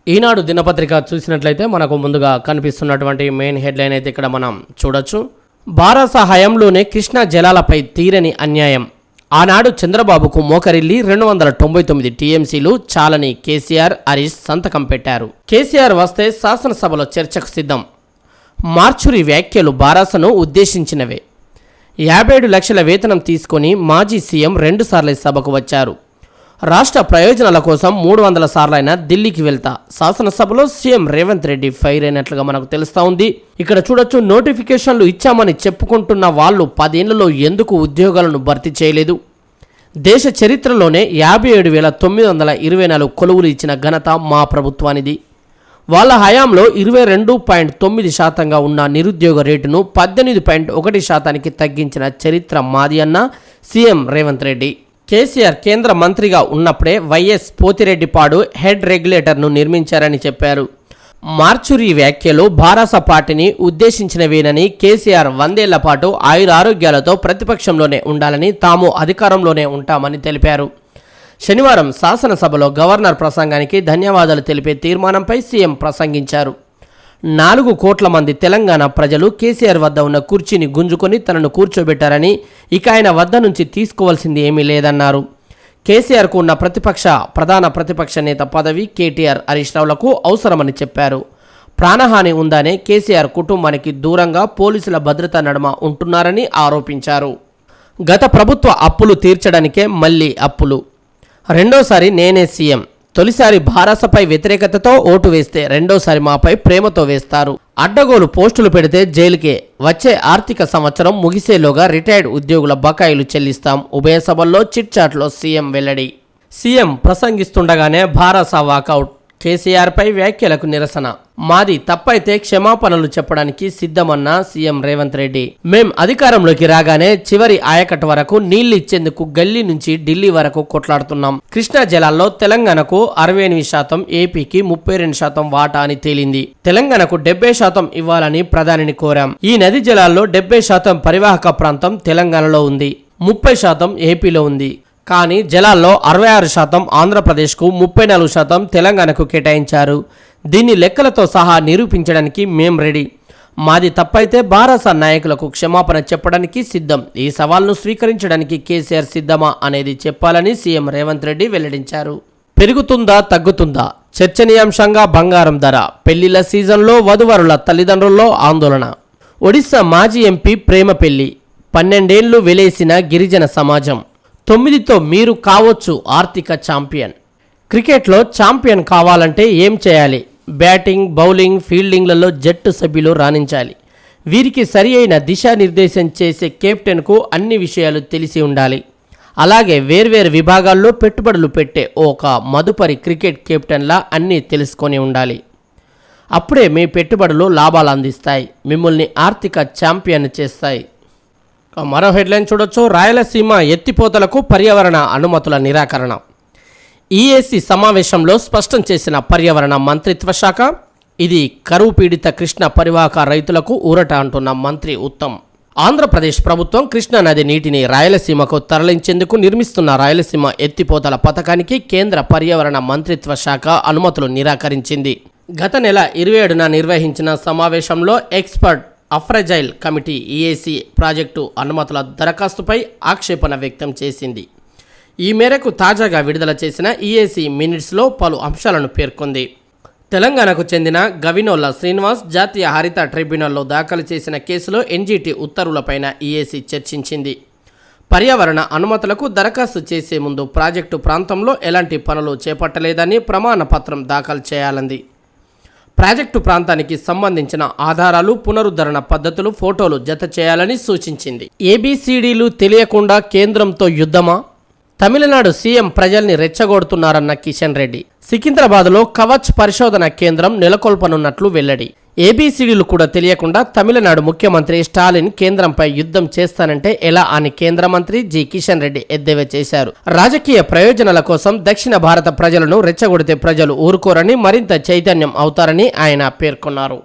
ఈనాడు దినపత్రిక చూసినట్లయితే మనకు ముందుగా కనిపిస్తున్నటువంటి మెయిన్ హెడ్లైన్ అయితే ఇక్కడ మనం చూడొచ్చు. బారాస హయాంలోనే కృష్ణా జలాలపై తీరని అన్యాయం. ఆనాడు చంద్రబాబుకు మోకరిల్లి 299 టీఎంసీలు చాలని కేసీఆర్, హరీష్ సంతకం పెట్టారు. కేసీఆర్ వస్తే శాసనసభలో చర్చకు సిద్ధం. మార్చురి వ్యాఖ్యలు బారాసను ఉద్దేశించినవే. 57 లక్షల వేతనం తీసుకొని మాజీ సీఎం 2 సార్లు సభకు వచ్చారు. రాష్ట్ర ప్రయోజనాల కోసం 300 సార్లైనా ఢిల్లీకి వెళ్తా శాసనసభలో సీఎం రేవంత్ రెడ్డి ఫైర్ అయినట్లుగా మనకు తెలుస్తా ఉంది. ఇక్కడ చూడొచ్చు, నోటిఫికేషన్లు ఇచ్చామని చెప్పుకుంటున్న వాళ్ళు 10 ఏళ్లలో ఎందుకు ఉద్యోగాలను భర్తీ చేయలేదు? దేశ చరిత్రలోనే 57,924 కొలువులు ఇచ్చిన ఘనత మా ప్రభుత్వానిది. వాళ్ళ హయాంలో 22.9% ఉన్న నిరుద్యోగ రేటును 18.1% తగ్గించిన చరిత్ర మాది అన్న సీఎం రేవంత్ రెడ్డి. కేసీఆర్ కేంద్ర మంత్రిగా ఉన్నప్పుడే వైఎస్ పోతిరెడ్డిపాడు హెడ్ రెగ్యులేటర్ను నిర్మించారని చెప్పారు. మార్చురి వ్యాఖ్యలు బారాస పార్టీని ఉద్దేశించినవేనని, కేసీఆర్ 100 ఏళ్ల పాటు ఆయురారోగ్యాలతో ప్రతిపక్షంలోనే ఉండాలని, తాము అధికారంలోనే ఉంటామని తెలిపారు. శనివారం శాసనసభలో గవర్నర్ ప్రసంగానికి ధన్యవాదాలు తెలిపే తీర్మానంపై సీఎం ప్రసంగించారు. 4 కోట్ల మంది తెలంగాణ ప్రజలు కేసీఆర్ వద్ద ఉన్న కుర్చీని గుంజుకొని తనను కూర్చోబెట్టారని, ఇక ఆయన వద్ద నుంచి తీసుకోవాల్సింది ఏమీ లేదన్నారు. కేసీఆర్కు ఉన్న ప్రధాన ప్రతిపక్ష నేత పదవి కేటీఆర్, హరీష్ రావులకు అవసరమని చెప్పారు. ప్రాణహాని ఉందనే కేసీఆర్ కుటుంబానికి దూరంగా పోలీసుల భద్రత నడుమ ఉంటున్నారని ఆరోపించారు. గత ప్రభుత్వ అప్పులు తీర్చడానికే మళ్లీ అప్పులు. రెండోసారి నేనే సీఎం. తొలిసారి బారాసపై వ్యతిరేకతతో ఓటు వేస్తే రెండోసారి మాపై ప్రేమతో వేస్తారు. అడ్డగోలు పోస్టులు పెడితే జైలుకే. వచ్చే ఆర్థిక సంవత్సరం ముగిసేలోగా రిటైర్డ్ ఉద్యోగుల బకాయిలు చెల్లిస్తాం. ఉభయ సభల్లో చిట్ చాట్లో సీఎం వెల్లడి. CM ప్రసంగిస్తుండగానే బారాస walkout. కేసీఆర్పై వ్యాఖ్యలకు నిరసన. మాది తప్పైతే క్షమాపణలు చెప్పడానికి సిద్ధమన్న సీఎం రేవంత్ రెడ్డి. మేం అధికారంలోకి రాగానే చివరి ఆయకట్టు వరకు నీళ్లు ఇచ్చేందుకు గల్లీ నుంచి ఢిల్లీ వరకు కొట్లాడుతున్నాం. కృష్ణా జలాల్లో తెలంగాణకు 68%, ఏపీకి 32% వాటా అని తేలింది. తెలంగాణకు 70% ఇవ్వాలని ప్రధానిని కోరాం. ఈ నది జలాల్లో 70% పరివాహక ప్రాంతం తెలంగాణలో ఉంది, 30% ఏపీలో ఉంది. కానీ జలాల్లో 66% ఆంధ్రప్రదేశ్కు, 34% తెలంగాణకు కేటాయించారు. దీన్ని లెక్కలతో సహా నిరూపించడానికి మేం రెడీ. మాది తప్పైతే బారాస నాయకులకు క్షమాపణ చెప్పడానికి సిద్ధం. ఈ సవాల్ను స్వీకరించడానికి కేసీఆర్ సిద్ధమా అనేది చెప్పాలని సీఎం రేవంత్ రెడ్డి వెల్లడించారు. పెరుగుతుందా తగ్గుతుందా? చర్చనీయాంశంగా బంగారం ధర. పెళ్లిళ్ల సీజన్లో వధువరుల తల్లిదండ్రుల్లో ఆందోళన. ఒడిశా మాజీ ఎంపీ ప్రేమ పెళ్లి. 12 ఏళ్లు వెలేసిన గిరిజన సమాజం. 9తో మీరు కావచ్చు ఆర్థిక ఛాంపియన్. క్రికెట్లో ఛాంపియన్ కావాలంటే ఏం చేయాలి? బ్యాటింగ్, బౌలింగ్, ఫీల్డింగ్లలో జట్టు సభ్యులు రాణించాలి. వీరికి సరి అయిన దిశానిర్దేశం చేసే కెప్టెన్కు అన్ని విషయాలు తెలిసి ఉండాలి. అలాగే వేర్వేరు విభాగాల్లో పెట్టుబడులు పెట్టే ఒక మదుపరి క్రికెట్ కెప్టెన్లా అన్నీ తెలుసుకొని ఉండాలి. అప్పుడే మీ పెట్టుబడులు లాభాలు అందిస్తాయి, మిమ్మల్ని ఆర్థిక ఛాంపియన్ చేస్తాయి. మరో హెడ్లైన్ చూడొచ్చు. రాయలసీమ ఎత్తిపోతలకు పర్యావరణ అనుమతుల నిరాకరణ. ఈఏసీ సమావేశంలో స్పష్టం చేసిన పర్యావరణ మంత్రిత్వ శాఖ. ఇది కరువు పీడిత కృష్ణా పరివాహక రైతులకు ఊరట అంటున్న మంత్రి ఉత్తమ్. ఆంధ్రప్రదేశ్ ప్రభుత్వం కృష్ణా నది నీటిని రాయలసీమకు తరలించేందుకు నిర్మిస్తున్న రాయలసీమ ఎత్తిపోతల పథకానికి కేంద్ర పర్యావరణ మంత్రిత్వ శాఖ అనుమతులు నిరాకరించింది. గత నెల 27న నిర్వహించిన సమావేశంలో ఎక్స్పర్ట్ అఫ్రజైల్ కమిటీ ఈఏసీ ప్రాజెక్టు అనుమతుల దరఖాస్తుపై ఆక్షేపణ వ్యక్తం చేసింది. ఈ మేరకు తాజాగా విడుదల చేసిన ఈఏసీ మినిట్స్లో పలు అంశాలను పేర్కొంది. తెలంగాణకు చెందిన గవినోల్ల శ్రీనివాస్ జాతీయ హరిత ట్రిబ్యునల్లో దాఖలు చేసిన కేసులో ఎన్జీటీ ఉత్తర్వులపైన ఈఏసీ చర్చించింది. పర్యావరణ అనుమతులకు దరఖాస్తు చేసే ముందు ప్రాజెక్టు ప్రాంతంలో ఎలాంటి పనులు చేపట్టలేదని ప్రమాణ పత్రం దాఖలు చేయాలంది. ప్రాజెక్టు ప్రాంతానికి సంబంధించిన ఆధారాలు, పునరుద్ధరణ పద్ధతులు, ఫోటోలు జత చేయాలని సూచించింది. ఏబీసీడీలు తెలియకుండా కేంద్రంతో యుద్ధమా? తమిళనాడు సీఎం ప్రజల్ని రెచ్చగొడుతున్నారన్న కిషన్ రెడ్డి. సికింద్రాబాద్లో కవచ్ పరిశోధన కేంద్రం నెలకొల్పనున్నట్లు వెల్లడి. ఏబీసీడీలు కూడా తెలియకుండా తమిళనాడు ముఖ్యమంత్రి స్టాలిన్ కేంద్రంపై యుద్ధం చేస్తానంటే ఎలా అని కేంద్ర మంత్రి జి కిషన్ రెడ్డి ఎద్దేవా చేశారు. రాజకీయ ప్రయోజనాల కోసం దక్షిణ భారత ప్రజలను రెచ్చగొడితే ప్రజలు ఊరుకోరని, మరింత చైతన్యం అవుతారని ఆయన పేర్కొన్నారు.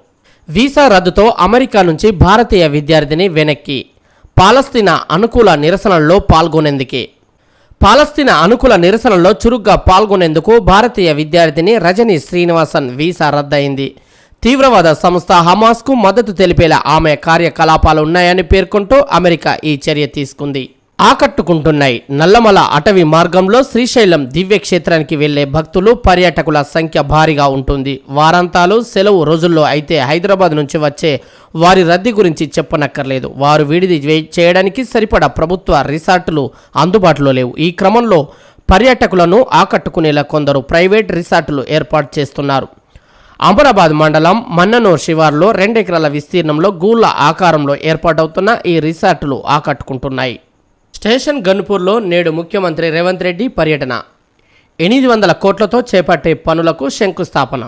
వీసా రద్దుతో అమెరికా నుంచి భారతీయ విద్యార్థిని వెనక్కి. పాలస్తీనా అనుకూల నిరసనల్లో పాల్గొనేందుకే. పాలస్తీనా అనుకూల నిరసనలో చురుగ్గా పాల్గొనేందుకు భారతీయ విద్యార్థిని రజని శ్రీనివాసన్ వీసా రద్దయింది. తీవ్రవాద సంస్థ హమాస్కు మద్దతు తెలిపేలా ఆమె కార్యకలాపాలు ఉన్నాయని పేర్కొంటూ అమెరికా ఈ చర్య తీసుకుంది. ఆకట్టుకుంటున్నాయి. నల్లమల అటవీ మార్గంలో శ్రీశైలం దివ్యక్షేత్రానికి వెళ్లే భక్తులు, పర్యాటకుల సంఖ్య భారీగా ఉంటుంది. వారాంతాలు, సెలవు రోజుల్లో అయితే హైదరాబాద్ నుంచి వచ్చే వారి రద్దీ గురించి చెప్పనక్కర్లేదు. వారు విడిది చేయడానికి సరిపడా ప్రభుత్వ రిసార్టులు అందుబాటులో లేవు. ఈ క్రమంలో పర్యాటకులను ఆకట్టుకునేలా కొందరు ప్రైవేట్ రిసార్టులు ఏర్పాటు చేస్తున్నారు. అమరాబాద్ మండలం మన్ననూర్ శివార్లో 2 ఎకరాల విస్తీర్ణంలో గూళ్ల ఆకారంలో ఏర్పాటవుతున్న ఈ రిసార్టులు ఆకట్టుకుంటున్నాయి. స్టేషన్ గన్పూర్లో నేడు ముఖ్యమంత్రి రేవంత్ రెడ్డి పర్యటన. 800 కోట్లతో చేపట్టే పనులకు శంకుస్థాపన.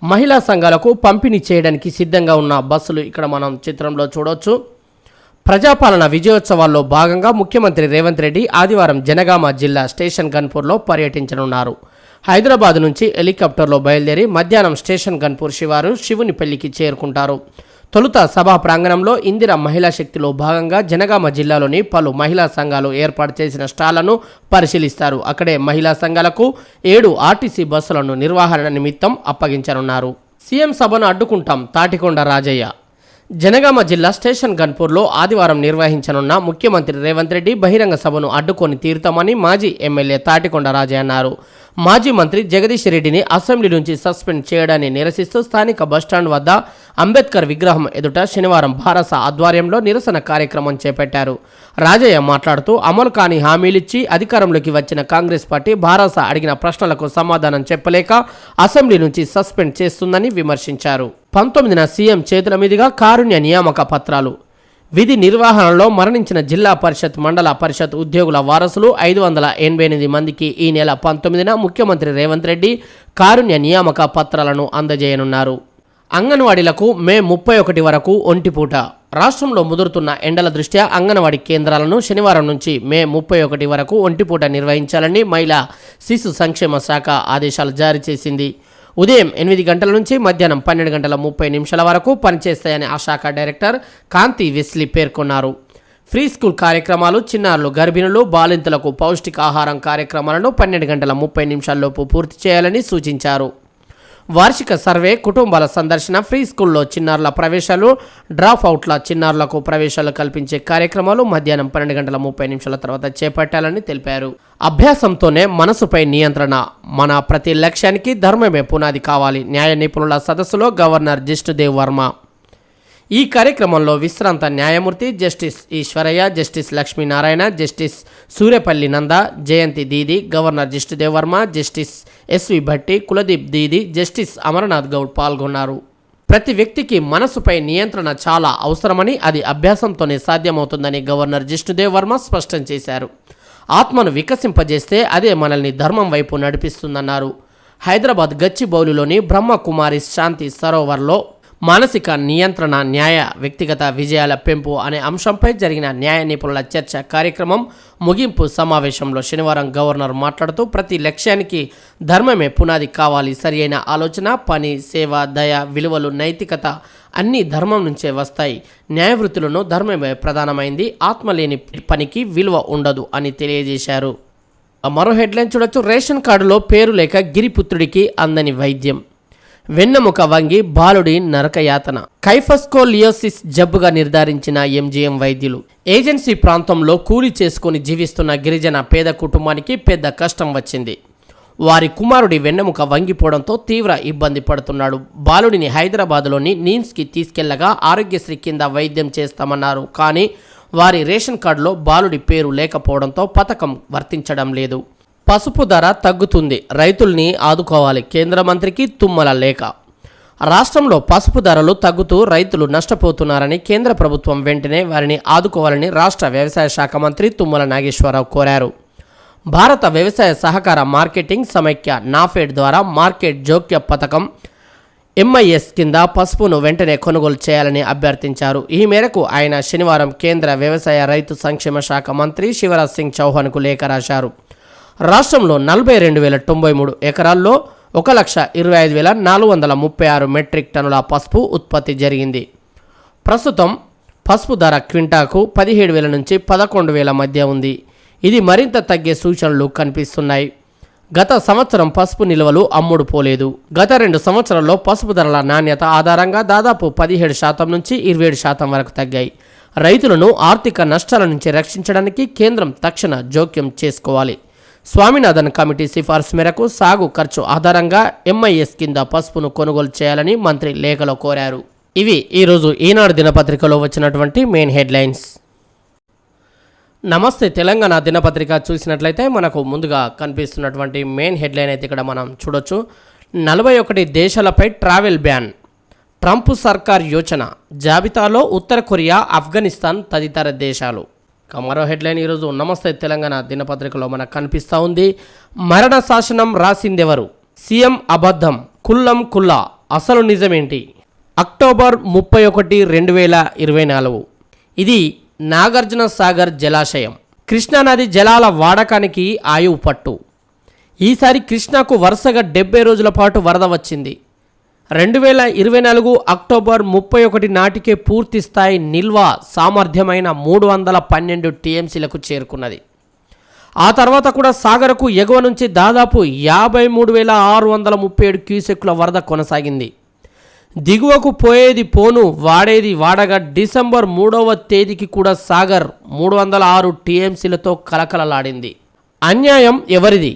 మహిళా సంఘాలకు పంపిణీ చేయడానికి సిద్ధంగా ఉన్న బస్సులు ఇక్కడ మనం చిత్రంలో చూడవచ్చు. ప్రజాపాలన విజయోత్సవాల్లో భాగంగా ముఖ్యమంత్రి రేవంత్ రెడ్డి ఆదివారం జనగామ జిల్లా స్టేషన్ గన్పూర్లో పర్యటించనున్నారు. హైదరాబాద్ నుంచి హెలికాప్టర్లో బయలుదేరి మధ్యాహ్నం స్టేషన్ గన్పూర్ శివారు శివుని పెళ్లికి చేరుకుంటారు. తొలుత సభా ప్రాంగణంలో ఇందిరా మహిళా శక్తిలో భాగంగా జనగామ జిల్లాలోని పలు మహిళా సంఘాలు ఏర్పాటు చేసిన స్టాళ్లను పరిశీలిస్తారు. అక్కడే మహిళా సంఘాలకు 7 ఆర్టీసీ బస్సులను నిర్వహణ నిమిత్తం అప్పగించనున్నారు. సీఎం సభను అడ్డుకుంటాం తాటికొండ రాజయ్య. జనగామ జిల్లా స్టేషన్ గన్పూర్లో ఆదివారం నిర్వహించనున్న ముఖ్యమంత్రి రేవంత్ రెడ్డి బహిరంగ సభను అడ్డుకొని తీరుతామని మాజీ ఎమ్మెల్యే తాటికొండ రాజయ్య అన్నారు. మాజీ మంత్రి జగదీష్ రెడ్డిని అసెంబ్లీ నుంచి సస్పెండ్ చేయడాన్ని నిరసిస్తూ స్థానిక బస్టాండ్ వద్ద అంబేద్కర్ విగ్రహం ఎదుట శనివారం భారస ఆధ్వర్యంలో నిరసన కార్యక్రమం చేపట్టారు. రాజయ్య మాట్లాడుతూ అమలు కాని హామీలిచ్చి అధికారంలోకి వచ్చిన కాంగ్రెస్ పార్టీ భారస అడిగిన ప్రశ్నలకు సమాధానం చెప్పలేక అసెంబ్లీ నుంచి సస్పెండ్ చేస్తుందని విమర్శించారు. 19న సీఎం చేతుల మీదుగా కారుణ్య నియామక పత్రాలు. విధి నిర్వహణలో మరణించిన జిల్లా పరిషత్, మండల పరిషత్ ఉద్యోగుల వారసులు 588 మందికి ఈ నెల 19న ముఖ్యమంత్రి రేవంత్ రెడ్డి కారుణ్య నియామక పత్రాలను అందజేయనున్నారు. అంగన్వాడీలకు మే 31 వరకు ఒంటిపూట. రాష్ట్రంలో ముదురుతున్న ఎండల దృష్ట్యా అంగన్వాడీ కేంద్రాలను శనివారం నుంచి మే 31 వరకు ఒంటిపూట నిర్వహించాలని మహిళా శిశు సంక్షేమ శాఖ ఆదేశాలు జారీ చేసింది. ఉదయం 8 గంటల నుంచి మధ్యాహ్నం 12:30 వరకు పనిచేస్తాయని ఆ శాఖ డైరెక్టర్ కాంతి వెస్లీ పేర్కొన్నారు. ఫ్రీ స్కూల్ కార్యక్రమాలు, చిన్నారులు, గర్భిణులు, బాలింతలకు పౌష్టికాహారం కార్యక్రమాలను 12:30 పూర్తి చేయాలని సూచించారు. వార్షిక సర్వే, కుటుంబాల సందర్శన, ఫ్రీ స్కూల్లో చిన్నారుల ప్రవేశాలు, డ్రాప్ అవుట్ల చిన్నారులకు ప్రవేశాలు కల్పించే కార్యక్రమాలు మధ్యాహ్నం 12:30 తర్వాత చేపట్టాలని తెలిపారు. అభ్యాసంతోనే మనసుపై నియంత్రణ. మన ప్రతి లక్ష్యానికి ధర్మమే పునాది కావాలి. న్యాయ నిపుణుల సదస్సులో గవర్నర్ జిష్ణుదేవ్ వర్మ. ఈ కార్యక్రమంలో విశ్రాంత న్యాయమూర్తి justice Eswaraiah, justice Lakshminarayana, justice Suryapalli Nanda, Jayanti Didi, governor Jishnudev Varma, justice SV Bhatti, Kuldeep Didi, justice Amarnath Goud పాల్గొన్నారు. ప్రతి వ్యక్తికి మనసుపై నియంత్రణ చాలా అవసరమని, అది అభ్యాసంతోనే సాధ్యమవుతుందని గవర్నర్ జిష్ణుదేవ్ వర్మ స్పష్టం చేశారు. ఆత్మను వికసింపజేస్తే అదే మనల్ని ధర్మం వైపు నడిపిస్తుందన్నారు. హైదరాబాద్ గచ్చిబౌలిలోని బ్రహ్మకుమారి శాంతి సరోవర్లో మానసిక నియంత్రణ, న్యాయ, వ్యక్తిగత విజయాల పెంపు అనే అంశంపై జరిగిన న్యాయ నిపుణుల చర్చ కార్యక్రమం ముగింపు సమావేశంలో శనివారం గవర్నర్ మాట్లాడుతూ ప్రతి లక్ష్యానికి ధర్మమే పునాది కావాలి. సరియైన ఆలోచన, పని, సేవ, దయ, విలువలు, నైతికత అన్నీ ధర్మం నుంచే వస్తాయి. న్యాయవృత్తులను ధర్మమే ప్రధానమైంది. ఆత్మ లేని పనికి విలువ ఉండదు అని తెలియజేశారు. మరో హెడ్లైన్ చూడొచ్చు. రేషన్ కార్డులో పేరు లేక గిరిపుత్రుడికి అందని వైద్యం. వెన్నెముక వంగి బాలుడి నరకయాతన. కైఫస్కోలియోసిస్ జబ్బుగా నిర్ధారించిన ఎంజీఎం వైద్యులు. ఏజెన్సీ ప్రాంతంలో కూలి చేసుకుని జీవిస్తున్న గిరిజన పేద కుటుంబానికి పెద్ద కష్టం వచ్చింది. వారి కుమారుడి వెన్నెముక వంగిపోవడంతో తీవ్ర ఇబ్బంది పడుతున్నాడు. బాలుడిని హైదరాబాద్లోని నీమ్స్కి తీసుకెళ్లగా ఆరోగ్యశ్రీ కింద వైద్యం చేస్తామన్నారు. కానీ వారి రేషన్ కార్డులో బాలుడి పేరు లేకపోవడంతో పథకం వర్తించడం లేదు. పసుపు ధర తగ్గుతుంది, రైతుల్ని ఆదుకోవాలి. కేంద్ర మంత్రికి తుమ్మల లేఖ. రాష్ట్రంలో పసుపు ధరలు తగ్గుతూ రైతులు నష్టపోతున్నారని కేంద్ర ప్రభుత్వం వెంటనే వారిని ఆదుకోవాలని రాష్ట్ర వ్యవసాయ శాఖ మంత్రి తుమ్మల నాగేశ్వరరావు కోరారు. భారత వ్యవసాయ సహకార మార్కెటింగ్ సమైక్య నాఫెడ్ ద్వారా మార్కెట్ జోక్య పథకం ఎంఐఎస్ కింద పసుపును వెంటనే కొనుగోలు చేయాలని అభ్యర్థించారు. ఈ మేరకు ఆయన శనివారం కేంద్ర వ్యవసాయ రైతు సంక్షేమ శాఖ మంత్రి శివరాజ్ సింగ్ చౌహాన్కు లేఖ రాశారు. రాష్ట్రంలో 42,093 ఎకరాల్లో 1,25,436 మెట్రిక్ టన్నుల పసుపు ఉత్పత్తి జరిగింది. ప్రస్తుతం పసుపు ధర క్వింటాకు 17,000 నుంచి 11,000 మధ్య ఉంది. ఇది మరింత తగ్గే సూచనలు కనిపిస్తున్నాయి. గత సంవత్సరం పసుపు నిల్వలు అమ్ముడు పోలేదు. గత 2 సంవత్సరాల్లో పసుపు ధరల నాణ్యత ఆధారంగా దాదాపు 17% నుంచి 27% వరకు తగ్గాయి. రైతులను ఆర్థిక నష్టాల నుంచి రక్షించడానికి కేంద్రం తక్షణ జోక్యం చేసుకోవాలి. స్వామినాథన్ కమిటీ సిఫార్సు మేరకు సాగు ఖర్చు ఆధారంగా ఎంఐఎస్ కింద పసుపును కొనుగోలు చేయాలని మంత్రి లేఖలో కోరారు. ఇవి ఈరోజు ఈనాడు దినపత్రికలో వచ్చినటువంటి మెయిన్ హెడ్లైన్స్. నమస్తే తెలంగాణ దినపత్రిక చూసినట్లయితే మనకు ముందుగా కనిపిస్తున్నటువంటి మెయిన్ హెడ్లైన్ అయితే ఇక్కడ మనం చూడొచ్చు. 41 దేశాలపై ట్రావెల్ బ్యాన్, ట్రంప్ సర్కార్ యోచన, జాబితాలో ఉత్తర కొరియా, ఆఫ్ఘనిస్తాన్ తదితర దేశాలు. మరో హెడ్లైన్ ఈరోజు నమస్తే తెలంగాణ దినపత్రికలో మనకు కనిపిస్తూ ఉంది. మరణ శాసనం రాసిందెవరు, సీఎం అబద్ధం, కుల్లం కుల్లా, అసలు నిజమేంటి. అక్టోబర్ 31, 2024. ఇది నాగార్జున సాగర్ జలాశయం. కృష్ణానది జలాల వాడకానికి ఆయువు పట్టు. ఈసారి కృష్ణాకు వరుసగా 70 రోజుల పాటు వరద వచ్చింది. 2024 అక్టోబర్ 31 నాటికే పూర్తి స్థాయి నిల్వ సామర్థ్యమైన 312 టీఎంసీలకు చేరుకున్నది. ఆ తర్వాత కూడా సాగర్కు ఎగువ నుంచి దాదాపు 53,637 క్యూసెక్కుల వరద కొనసాగింది. దిగువకు పోయేది పోను, వాడేది వాడగా డిసెంబర్ 3వ తేదీకి కూడా సాగర్ 306 టీఎంసీలతో కలకలలాడింది. అన్యాయం ఎవరిది?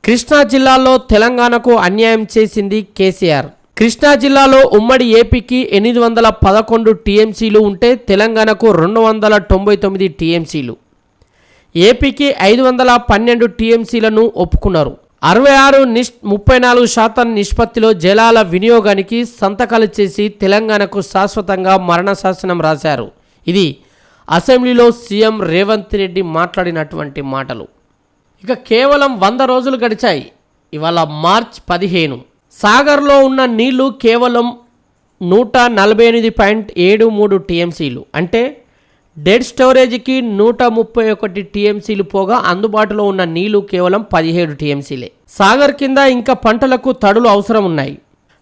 కృష్ణా జిల్లాలో తెలంగాణకు అన్యాయం చేసింది కేసీఆర్. కృష్ణా జిల్లాలో ఉమ్మడి ఏపీకి 811 టీఎంసీలు ఉంటే తెలంగాణకు 299 టీఎంసీలు. ఏపీకి 512 టీఎంసీలను ఒప్పుకున్నారు. 36-34% నిష్పత్తిలో జలాల వినియోగానికి సంతకాలు చేసి తెలంగాణకు శాశ్వతంగా మరణ శాసనం రాశారు. ఇది అసెంబ్లీలో సీఎం రేవంత్ రెడ్డి మాట్లాడినటువంటి మాటలు. ఇక కేవలం 100 రోజులు గడిచాయి. ఇవాళ మార్చ్ 15. సాగర్లో ఉన్న నీళ్లు కేవలం 148.73 టీఎంసీలు, అంటే డెడ్ స్టోరేజ్కి 131 టీఎంసీలు పోగా అందుబాటులో ఉన్న నీళ్లు కేవలం 17 టీఎంసీలే. సాగర్ కింద ఇంకా పంటలకు తడులు అవసరం ఉన్నాయి.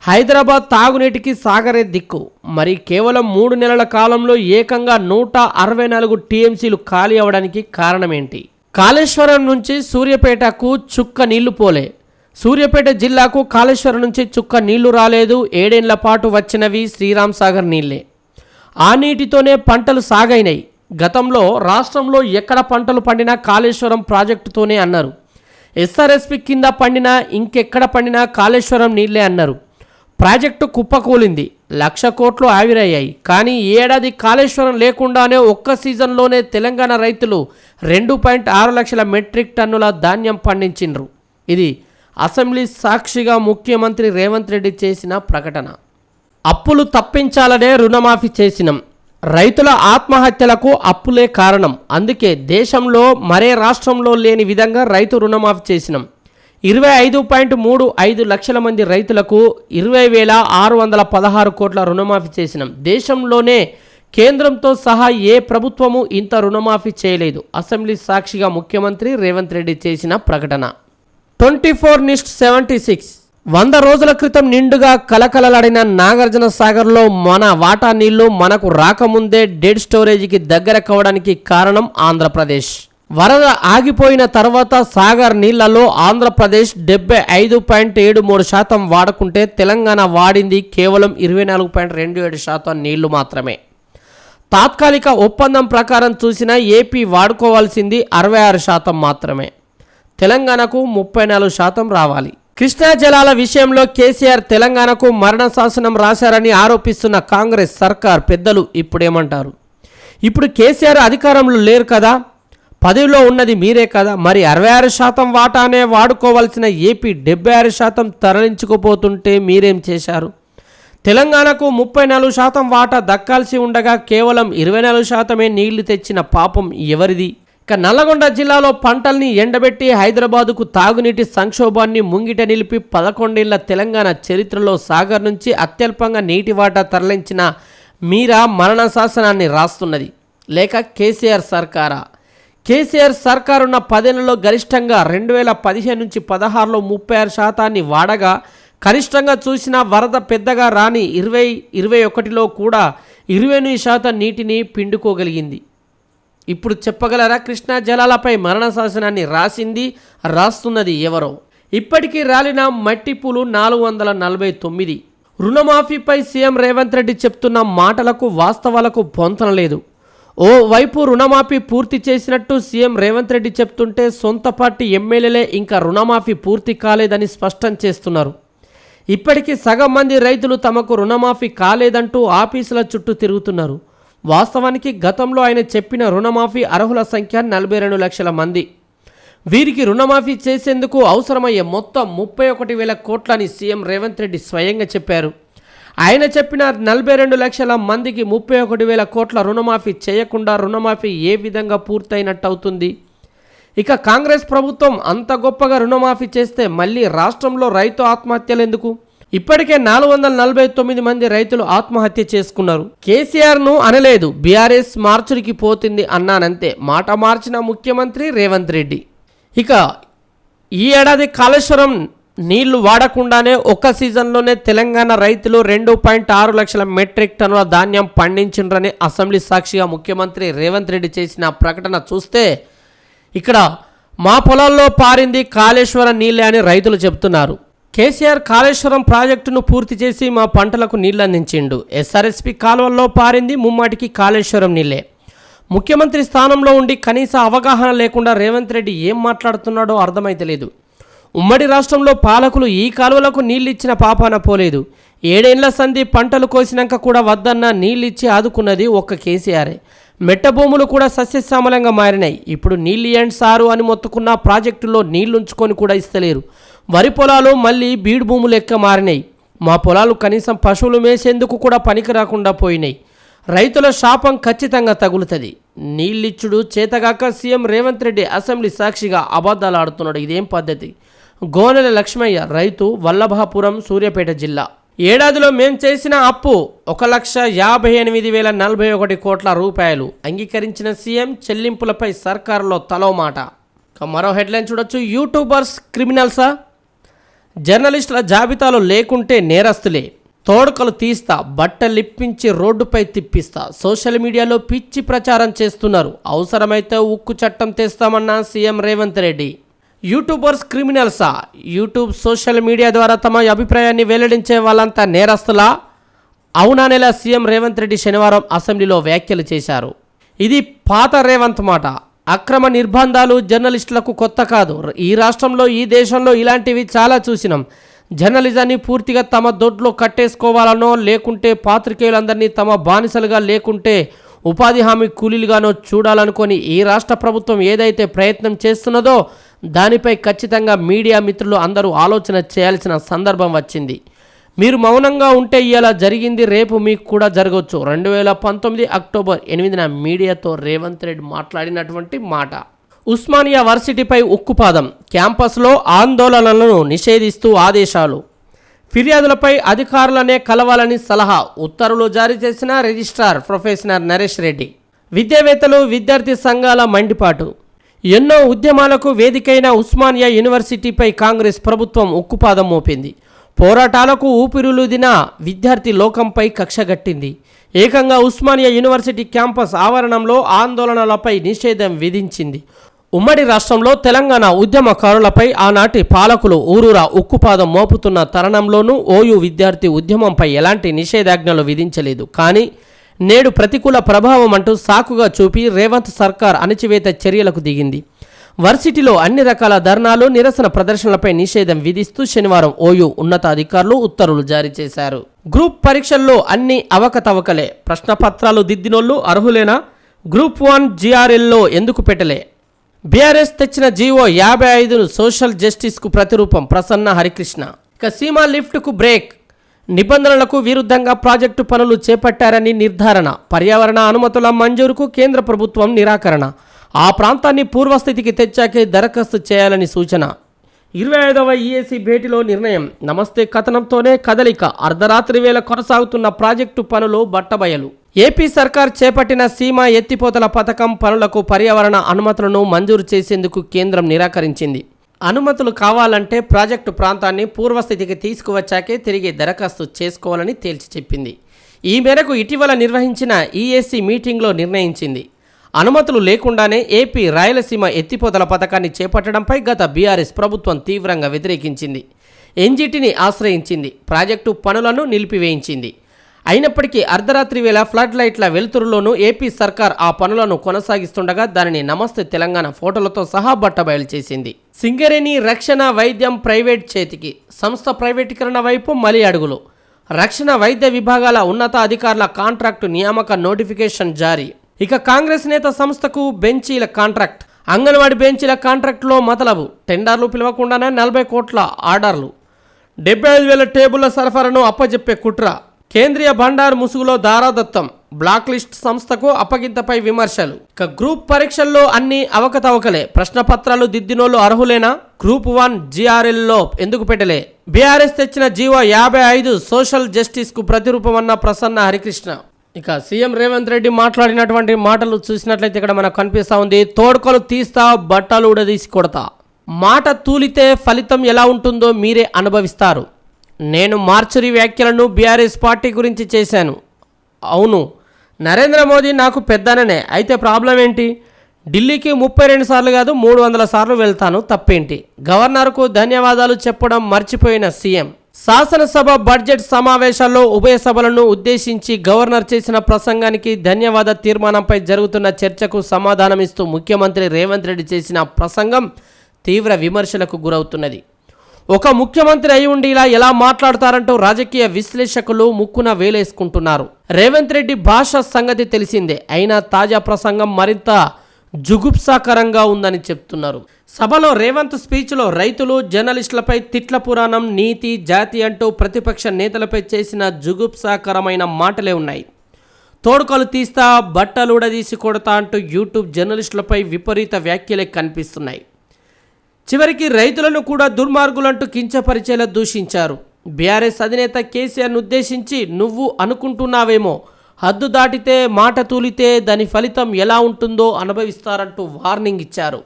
హైదరాబాద్ తాగునీటికి సాగరే దిక్కు. మరి కేవలం 3 నెలల కాలంలో ఏకంగా 164 టీఎంసీలు ఖాళీ అవడానికి కారణమేంటి? కాళేశ్వరం నుంచి సూర్యాపేటకు చుక్క నీళ్లు పోలే. సూర్యాపేట జిల్లాకు కాళేశ్వరం నుంచి చుక్క నీళ్లు రాలేదు. 7 ఏళ్ల పాటు వచ్చినవి శ్రీరామ్ సాగర్ నీళ్లే. ఆ నీటితోనే పంటలు సాగైనాయి. గతంలో రాష్ట్రంలో ఎక్కడ పంటలు పండినా కాళేశ్వరం ప్రాజెక్టుతోనే అన్నారు. ఎస్ఆర్ఎస్పి కింద పండినా ఇంకెక్కడ పండినా కాళేశ్వరం నీళ్లే అన్నారు. ప్రాజెక్టు కుప్పకూలింది. 1,00,000 కోట్లు ఆవిరయ్యాయి. కానీ ఈ ఏడాది కాళేశ్వరం లేకుండానే ఒక్క సీజన్లోనే తెలంగాణ రైతులు 2.6 లక్షల మెట్రిక్ టన్నుల ధాన్యం పండించిండ్రు. ఇది అసెంబ్లీ సాక్షిగా ముఖ్యమంత్రి రేవంత్ రెడ్డి చేసిన ప్రకటన. అప్పులు తప్పించాలనే రుణమాఫీ చేసినాం. రైతుల ఆత్మహత్యలకు అప్పులే కారణం. అందుకే దేశంలో మరే రాష్ట్రంలో లేని విధంగా రైతు రుణమాఫీ చేసినాం. 25.35 లక్షల మంది రైతులకు 20,616 కోట్ల రుణమాఫీ చేసినాం. దేశంలోనే కేంద్రంతో సహా ఏ ప్రభుత్వము ఇంత రుణమాఫీ చేయలేదు. అసెంబ్లీ సాక్షిగా ముఖ్యమంత్రి రేవంత్ రెడ్డి చేసిన ప్రకటన. 24/76. 100 రోజుల క్రితం నిండుగా కలకలలాడిన నాగార్జున సాగర్లో మన వాటా నీళ్లు మనకు రాకముందే డెడ్ స్టోరేజీకి దగ్గర కావడానికి కారణం ఆంధ్రప్రదేశ్. వరద ఆగిపోయిన తర్వాత సాగర్ నీళ్లలో ఆంధ్రప్రదేశ్ 75.73% వాడుకుంటే తెలంగాణ వాడింది కేవలం 24.27% నీళ్లు మాత్రమే. తాత్కాలిక ఒప్పందం ప్రకారం చూసినా ఏపీ వాడుకోవాల్సింది 66% మాత్రమే. తెలంగాణకు 34% రావాలి. కృష్ణా జలాల విషయంలో కేసీఆర్ తెలంగాణకు మరణ శాసనం రాశారని ఆరోపిస్తున్న కాంగ్రెస్ సర్కార్ పెద్దలు ఇప్పుడేమంటారు? ఇప్పుడు కేసీఆర్ అధికారంలో లేరు కదా, పదవిలో ఉన్నది మీరే కదా. మరి 66% వాటానే వాడుకోవాల్సిన ఏపీ 76% తరలించుకుపోతుంటే మీరేం చేశారు? తెలంగాణకు 34% వాటా దక్కాల్సి ఉండగా కేవలం 24% నీళ్లు తెచ్చిన పాపం ఎవరిది? ఇక నల్లగొండ జిల్లాలో పంటల్ని ఎండబెట్టి హైదరాబాదుకు తాగునీటి సంక్షోభాన్ని ముంగిట నిలిపి 11 ఏళ్ల తెలంగాణ చరిత్రలో సాగర్ నుంచి అత్యల్పంగా నీటి వాటా తరలించిన మీరా మరణ శాసనాన్ని రాస్తున్నది, లేక కేసీఆర్ సర్కారా? కేసీఆర్ సర్కారున్న 10 ఏళ్లలో గరిష్టంగా 2015 నుంచి 16లో 36% వాడగా కనిష్టంగా చూసిన వరద పెద్దగా రాని 2021లో కూడా 28% నీటిని పిండుకోగలిగింది. ఇప్పుడు చెప్పగలరా కృష్ణా జలాలపై మరణ శాసనాన్ని రాస్తున్నది ఎవరో? ఇప్పటికీ రాలిన మట్టిపూలు 449. రుణమాఫీపై సీఎం రేవంత్ రెడ్డి చెప్తున్న మాటలకు వాస్తవాలకు పొంతనలేదు. ఓ వైపు రుణమాఫీ పూర్తి చేసినట్టు సీఎం రేవంత్ రెడ్డి చెప్తుంటే సొంత పార్టీ ఎమ్మెల్యేలే ఇంకా రుణమాఫీ పూర్తి కాలేదని స్పష్టం చేస్తున్నారు. ఇప్పటికీ సగం మంది రైతులు తమకు రుణమాఫీ కాలేదంటూ ఆఫీసుల చుట్టూ తిరుగుతున్నారు. వాస్తవానికి గతంలో ఆయన చెప్పిన రుణమాఫీ అర్హుల సంఖ్య 42 లక్షల మంది. వీరికి రుణమాఫీ చేసేందుకు అవసరమయ్యే మొత్తం 31,000 కోట్లని సీఎం రేవంత్ రెడ్డి స్వయంగా చెప్పారు. ఆయన చెప్పిన 42 లక్షల మందికి 31,000 కోట్ల రుణమాఫీ చేయకుండా రుణమాఫీ ఏ విధంగా పూర్తయినట్టు అవుతుంది? ఇక కాంగ్రెస్ ప్రభుత్వం అంత గొప్పగా రుణమాఫీ చేస్తే మళ్ళీ రాష్ట్రంలో రైతు ఆత్మహత్యలు ఎందుకు? ఇప్పటికే 449 మంది రైతులు ఆత్మహత్య చేసుకున్నారు. కేసీఆర్ను అనలేదు, బీఆర్ఎస్ మార్చురికి పోతుంది అన్నానంతే. మాట మార్చిన ముఖ్యమంత్రి రేవంత్ రెడ్డి. ఇక ఈ ఏడాది కాళేశ్వరం నీళ్లు వాడకుండానే ఒక్క సీజన్లోనే తెలంగాణ రైతులు 2.6 లక్షల మెట్రిక్ టన్నుల ధాన్యం పండించిండ్రని అసెంబ్లీ సాక్షిగా ముఖ్యమంత్రి రేవంత్ రెడ్డి చేసిన ప్రకటన చూస్తే ఇక్కడ మా పొలాల్లో పారింది కాళేశ్వరం నీళ్ళే అని రైతులు చెబుతున్నారు. కేసీఆర్ కాళేశ్వరం ప్రాజెక్టును పూర్తి చేసి మా పంటలకు నీళ్లు అందించిండు. ఎస్ఆర్ఎస్పి కాలువల్లో పారింది ముమ్మాటికి కాళేశ్వరం నీళ్ళే. ముఖ్యమంత్రి స్థానంలో ఉండి కనీస అవగాహన లేకుండా రేవంత్ రెడ్డి ఏం మాట్లాడుతున్నాడో అర్థమైతలేదు. ఉమ్మడి రాష్ట్రంలో పాలకులు ఈ కాలువలకు నీళ్ళిచ్చిన పాపాన పోలేదు. 7 ఏళ్ల సంధి పంటలు కోసినాక కూడా వద్దన్న నీళ్ళిచ్చి ఆదుకున్నది ఒక్క కేసీఆరే. మెట్ట భూములు కూడా సస్యశ్యామలంగా మారినాయి. ఇప్పుడు నీళ్ళు ఇయ్యండి సారు అని మొత్తుకున్న ప్రాజెక్టుల్లో నీళ్లుంచుకొని కూడా ఇస్తలేరు. వరి పొలాలు మళ్ళీ బీడు భూములు లెక్క మారినాయి. మా పొలాలు కనీసం పశువులు మేసేందుకు కూడా పనికి రాకుండా పోయినాయి. రైతుల శాపం ఖచ్చితంగా తగులుతుంది. నీళ్ళిచ్చుడు చేతగాక సీఎం రేవంత్ రెడ్డి అసెంబ్లీ సాక్షిగా అబద్ధాలు ఆడుతున్నాడు. ఇదేం పద్ధతి? గోనెల లక్ష్మయ్య, రైతు, వల్లభాపురం, సూర్యాపేట జిల్లా. ఏడాదిలో మేం చేసిన అప్పు 1,58,041 కోట్ల రూపాయలు. అంగీకరించిన సీఎం, చెల్లింపులపై సర్కారులో తలో మాట. మరో హెడ్లైన్ చూడొచ్చు. యూట్యూబర్స్ క్రిమినల్సా? జర్నలిస్టుల జాబితాలో లేకుంటే నేరస్తులే. తోడుకలు తీస్తా, బట్టలిప్పించి రోడ్డుపై తిప్పిస్తా. సోషల్ మీడియాలో పిచ్చి ప్రచారం చేస్తున్నారు. అవసరమైతే ఉక్కు చట్టం తెస్తామన్న సీఎం రేవంత్ రెడ్డి. యూట్యూబర్స్ క్రిమినల్సా? యూట్యూబ్, సోషల్ మీడియా ద్వారా తమ అభిప్రాయాన్ని వెల్లడించే వాళ్ళంతా నేరస్తులా? అవునానేలా సీఎం రేవంత్ రెడ్డి శనివారం అసెంబ్లీలో వ్యాఖ్యలు చేశారు. ఇది పాత రేవంత్ మాట. అక్రమ నిర్బంధాలు జర్నలిస్టులకు కొత్త కాదు. ఈ రాష్ట్రంలో, ఈ దేశంలో ఇలాంటివి చాలా చూసినాం. జర్నలిజాన్ని పూర్తిగా తమ దొడ్లో కట్టేసుకోవాలనో, లేకుంటే పాత్రికేయులందరినీ తమ బానిసలుగా, లేకుంటే ఉపాధి హామీ కూలీలుగానో చూడాలనుకొని ఈ రాష్ట్ర ప్రభుత్వం ఏదైతే ప్రయత్నం చేస్తున్నదో దానిపై ఖచ్చితంగా మీడియా మిత్రులు అందరూ ఆలోచన చేయాల్సిన సందర్భం వచ్చింది. మీరు మౌనంగా ఉంటే ఇలా జరిగింది, రేపు మీకు కూడా జరగవచ్చు. 2019 అక్టోబర్ 8న మీడియాతో రేవంత్ రెడ్డి మాట్లాడినటువంటి మాట. ఉస్మానియా వర్సిటీపై ఉక్కుపాదం. క్యాంపస్లో ఆందోళనలను నిషేధిస్తూ ఆదేశాలు. ఫిర్యాదులపై అధికారులనే కలవాలని సలహా. ఉత్తర్వులు జారీ చేసిన రిజిస్ట్రార్ ప్రొఫెసర్ నరేష్ రెడ్డి. విద్యావేత్తలు, విద్యార్థి సంఘాల మండిపాటు. ఎన్నో ఉద్యమాలకు వేదికైన ఉస్మానియా యూనివర్సిటీపై కాంగ్రెస్ ప్రభుత్వం ఉక్కుపాదం మోపింది. పోరాటాలకు ఊపిరులుదిన విద్యార్థి లోకంపై కక్షగట్టింది. ఏకంగా ఉస్మానియా యూనివర్సిటీ క్యాంపస్ ఆవరణంలో ఆందోళనలపై నిషేధం విధించింది. ఉమ్మడి రాష్ట్రంలో తెలంగాణ ఉద్యమకారులపై ఆనాటి పాలకులు ఊరూరా ఉక్కుపాదం మోపుతున్న తరుణంలోనూ ఓయూ విద్యార్థి ఉద్యమంపై ఎలాంటి నిషేధాజ్ఞలు విధించలేదు. కానీ నేడు ప్రతికూల ప్రభావం అంటూ సాకుగా చూపి రేవంత్ సర్కార్ అణచివేత చర్యలకు దిగింది. వర్సిటీలో అన్ని రకాల ధర్నాలు, నిరసన ప్రదర్శనలపై నిషేధం విధిస్తూ శనివారం ఓయూ ఉన్నతాధికారులు ఉత్తర్వులు జారీ చేశారు. గ్రూప్ పరీక్షల్లో అన్ని అవకతవకలే. ప్రశ్నపత్రాలు దిద్దినోళ్లు అర్హులేనా? గ్రూప్ 1 GRLలో ఎందుకు పెట్టలే? బీఆర్ఎస్ తెచ్చిన జీవో 55 సోషల్ జస్టిస్కు ప్రతిరూపం. ప్రసన్న హరికృష్ణ. ఇక సీమా లిఫ్ట్కు బ్రేక్. నిబంధనలకు విరుద్ధంగా ప్రాజెక్టు పనులు చేపట్టారని నిర్ధారణ. పర్యావరణ అనుమతుల మంజూరుకు కేంద్ర ప్రభుత్వం నిరాకరణ. ఆ ప్రాంతాన్ని పూర్వస్థితికి తెచ్చాకే దరఖాస్తు చేయాలని సూచన. 25వ ఈఏసీ భేటీలో నిర్ణయం. నమస్తే కథనంతోనే కదలిక. అర్ధరాత్రి వేళ కొనసాగుతున్న ప్రాజెక్టు పనులు బట్టబయలు. ఏపీ సర్కార్ చేపట్టిన సీమా ఎత్తిపోతల పథకం పనులకు పర్యావరణ అనుమతులను మంజూరు చేసేందుకు కేంద్రం నిరాకరించింది. అనుమతులు కావాలంటే ప్రాజెక్టు ప్రాంతాన్ని పూర్వస్థితికి తీసుకువచ్చాకే తిరిగి దరఖాస్తు చేసుకోవాలని తేల్చి చెప్పింది. ఈ మేరకు ఇటీవల నిర్వహించిన ఈఏసీ మీటింగ్లో నిర్ణయించింది. అనుమతులు లేకుండానే ఏపీ రాయలసీమ ఎత్తిపోతల పథకాన్ని చేపట్టడంపై గత బీఆర్ఎస్ ప్రభుత్వం తీవ్రంగా వ్యతిరేకించింది. ఎన్జీటీని ఆశ్రయించింది. ప్రాజెక్టు పనులను నిలిపివేయించింది. అయినప్పటికీ అర్ధరాత్రి వేళ ఫ్లడ్ లైట్ల వెలుతురులోనూ ఏపీ సర్కార్ ఆ పనులను కొనసాగిస్తుండగా దానిని నమస్తే తెలంగాణ ఫోటోలతో సహా బట్టబయలు చేసింది. సింగరేణి రక్షణ వైద్యం ప్రైవేట్ చేతికి, సంస్థ ప్రైవేటీకరణ వైపు మలి అడుగులు. రక్షణ వైద్య విభాగాల ఉన్నత అధికారుల కాంట్రాక్టు నియామక నోటిఫికేషన్ జారీ. ఇక కాంగ్రెస్ నేత సంస్థకు బెంచీల కాంట్రాక్ట్. అంగన్వాడీ బెంచీల కాంట్రాక్టులో మతలబు. టెండర్లు పిలవకుండానే 40 కోట్ల ఆర్డర్లు. 75,000 టేబుళ్ల సరఫరాను అప్పజెప్పే కుట్ర. కేంద్రీయ బండారు ముసుగులో దారాదత్తం. బ్లాక్ లిస్ట్ సంస్థకు అప్పగింతపై విమర్శలు. ఇక గ్రూప్ పరీక్షల్లో అన్ని అవకతవకలే. ప్రశ్నపత్రాలు దిద్దినోళ్లు అర్హులేనా? గ్రూప్ 1 GRLలో ఎందుకు పెట్టలే? బీఆర్ఎస్ తెచ్చిన జీవో 55 సోషల్ జస్టిస్ కు ప్రతిరూపమన్న ప్రసన్న హరికృష్ణ. ఇక సీఎం రేవంత్ రెడ్డి మాట్లాడినటువంటి మాటలు చూసినట్లయితే ఇక్కడ మనకు కనిపిస్తా ఉంది. తోడుకొలు తీస్తా, బట్టలు ఉడదీసి కొడతా. మాట తూలితే ఫలితం ఎలా ఉంటుందో మీరే అనుభవిస్తారు. నేను మార్చురి వ్యాఖ్యలను బీఆర్ఎస్ పార్టీ గురించి చేశాను. అవును, నరేంద్ర మోదీ నాకు పెద్దననే. అయితే ప్రాబ్లం ఏంటి? ఢిల్లీకి 32 సార్లు కాదు 300 సార్లు వెళ్తాను, తప్పేంటి? గవర్నర్కు ధన్యవాదాలు చెప్పడం మర్చిపోయిన సీఎం. శాసనసభ బడ్జెట్ సమావేశాల్లో ఉభయ సభలను ఉద్దేశించి గవర్నర్ చేసిన ప్రసంగానికి ధన్యవాద తీర్మానంపై జరుగుతున్న చర్చకు సమాధానమిస్తూ ముఖ్యమంత్రి రేవంత్ రెడ్డి చేసిన ప్రసంగం తీవ్ర విమర్శలకు గురవుతున్నది. ఒక ముఖ్యమంత్రి అయి ఉండి ఇలా ఎలా మాట్లాడతారంటూ రాజకీయ విశ్లేషకులు ముక్కున వేలేసుకుంటున్నారు. రేవంత్ రెడ్డి భాష సంగతి తెలిసిందే, అయినా తాజా ప్రసంగం మరింత జుగుప్సాకరంగా ఉందని చెప్తున్నారు. సభలో రేవంత్ స్పీచ్లో రైతులు, జర్నలిస్టులపై తిట్ల పురాణం, నీతి, జాతి అంటూ ప్రతిపక్ష నేతలపై చేసిన జుగుప్సాకరమైన మాటలే ఉన్నాయి. తోడుకలు తీస్తా, బట్టలుడదీసి కొడతా అంటూ యూట్యూబ్ జర్నలిస్టులపై విపరీత వ్యాఖ్యలే కనిపిస్తున్నాయి. చివరికి రైతులను కూడా దుర్మార్గులంటూ కించపరిచేలా దూషించారు. బీఆర్ఎస్ అధినేత కేసీఆర్ను ఉద్దేశించి నువ్వు అనుకుంటున్నావేమో, హద్దు దాటితే, మాట తూలితే దాని ఫలితం ఎలా ఉంటుందో అనుభవిస్తారంటూ వార్నింగ్ ఇచ్చారు.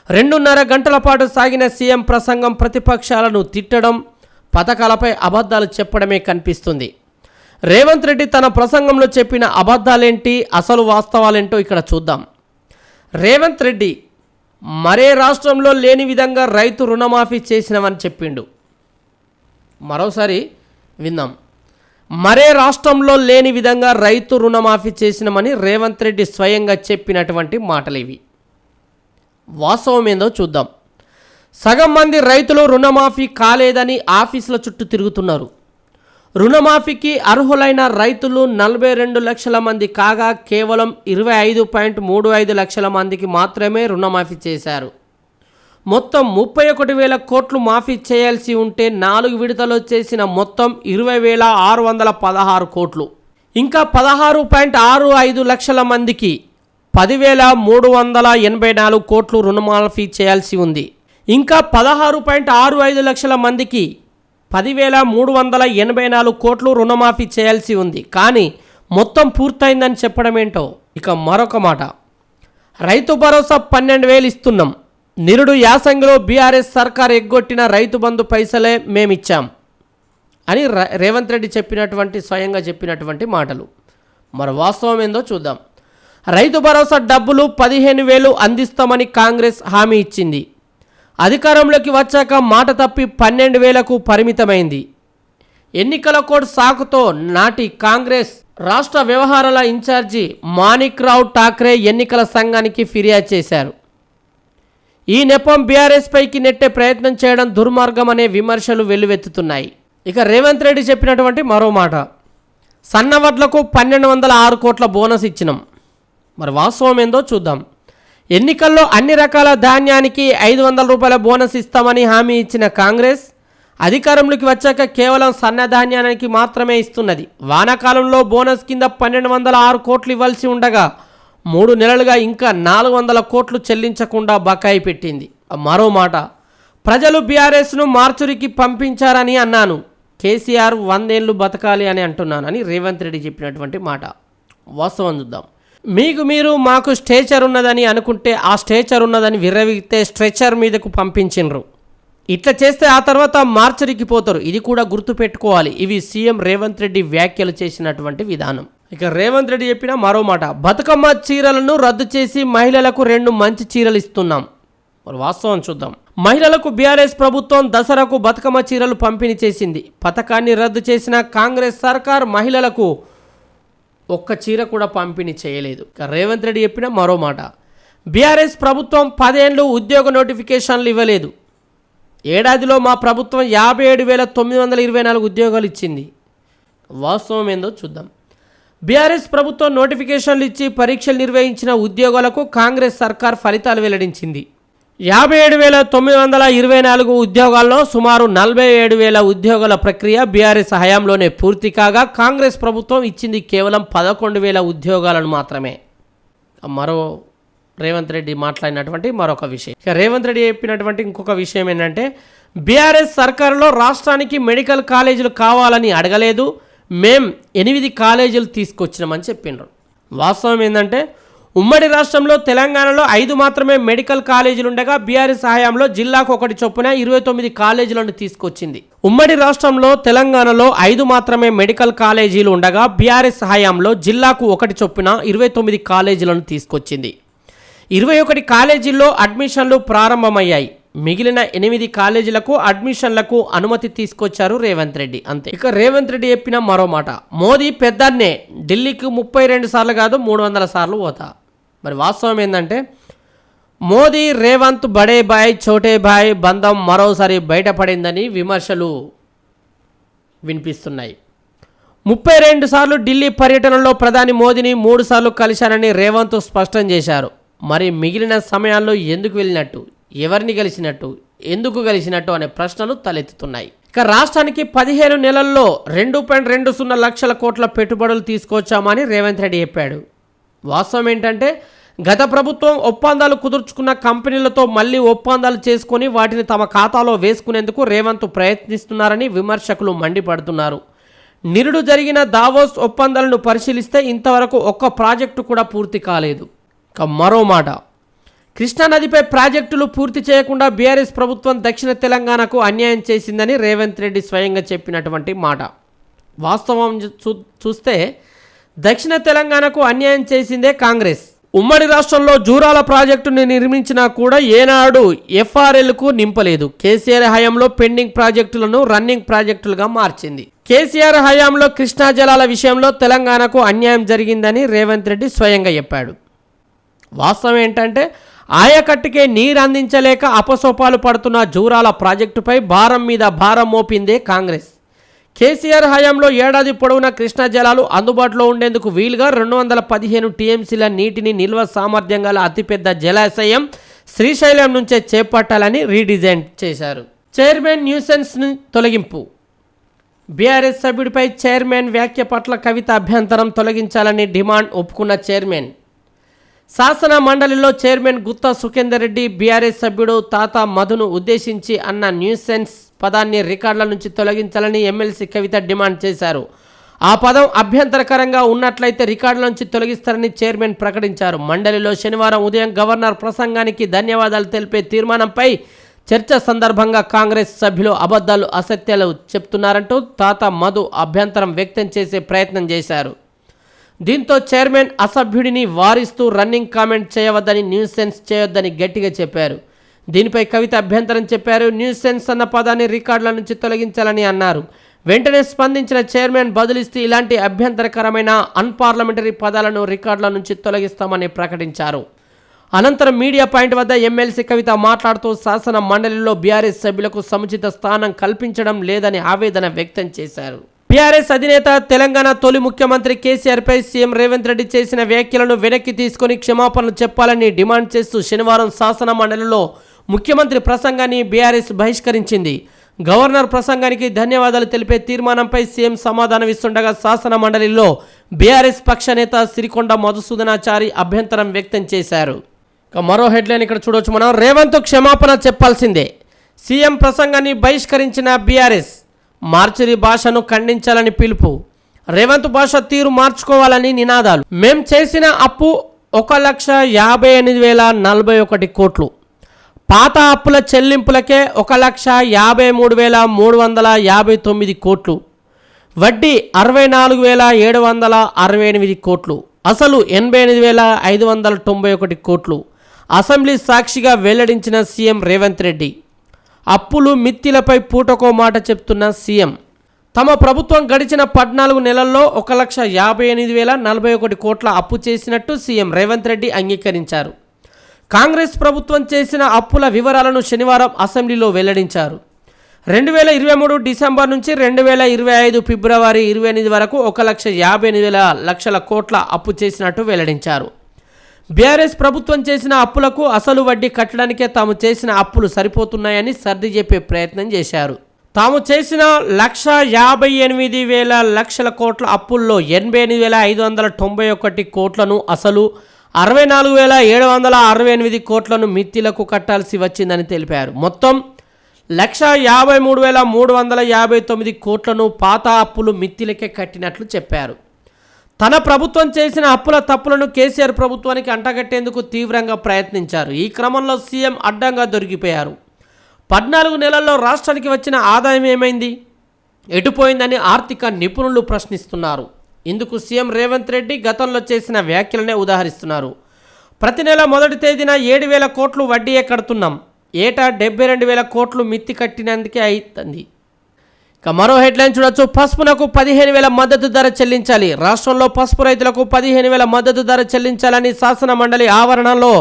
2.5 గంటల పాటు సాగిన సీఎం ప్రసంగం ప్రతిపక్షాలను తిట్టడం, పథకాలపై అబద్ధాలు చెప్పడమే కనిపిస్తుంది. రేవంత్ రెడ్డి తన ప్రసంగంలో చెప్పిన అబద్ధాలేంటి, అసలు వాస్తవాలేంటో ఇక్కడ చూద్దాం. రేవంత్ రెడ్డి మరే రాష్ట్రంలో లేని విధంగా రైతు రుణమాఫీ చేసినవని చెప్పిండు. మరోసారి విందాం. మరే రాష్ట్రంలో లేని విధంగా రైతు రుణమాఫీ చేసినామని రేవంత్ రెడ్డి స్వయంగా చెప్పినటువంటి మాటలు ఇవి. వాస్తవం ఏందో చూద్దాం. సగం మంది రైతులు రుణమాఫీ కాలేదని ఆఫీసుల చుట్టూ తిరుగుతున్నారు. రుణమాఫీకి అర్హులైన రైతులు 42 లక్షల మంది కాగా కేవలం 25.35 లక్షల మందికి మాత్రమే రుణమాఫీ చేశారు. మొత్తం 31,000 కోట్లు మాఫీ చేయాల్సి ఉంటే 4 విడతలో చేసిన మొత్తం 20,616 కోట్లు. ఇంకా 16.65 లక్షల మందికి 10,384 కోట్లు రుణమాఫీ చేయాల్సి ఉంది. ఇంకా 16.65 లక్షల మందికి 10,384 కోట్లు రుణమాఫీ చేయాల్సి ఉంది. కానీ మొత్తం పూర్తయిందని చెప్పడం ఏంటో. ఇక మరొక మాట, రైతు భరోసా 12,000 ఇస్తున్నాం. నిరుడు యాసంగిలో బీఆర్ఎస్ సర్కార్ ఎగ్గొట్టిన రైతు బంధు పైసలే మేమిచ్చాం అని రేవంత్ రెడ్డి స్వయంగా చెప్పినటువంటి మాటలు. మరి వాస్తవం ఏందో చూద్దాం. రైతు భరోసా డబ్బులు 15,000 అందిస్తామని కాంగ్రెస్ హామీ ఇచ్చింది. అధికారంలోకి వచ్చాక మాట తప్పి 12,000కు పరిమితమైంది. ఎన్నికల కోడ్ సాకుతో నాటి కాంగ్రెస్ రాష్ట్ర వ్యవహారాల ఇన్ఛార్జి మాణిక్ రావు ఠాక్రే ఎన్నికల సంఘానికి ఫిర్యాదు చేశారు. ఈ నెపం బీఆర్ఎస్ పైకి నెట్టే ప్రయత్నం చేయడం దుర్మార్గం అనే విమర్శలు వెల్లువెత్తుతున్నాయి. ఇక రేవంత్ రెడ్డి చెప్పినటువంటి మరో మాట, సన్నవడ్లకు 1,206 కోట్ల బోనస్ ఇచ్చినాం. మరి వాస్తవం ఏందో చూద్దాం. ఎన్నికల్లో అన్ని రకాల ధాన్యానికి 500 రూపాయల బోనస్ ఇస్తామని హామీ ఇచ్చిన కాంగ్రెస్ అధికారంలోకి వచ్చాక కేవలం సన్నధాన్యానికి మాత్రమే ఇస్తున్నది. వానాకాలంలో బోనస్ కింద 1,206 కోట్లు ఇవ్వాల్సి ఉండగా 3 నెలలుగా ఇంకా 400 కోట్లు చెల్లించకుండా బకాయి పెట్టింది. మరో మాట, ప్రజలు బీఆర్ఎస్ను మార్చురికి పంపించారని అన్నాను. కేసీఆర్ 100 ఏళ్ళు బతకాలి అని అంటున్నానని రేవంత్ రెడ్డి చెప్పినటువంటి మాట. వాస్తవం చూద్దాం. మీకు మీరు మాకు స్ట్రెచర్ ఉన్నదని అనుకుంటే ఆ స్ట్రెచర్ ఉన్నదని విర్రవిగితే స్ట్రెచర్ మీదకు పంపించిండ్రు. ఇట్లా చేస్తే ఆ తర్వాత మార్చరికి పోతారు. ఇది కూడా గుర్తుపెట్టుకోవాలి. ఇవి సీఎం రేవంత్ రెడ్డి వ్యాఖ్యలు చేసినటువంటి విధానం. ఇక రేవంత్ రెడ్డి చెప్పిన మరో మాట, బతుకమ్మ చీరలను రద్దు చేసి మహిళలకు 2 మంచి చీరలు ఇస్తున్నాం. మరి వాస్తవం చూద్దాం. మహిళలకు బీఆర్ఎస్ ప్రభుత్వం దసరాకు బతుకమ్మ చీరలు పంపిణీ చేసింది. పథకాన్ని రద్దు చేసిన కాంగ్రెస్ సర్కార్ మహిళలకు ఒక్క చీర కూడా పంపిణీ చేయలేదు. ఇక రేవంత్ రెడ్డి చెప్పిన మరో మాట, బీఆర్ఎస్ ప్రభుత్వం 10 ఏళ్ళు ఉద్యోగ నోటిఫికేషన్లు ఇవ్వలేదు. ఏడాదిలో మా ప్రభుత్వం 57,924 ఉద్యోగాలు ఇచ్చింది. వాస్తవం ఏందో చూద్దాం. బీఆర్ఎస్ ప్రభుత్వం నోటిఫికేషన్లు ఇచ్చి పరీక్షలు నిర్వహించిన ఉద్యోగాలకు కాంగ్రెస్ సర్కార్ ఫలితాలు వెల్లడించింది. 57,924 ఉద్యోగాల్లో సుమారు 47,000 ఉద్యోగాల ప్రక్రియ బీఆర్ఎస్ హయాంలోనే పూర్తి కాగా కాంగ్రెస్ ప్రభుత్వం ఇచ్చింది కేవలం 11,000 ఉద్యోగాలను మాత్రమే. మరో రేవంత్ రెడ్డి మాట్లాడినటువంటి మరొక విషయం. రేవంత్ రెడ్డి చెప్పినటువంటి ఇంకొక విషయం ఏంటంటే, బీఆర్ఎస్ సర్కారులో రాష్ట్రానికి మెడికల్ కాలేజీలు కావాలని అడగలేదు, మేం 8 కాలేజీలు తీసుకొచ్చినామని చెప్పిండ్రు. వాస్తవం ఏంటంటే, ఉమ్మడి రాష్ట్రంలో తెలంగాణలో 5 మాత్రమే మెడికల్ కాలేజీలు ఉండగా బీఆర్ఎస్ హయాంలో జిల్లాకు 1 చొప్పున 29 కాలేజీలను తీసుకొచ్చింది. ఉమ్మడి రాష్ట్రంలో తెలంగాణలో 5 మాత్రమే మెడికల్ కాలేజీలు ఉండగా బీఆర్ఎస్ హయాంలో జిల్లాకు 1 చొప్పున 29 కాలేజీలను తీసుకొచ్చింది. 21 కాలేజీల్లో అడ్మిషన్లు ప్రారంభమయ్యాయి. మిగిలిన 8 కాలేజీలకు అడ్మిషన్లకు అనుమతి తీసుకొచ్చారు రేవంత్ రెడ్డి. అంతే. ఇక రేవంత్ రెడ్డి చెప్పిన మరో మాట, మోదీ పెద్దన్నే, ఢిల్లీకి 32 సార్లు కాదు 300 సార్లు పోతా. మరి వాస్తవం ఏంటంటే, మోదీ రేవంత్ బడే బాయ్ చోటే బాయ్ బంధం మరోసారి బయటపడిందని విమర్శలు వినిపిస్తున్నాయి. 32 సార్లు ఢిల్లీ పర్యటనలో ప్రధాని మోదీని 3 సార్లు కలిశానని రేవంత్ స్పష్టం చేశారు. మరి మిగిలిన సమయాల్లో ఎందుకు వెళ్ళినట్టు, ఎవరిని కలిసినట్టు, ఎందుకు కలిసినట్టు అనే ప్రశ్నలు తలెత్తుతున్నాయి. ఇక రాష్ట్రానికి 15 నెలల్లో 2.20 లక్షల కోట్ల పెట్టుబడులు తీసుకొచ్చామని రేవంత్ రెడ్డి చెప్పాడు. వాస్తవం ఏంటంటే, గత ప్రభుత్వం ఒప్పందాలు కుదుర్చుకున్న కంపెనీలతో మళ్ళీ ఒప్పందాలు చేసుకొని వాటిని తమ ఖాతాలో వేసుకునేందుకు రేవంత్ ప్రయత్నిస్తున్నారని విమర్శకులు మండిపడుతున్నారు. నిరుడు జరిగిన దావోస్ ఒప్పందాలను పరిశీలిస్తే ఇంతవరకు ఒక్క ప్రాజెక్టు కూడా పూర్తి కాలేదు. ఇక మరో మాట, కృష్ణానదిపై ప్రాజెక్టులు పూర్తి చేయకుండా బీఆర్ఎస్ ప్రభుత్వం దక్షిణ తెలంగాణకు అన్యాయం చేసిందని రేవంత్ రెడ్డి స్వయంగా చెప్పినటువంటి మాట. వాస్తవం చూస్తే దక్షిణ తెలంగాణకు అన్యాయం చేసిందే కాంగ్రెస్. ఉమ్మడి రాష్ట్రంలో జూరాల ప్రాజెక్టుని నిర్మించినా కూడా ఏనాడు ఎఫ్ఆర్ఎల్కు నింపలేదు. కేసీఆర్ హయాంలో పెండింగ్ ప్రాజెక్టులను రన్నింగ్ ప్రాజెక్టులుగా మార్చింది. కేసీఆర్ హయాంలో కృష్ణా జలాల విషయంలో తెలంగాణకు అన్యాయం జరిగిందని రేవంత్ రెడ్డి స్వయంగా చెప్పాడు. వాస్తవం ఏంటంటే, ఆయకట్టుకే నీరు అందించలేక అపసోపాలు పడుతున్న జూరాల ప్రాజెక్టుపై భారం మీద భారం మోపిందే కాంగ్రెస్. కేసీఆర్ హయాంలో ఏడాది పొడవునా కృష్ణా జలాలు అందుబాటులో ఉండేందుకు వీలుగా 215 టీఎంసీల నీటిని నిల్వ సామర్థ్యం గల అతిపెద్ద జలాశయం శ్రీశైలం నుంచే చేపట్టాలని రీడిజైన్ చేశారు. చైర్మన్ న్యూసెన్స్ను తొలగింపు. బీఆర్ఎస్ సభ్యుడిపై చైర్మన్ వ్యాఖ్య పట్ల కవిత అభ్యంతరం తొలగించాలని డిమాండ్ ఒప్పుకున్న చైర్మన్. శాసన మండలిలో చైర్మన్ గుత్తా సుఖేందర్ రెడ్డి బీఆర్ఎస్ సభ్యుడు తాత మధును ఉద్దేశించి అన్న న్యూసెన్స్ పదాన్ని రికార్డుల నుంచి తొలగించాలని ఎమ్మెల్సీ కవిత డిమాండ్ చేశారు. ఆ పదం అభ్యంతరకరంగా ఉన్నట్లయితే రికార్డుల నుంచి తొలగిస్తారని చైర్మన్ ప్రకటించారు. మండలిలో శనివారం ఉదయం గవర్నర్ ప్రసంగానికి ధన్యవాదాలు తెలిపే తీర్మానంపై చర్చ సందర్భంగా కాంగ్రెస్ సభ్యులు అబద్ధాలు అసత్యాలు చెప్తున్నారంటూ తాత మధు అభ్యంతరం వ్యక్తం చేసే ప్రయత్నం చేశారు. దీంతో చైర్మన్ అసభ్యుడిని వారిస్తూ రన్నింగ్ కామెంట్ చేయవద్దని, న్యూసెన్స్ చేయొద్దని గట్టిగా చెప్పారు. దీనిపై కవిత అభ్యంతరం చెప్పారు. న్యూసెన్స్ అన్న పదాన్ని రికార్డుల నుంచి తొలగించాలని అన్నారు. వెంటనే స్పందించిన చైర్మన్ బదులిస్తూ ఇలాంటి అభ్యంతరకరమైన అన్పార్లమెంటరీ పదాలను రికార్డుల నుంచి తొలగిస్తామని ప్రకటించారు. అనంతరం మీడియా పాయింట్ వద్ద ఎమ్మెల్సీ కవిత మాట్లాడుతూ శాసన మండలిలో బీఆర్ఎస్ సభ్యులకు సముచిత స్థానం కల్పించడం లేదని ఆవేదన వ్యక్తం చేశారు. బీఆర్ఎస్ అధినేత తెలంగాణ తొలి ముఖ్యమంత్రి కేసీఆర్పై సీఎం రేవంత్ రెడ్డి చేసిన వ్యాఖ్యలను వెనక్కి తీసుకొని క్షమాపణలు చెప్పాలని డిమాండ్ చేస్తూ శనివారం శాసన మండలిలో ముఖ్యమంత్రి ప్రసంగాన్ని బీఆర్ఎస్ బహిష్కరించింది. గవర్నర్ ప్రసంగానికి ధన్యవాదాలు తెలిపే తీర్మానంపై సీఎం సమాధానం ఇస్తుండగా శాసన మండలిలో బీఆర్ఎస్ పక్ష నేత సిరికొండ మధుసూదనాచారి అభ్యంతరం వ్యక్తం చేశారు. మరో హెడ్లైన్ ఇక్కడ చూడవచ్చు మనం. రేవంత్ క్షమాపణ చెప్పాల్సిందే, సీఎం ప్రసంగాన్ని బహిష్కరించిన బీఆర్ఎస్. మార్చిరి భాషను ఖండించాలని పిలుపు. రేవంత్ భాష తీరు మార్చుకోవాలని నినాదాలు. మేం చేసిన అప్పు 1,58,041 కోట్లు. పాత అప్పుల చెల్లింపులకే 1,53,359 కోట్లు. వడ్డీ 64,768 కోట్లు, అసలు 88,591 కోట్లు. అసెంబ్లీ సాక్షిగా వెల్లడించిన సీఎం రేవంత్ రెడ్డి. అప్పులు మిత్తిలపై పూటకో మాట చెప్తున్న సీఎం. తమ ప్రభుత్వం గడిచిన 14 నెలల్లో 1,58,041 కోట్ల అప్పు చేసినట్టు సీఎం రేవంత్ రెడ్డి అంగీకరించారు. కాంగ్రెస్ ప్రభుత్వం చేసిన అప్పుల వివరాలను శనివారం అసెంబ్లీలో వెల్లడించారు. 2023 డిసెంబర్ నుంచి 2025 ఫిబ్రవరి 28 వరకు 1,58,000 కోట్ల అప్పు చేసినట్టు వెల్లడించారు. బీఆర్ఎస్ ప్రభుత్వం చేసిన అప్పులకు అసలు వడ్డీ కట్టడానికే తాము చేసిన అప్పులు సరిపోతున్నాయని సర్ది చెప్పే ప్రయత్నం చేశారు. తాము చేసిన 1,58,000 కోట్ల అప్పుల్లో 88,591 కోట్లను అసలు, 64,768 కోట్లను మిత్తిలకు కట్టాల్సి వచ్చిందని తెలిపారు. మొత్తం 1,53,359 కోట్లను పాత అప్పులు మిత్తిలకే కట్టినట్లు చెప్పారు. తన ప్రభుత్వం చేసిన అప్పుల తప్పులను కేసీఆర్ ప్రభుత్వానికి అంటగట్టేందుకు తీవ్రంగా ప్రయత్నించారు. ఈ క్రమంలో సీఎం అడ్డంగా దొరికిపోయారు. 14 నెలల్లో రాష్ట్రానికి వచ్చిన ఆదాయం ఏమైంది, ఎటుపోయిందని ఆర్థిక నిపుణులు ప్రశ్నిస్తున్నారు. ఇందుకు సీఎం రేవంత్ రెడ్డి గతంలో చేసిన వ్యాఖ్యలనే ఉదాహరిస్తున్నారు. ప్రతి నెల మొదటి తేదీన 7,000 కోట్లు వడ్డీయే కడుతున్నాం, ఏటా 72,000 కోట్లు మిత్తి కట్టినందుకే అవుతుంది. ఇక మరో హెడ్లైన్ చూడొచ్చు. పసుపునకు 15,000 మద్దతు ధర చెల్లించాలి. రాష్ట్రంలో పసుపు రైతులకు 15,000 మద్దతు ధర చెల్లించాలని శాసన మండలి ఆవరణలో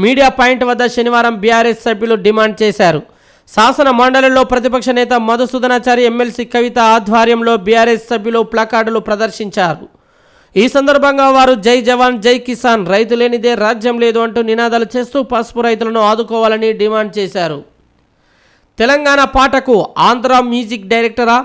మీడియా పాయింట్ వద్ద శనివారం బీఆర్ఎస్ సభ్యులు డిమాండ్ చేశారు. శాసన మండలిలో ప్రతిపక్ష నేత మధుసూదనాచారి, ఎమ్మెల్సీ కవిత ఆధ్వర్యంలో బీఆర్ఎస్ సభ్యులు ప్లకార్డులు ప్రదర్శించారు. ఈ సందర్భంగా వారు జై జవాన్ జై కిసాన్, రైతు లేనిదే రాజ్యం లేదు అంటూ నినాదాలు చేస్తూ పసుపు రైతులను ఆదుకోవాలని డిమాండ్ చేశారు. తెలంగాణ పాటకు ఆంధ్ర మ్యూజిక్ డైరెక్టరా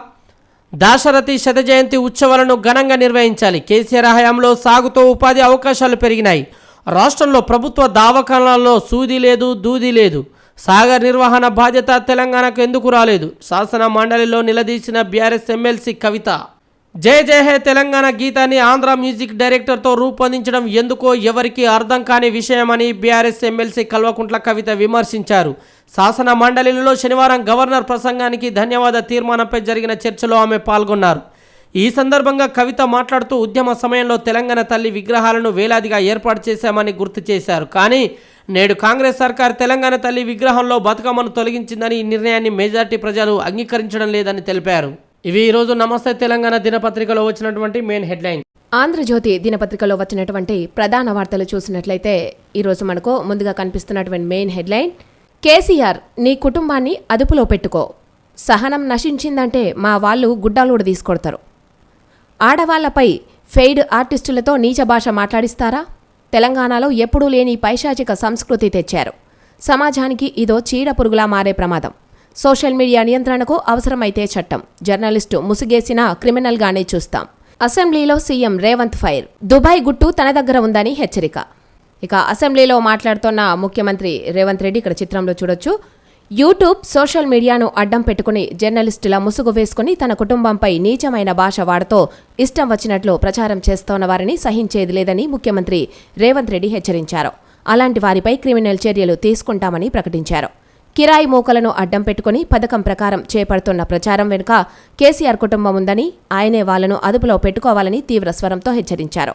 దాశరథి శత జయంతి ఉత్సవాలను ఘనంగా నిర్వహించాలి. కేసీఆర్ హయాంలో సాగుతో ఉపాధి అవకాశాలు పెరిగినాయి. రాష్ట్రంలో ప్రభుత్వ దవాఖానాల్లో సూది లేదు, దూది లేదు. సాగర్ నిర్వహణ బాధ్యత తెలంగాణకు ఎందుకు రాలేదు? శాసన మండలిలో నిలదీసిన బీఆర్ఎస్ ఎమ్మెల్సీ కవిత. జయ జయ హే తెలంగాణ గీతాన్ని ఆంధ్ర మ్యూజిక్ డైరెక్టర్తో రూపొందించడం ఎందుకో ఎవరికి అర్థం కాని విషయమని బీఆర్ఎస్ ఎమ్మెల్సీ కల్వకుంట్ల కవిత విమర్శించారు. శాసన మండలిలో శనివారం గవర్నర్ ప్రసంగానికి ధన్యవాద తీర్మానంపై జరిగిన చర్చలో ఆమె పాల్గొన్నారు. ఈ సందర్భంగా కవిత మాట్లాడుతూ ఉద్యమ సమయంలో తెలంగాణ తల్లి విగ్రహాలను వేలాదిగా ఏర్పాటు చేశామని గుర్తు చేశారు. కానీ నేడు కాంగ్రెస్ సర్కార్ తెలంగాణ తల్లి విగ్రహంలో బతుకమ్మను తొలగించిందని ఈ నిర్ణయాన్ని మెజార్టీ ప్రజలు అంగీకరించడం లేదని తెలిపారు. ఇవి ఈరోజు నమస్తే తెలంగాణ దినపత్రికలో వచ్చినటువంటి మెయిన్ హెడ్లైన్. ఆంధ్రజ్యోతి దినపత్రికలో వచ్చినటువంటి ప్రధాన వార్తలు చూసినట్లయితే ఈరోజు మనకు ముందుగా కనిపిస్తున్నటువంటి మెయిన్ హెడ్లైన్, కేసీఆర్ నీ కుటుంబాన్ని అదుపులో పెట్టుకో, సహనం నశించిందంటే మా వాళ్ళు గుడ్డాలోడు తీసుకొడతారు. ఆడవాళ్లపై ఫెయిడ్ ఆర్టిస్టులతో నీచ భాష మాట్లాడిస్తారా? తెలంగాణలో ఎప్పుడూ లేని పైశాచిక సంస్కృతి తెచ్చారు. సమాజానికి ఇదో చీడ పురుగులా మారే ప్రమాదం. సోషల్ మీడియా నియంత్రణకు అవసరమైతే చట్టం, జర్నలిస్టు ముసుగేసినా క్రిమినల్గానే చూస్తాం. అసెంబ్లీలో సీఎం రేవంత్ ఫైర్, దుబాయ్ గుట్టు తన దగ్గర ఉందని హెచ్చరిక. ఇక అసెంబ్లీలో మాట్లాడుతున్న ముఖ్యమంత్రి రేవంత్ రెడ్డి ఇక్కడ చిత్రంలో చూడొచ్చు. యూట్యూబ్, సోషల్ మీడియాను అడ్డం పెట్టుకుని జర్నలిస్టుల ముసుగు వేసుకుని తన కుటుంబంపై నీచమైన భాష వాడుతూ ఇష్టం వచ్చినట్లు ప్రచారం చేస్తోన్న వారిని సహించేది లేదని ముఖ్యమంత్రి రేవంత్ రెడ్డి హెచ్చరించారు. అలాంటి వారిపై క్రిమినల్ చర్యలు తీసుకుంటామని ప్రకటించారు. కిరాయి మూకలను అడ్డం పెట్టుకుని పథకం ప్రకారం చేపడుతున్న ప్రచారం వెనుక కేసీఆర్ కుటుంబం ఉందని, ఆయనే వాళ్లను అదుపులో పెట్టుకోవాలని తీవ్ర స్వరంతో హెచ్చరించారు.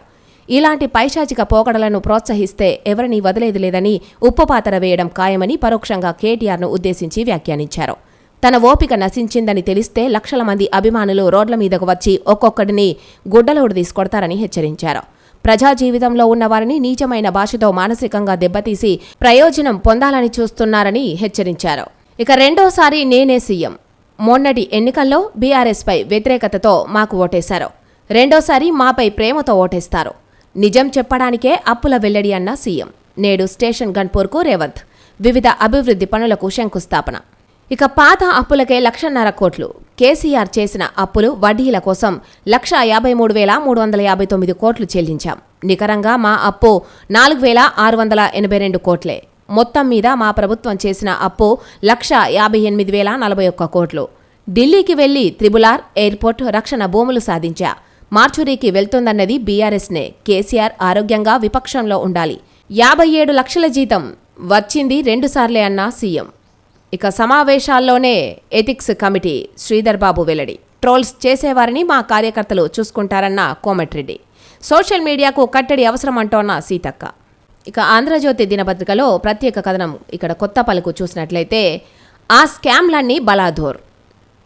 ఇలాంటి పైశాచిక పోకడలను ప్రోత్సహిస్తే ఎవరినీ వదిలేది లేదని, ఉప్పుపాతర వేయడం ఖాయమని పరోక్షంగా కేటీఆర్ను ఉద్దేశించి వ్యాఖ్యానించారు. తన ఓపిక నశించిందని తెలిస్తే లక్షల మంది అభిమానులు రోడ్ల మీదకు వచ్చి ఒక్కొక్కడిని గుడ్డలోడు తీసుకొడతారని హెచ్చరించారు. ప్రజా జీవితంలో ఉన్నవారిని నీచమైన భాషతో మానసికంగా దెబ్బతీసి ప్రయోజనం పొందాలని చూస్తున్నారని హెచ్చరించారు. ఇక రెండోసారి నేనే సీఎం, మొన్నటి ఎన్నికల్లో బీఆర్ఎస్పై వ్యతిరేకతతో మాకు ఓటేశారు, రెండోసారి మాపై ప్రేమతో ఓటేస్తారు. నిజం చెప్పడానికే అప్పుల వెల్లడి అన్న సీఎం. నేడు స్టేషన్ గన్పూర్కు రేవంత్, వివిధ అభివృద్ధి పనులకు శంకుస్థాపన. ఇక పాత అప్పులకే 1,50,000 కోట్లు. కేసీఆర్ చేసిన అప్పులు, వడ్డీల కోసం 1,53,359 కోట్లు చెల్లించాం. నికరంగా మా అప్పు 4,682 కోట్లే. మొత్తం మీద మా ప్రభుత్వం చేసిన అప్పు 1,58,041 కోట్లు. ఢిల్లీకి వెళ్లి త్రిబులార్, ఎయిర్పోర్ట్, రక్షణ భూములు సాధించా. మార్చురీకి వెళ్తుందన్నది బీఆర్ఎస్నే. కేసీఆర్ ఆరోగ్యంగా విపక్షంలో ఉండాలి. 57 లక్షల జీతం వచ్చింది 2 సార్లే అన్న సీఎం. ఇక సమావేశాల్లోనే ఎథిక్స్ కమిటీ శ్రీధర్ బాబు వెల్లడి. ట్రోల్స్ చేసేవారిని మా కార్యకర్తలు చూసుకుంటారన్న కోమటిరెడ్డి. సోషల్ మీడియాకు కట్టడి అవసరం అంటోన్న సీతక్క. ఇక ఆంధ్రజ్యోతి దినపత్రికలో ప్రత్యేక కథనం ఇక్కడ కొత్త పలుకు చూసినట్లయితే ఆ స్కామ్లన్నీ బలాధోర్.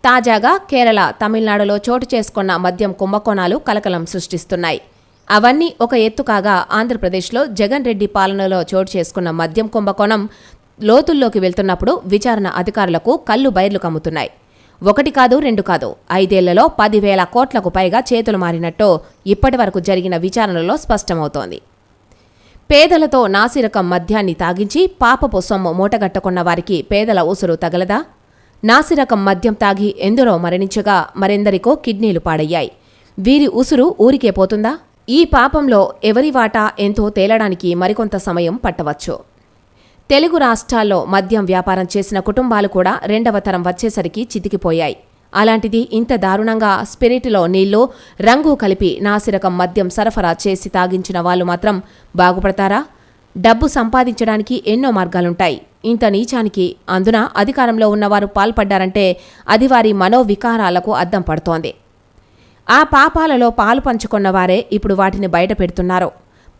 తాజాగా కేరళ, తమిళనాడులో చోటు చేసుకున్న మద్యం కుంభకోణాలు కలకలం సృష్టిస్తున్నాయి. అవన్నీ ఒక ఎత్తు కాగా ఆంధ్రప్రదేశ్లో జగన్ రెడ్డి పాలనలో చోటు చేసుకున్న మద్యం కుంభకోణం లోతుల్లోకి వెళ్తున్నప్పుడు విచారణ అధికారులకు కళ్ళు బైర్లు కమ్ముతున్నాయి. 1 కాదు 2 కాదు 5 ఏళ్లలో 10,000 కోట్లకు పైగా చేతులు మారినట్టు ఇప్పటివరకు జరిగిన విచారణలో స్పష్టమవుతోంది. పేదలతో నాసిరకం మద్యాన్ని తాగించి పాపపు సొమ్ము మూటగట్టుకున్న వారికి పేదల ఊసురు తగలదా? నాసిరకం మద్యం తాగి ఎందరో మరణించగా మరెందరికో కిడ్నీలు పాడయ్యాయి. వీరి ఉసురు ఊరికే పోతుందా? ఈ పాపంలో ఎవరి వాటా ఎంతో తేలడానికి మరికొంత సమయం పట్టవచ్చు. తెలుగు రాష్ట్రాల్లో మద్యం వ్యాపారం చేసిన కుటుంబాలు కూడా 2వ తరం వచ్చేసరికి చితికిపోయాయి. అలాంటిది ఇంత దారుణంగా స్పిరిట్లో నీళ్లు, రంగు కలిపి నాసిరకం మద్యం సరఫరా చేసి తాగించిన వాళ్ళు మాత్రం బాగుపడతారా? డబ్బు సంపాదించడానికి ఎన్నో మార్గాలుంటాయి. ఇంత నీచానికి అందున అధికారంలో ఉన్నవారు పాల్పడ్డారంటే అది వారి మనోవికారాలకు అద్దం పడుతోంది. ఆ పాపాలలో పాలు పంచుకున్న వారే ఇప్పుడు వాటిని బయట పెడుతున్నారు.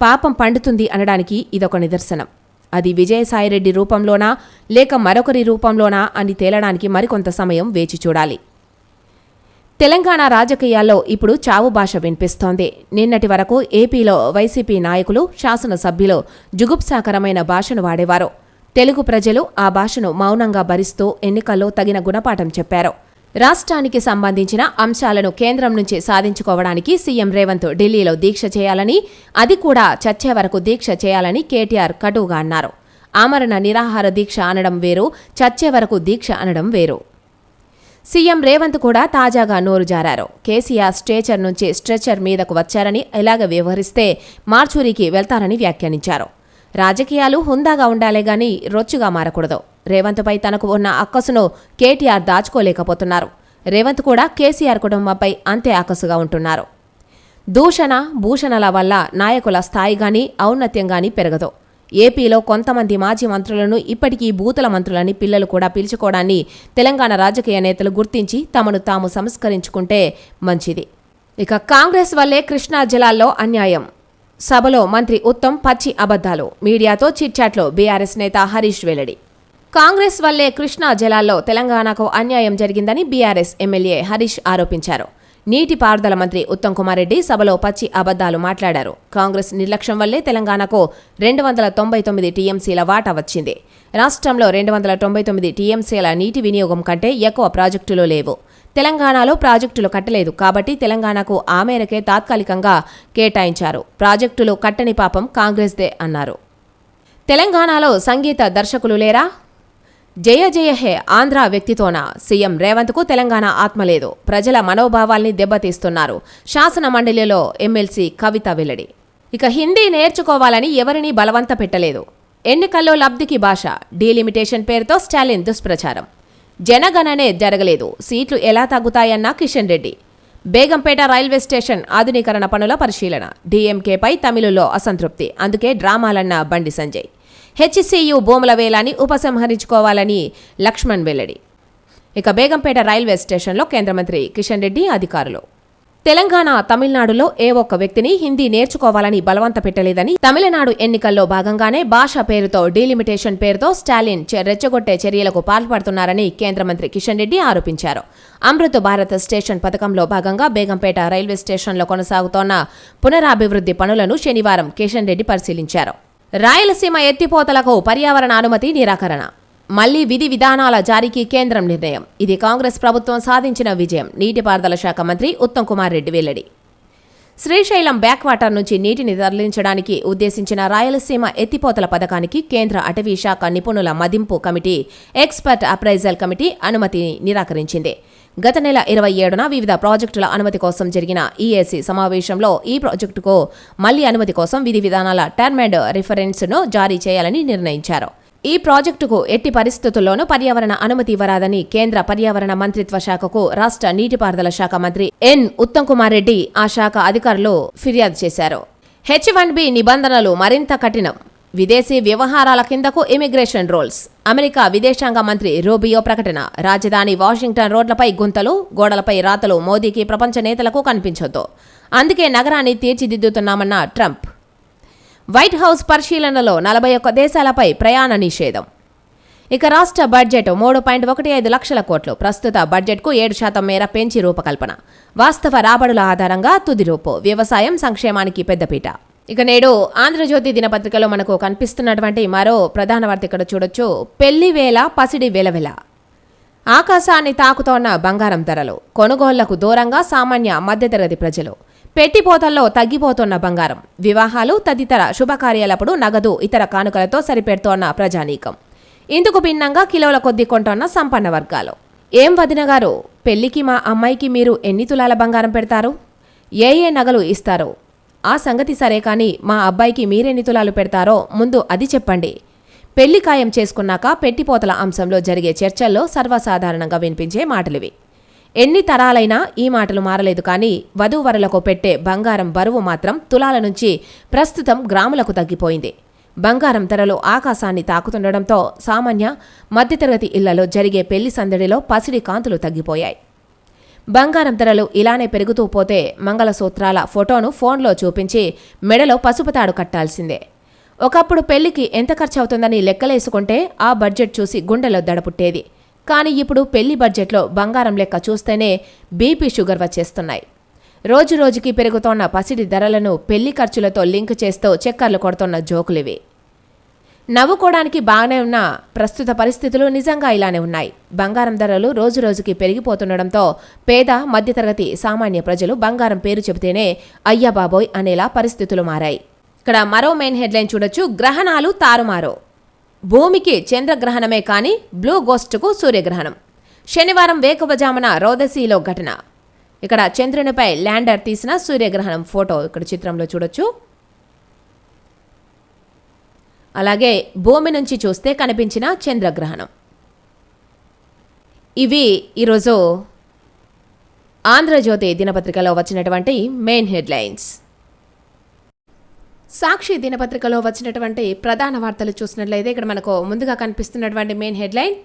పాపం పండుతుంది అనడానికి ఇదొక నిదర్శనం. అది విజయసాయిరెడ్డి రూపంలోనా లేక మరొకరి రూపంలోనా అని తేలడానికి మరికొంత సమయం వేచి చూడాలి. తెలంగాణ రాజకీయాల్లో ఇప్పుడు చావు భాష వినిపిస్తోంది. నిన్నటి వరకు ఏపీలో వైసీపీ నాయకులు, శాసనసభ్యులు జుగుప్సాకరమైన భాషను వాడేవారు. తెలుగు ప్రజలు ఆ భాషను మౌనంగా భరిస్తూ ఎన్నికల్లో తగిన గుణపాఠం చెప్పారు. రాష్ట్రానికి సంబంధించిన అంశాలను కేంద్రం నుంచి సాధించుకోవడానికి సీఎం రేవంత్ ఢిల్లీలో దీక్ష చేయాలని, అది కూడా చచ్చే వరకు దీక్ష చేయాలని కేటీఆర్ కటువుగా అన్నారు. ఆమరణ నిరాహార దీక్ష అనడం వేరు, చచ్చే వరకు దీక్ష అనడం వేరు. సీఎం రేవంత్ కూడా తాజాగా నోరు జారారు. కేసీఆర్ స్ట్రెచర్ నుంచి స్ట్రెచర్ మీదకు వచ్చారని, ఇలాగ వ్యవహరిస్తే మార్చూరికి వెళ్తారని వ్యాఖ్యానించారు. రాజకీయాలు హుందాగా ఉండాలే గాని రొచ్చుగా మారకూడదు. రేవంత్పై తనకు ఉన్న అక్కసును కేటీఆర్ దాచుకోలేకపోతున్నారు. రేవంత్ కూడా కేసీఆర్ కుటుంబంపై అంతే అక్కసుగా ఉంటున్నారు. దూషణ, భూషణల వల్ల నాయకుల స్థాయి గాని ఔన్నత్యం గాని పెరగదు. ఏపీలో కొంతమంది మాజీ మంత్రులను ఇప్పటికీ బూతుల మంత్రులని పిల్లలు కూడా పిలుచుకోవడాన్ని తెలంగాణ రాజకీయ నేతలు గుర్తించి తమను తాము సంస్కరించుకుంటే మంచిది. ఇక కాంగ్రెస్ వల్లే కృష్ణా జలాల్లో అన్యాయం. సభలో మంత్రి ఉత్తమ్ పచ్చి అబద్ధాలు. మీడియాతో చిట్చాట్లో బీఆర్ఎస్ నేత హరీష్ వెల్లడి. కాంగ్రెస్ వల్లే కృష్ణా జలాల్లో తెలంగాణకు అన్యాయం జరిగిందని బీఆర్ఎస్ ఎమ్మెల్యే హరీష్ ఆరోపించారు. నీటిపారుదల మంత్రి ఉత్తమ్ కుమార్ రెడ్డి సభలో పచ్చి అబద్ధాలు మాట్లాడారు. కాంగ్రెస్ నిర్లక్ష్యం వల్లే తెలంగాణకు 299 టీఎంసీల వాటా వచ్చింది. రాష్ట్రంలో 299 టీఎంసీల నీటి వినియోగం కంటే ఎక్కువ ప్రాజెక్టులు లేవు. తెలంగాణలో ప్రాజెక్టులు కట్టలేదు కాబట్టి తెలంగాణకు ఆ మేరకే తాత్కాలికంగా కేటాయించారు. ప్రాజెక్టులు కట్టని పాపం కాంగ్రెస్దే అన్నారు. తెలంగాణలో సంగీత దర్శకులు లేరా? జయ జయ హే ఆంధ్ర వ్యక్తితోన సీఎం రేవంత్కు తెలంగాణ ఆత్మ లేదు. ప్రజల మనోభావాల్ని దెబ్బతీస్తున్నారు. శాసన మండలిలో ఎమ్మెల్సీ కవిత వెల్లడి. ఇక హిందీ నేర్చుకోవాలని ఎవరినీ బలవంత పెట్టలేదు. ఎన్నికల్లో లబ్ధికి భాష, డీలిమిటేషన్ పేరుతో స్టాలిన్ దుష్ప్రచారం. జనగణనే జరగలేదు, సీట్లు ఎలా తగ్గుతాయన్న కిషన్ రెడ్డి. బేగంపేట రైల్వే స్టేషన్ ఆధునీకరణ పనుల పరిశీలన. డీఎంకేపై తమిళుల్లో అసంతృప్తి, అందుకే డ్రామాలన్న బండి సంజయ్. హెచ్సియు భూముల వేలాన్ని ఉపసంహరించుకోవాలని లక్ష్మణ్ వెల్లడి. ఇక బేగంపేట రైల్వే స్టేషన్లో కేంద్ర మంత్రి కిషన్ రెడ్డి, అధికారులు. తెలంగాణ, తమిళనాడులో ఏ ఒక్క వ్యక్తిని హిందీ నేర్చుకోవాలని బలవంత పెట్టలేదని, తమిళనాడు ఎన్నికల్లో భాగంగానే భాష పేరుతో, డీలిమిటేషన్ పేరుతో స్టాలిన్ రెచ్చగొట్టే చర్యలకు పాల్పడుతున్నారని కేంద్ర మంత్రి కిషన్ రెడ్డి ఆరోపించారు. అమృత్ భారత్ స్టేషన్ పథకంలో భాగంగా బేగంపేట రైల్వే స్టేషన్లో కొనసాగుతోన్న పునరాభివృద్ధి పనులను శనివారం కిషన్ రెడ్డి పరిశీలించారు. రాయలసీమ ఎత్తిపోతలకు పర్యావరణ అనుమతి నిరాకరణ. మళ్లీ విధి విధానాల జారీకి కేంద్రం నిర్ణయం. ఇది కాంగ్రెస్ ప్రభుత్వం సాధించిన విజయం. నీటిపారుదల శాఖ మంత్రి ఉత్తమ్ కుమార్ రెడ్డి వెల్లడి. శ్రీశైలం బ్యాక్వాటర్ నుంచి నీటిని తరలించడానికి ఉద్దేశించిన రాయలసీమ ఎత్తిపోతల పథకానికి కేంద్ర అటవీ శాఖ నిపుణుల మదింపు కమిటీ, ఎక్స్పర్ట్ అప్రైజల్ కమిటీ అనుమతిని నిరాకరించింది. గత నెల 27న వివిధ ప్రాజెక్టుల అనుమతి కోసం జరిగిన ఈఏసీ సమావేశంలో ఈ ప్రాజెక్టుకు మళ్లీ అనుమతి కోసం విధి విధానాల టర్మ్ అండ్ రిఫరెన్స్ను జారీ చేయాలని నిర్ణయించారు. ఈ ప్రాజెక్టుకు ఎట్టి పరిస్థితుల్లోనూ పర్యావరణ అనుమతి ఇవ్వరాదని కేంద్ర పర్యావరణ మంత్రిత్వ శాఖకు రాష్ట్ర నీటిపారుదల శాఖ మంత్రి ఎన్. ఉత్తమ్ కుమార్ రెడ్డి ఆ శాఖ అధికారులు ఫిర్యాదు చేశారు. H1B నిబంధనలు మరింత కఠినం. విదేశీ వ్యవహారాల కిందకు ఇమిగ్రేషన్ రూల్స్. అమెరికా విదేశాంగ మంత్రి రూబియో ప్రకటన. రాజధాని వాషింగ్టన్ రోడ్లపై గుంతలు, గోడలపై రాతలు మోదీకి ప్రపంచ నేతలకు కనిపించొద్దు. అందుకే నగరాన్ని తీర్చిదిద్దుతున్నామన్న ట్రంప్. వైట్ హౌస్ పరిశీలనలో 41 దేశాలపై ప్రయాణ నిషేధం. ఇక రాష్ట్ర బడ్జెట్ 3.15 లక్షల కోట్లు. ప్రస్తుత బడ్జెట్కు 7% మేర పెంచి రూపకల్పన. వాస్తవ రాబడుల ఆధారంగా తుది రూపు. వ్యవసాయం సంక్షేమానికి పెద్దపీట. ఇక నేడు ఆంధ్రజ్యోతి దినపత్రికలో మనకు కనిపిస్తున్నటువంటి మరో ప్రధాన వార్త ఇక్కడ చూడొచ్చు. పెళ్లి వేళ పసిడి వెలవెల. ఆకాశాన్ని తాకుతోన్న బంగారం ధరలు. కొనుగోళ్లకు దూరంగా సామాన్య మధ్యతరగతి ప్రజలు. పెట్టిపోతల్లో తగ్గిపోతున్న బంగారం. వివాహాలు తదితర శుభకార్యాలప్పుడు నగదు ఇతర కానుకలతో సరిపెడుతోన్న ప్రజానీకం. ఇందుకు భిన్నంగా కిలోల కొద్దీ కొంటున్న సంపన్న వర్గాలు. ఏం వదిన గారు, పెళ్లికి మా అమ్మాయికి మీరు ఎన్ని తులాల బంగారం పెడతారు? ఏ నగలు ఇస్తారు? ఆ సంగతి సరే కానీ మా అబ్బాయికి మీరెన్ని తులాలు పెడతారో ముందు అది చెప్పండి. పెళ్లి ఖాయం చేసుకున్నాక పెట్టిపోతల అంశంలో జరిగే చర్చల్లో సర్వసాధారణంగా వినిపించే మాటలివి. ఎన్ని తరాలైనా ఈ మాటలు మారలేదు కానీ వధూవరులకు పెట్టే బంగారం బరువు మాత్రం తులాల నుంచి ప్రస్తుతం గ్రాములకు తగ్గిపోయింది. బంగారం ధరలు ఆకాశాన్ని తాకుతుండటంతో సామాన్య మధ్యతరగతి ఇళ్లలో జరిగే పెళ్లి సందడిలో పసిడి కాంతులు తగ్గిపోయాయి. బంగారం ధరలు ఇలానే పెరుగుతూ పోతే మంగళసూత్రాల ఫోటోను ఫోన్లో చూపించి మెడలో పసుపు తాడు కట్టాల్సిందే. ఒకప్పుడు పెళ్లికి ఎంత ఖర్చవుతుందని లెక్కలేసుకుంటే ఆ బడ్జెట్ చూసి గుండెలో దడపుట్టేది. కానీ ఇప్పుడు పెళ్లి బడ్జెట్లో బంగారం లెక్క చూస్తేనే బీపీ షుగర్ వచ్చేస్తున్నాయి. రోజురోజుకి పెరుగుతోన్న పసిడి ధరలను పెళ్లి ఖర్చులతో లింక్ చేస్తూ చక్కర్లు కొడుతున్న జోకులివి. నవ్వుకోవడానికి బాగానే ఉన్న ప్రస్తుత పరిస్థితులు నిజంగా ఇలానే ఉన్నాయి. బంగారం ధరలు రోజురోజుకి పెరిగిపోతుండటంతో పేద మధ్యతరగతి సామాన్య ప్రజలు బంగారం పేరు చెబితేనే అయ్యా బాబోయ్ అనేలా పరిస్థితులు మారాయి. ఇక్కడ మరో మెయిన్ హెడ్లైన్ చూడొచ్చు. గ్రహణాలు తారుమారు. భూమికి చంద్రగ్రహణమే కానీ బ్లూ గోస్ట్కు సూర్యగ్రహణం. శనివారం వేకువజామున రోదసీలో ఘటన. ఇక్కడ చంద్రునిపై ల్యాండర్ తీసిన సూర్యగ్రహణం ఫోటో ఇక్కడ చిత్రంలో చూడొచ్చు. అలాగే భూమి నుంచి చూస్తే కనిపించిన చంద్రగ్రహణం. ఇవి ఈరోజు ఆంధ్రజ్యోతి దినపత్రికలో వచ్చినటువంటి మెయిన్ హెడ్లైన్స్. సాక్షి దినపత్రికలో వచ్చినటువంటి ప్రధాన వార్తలు చూసినట్లయితే ఇక్కడ మనకు ముందుగా కనిపిస్తున్నటువంటి main headline,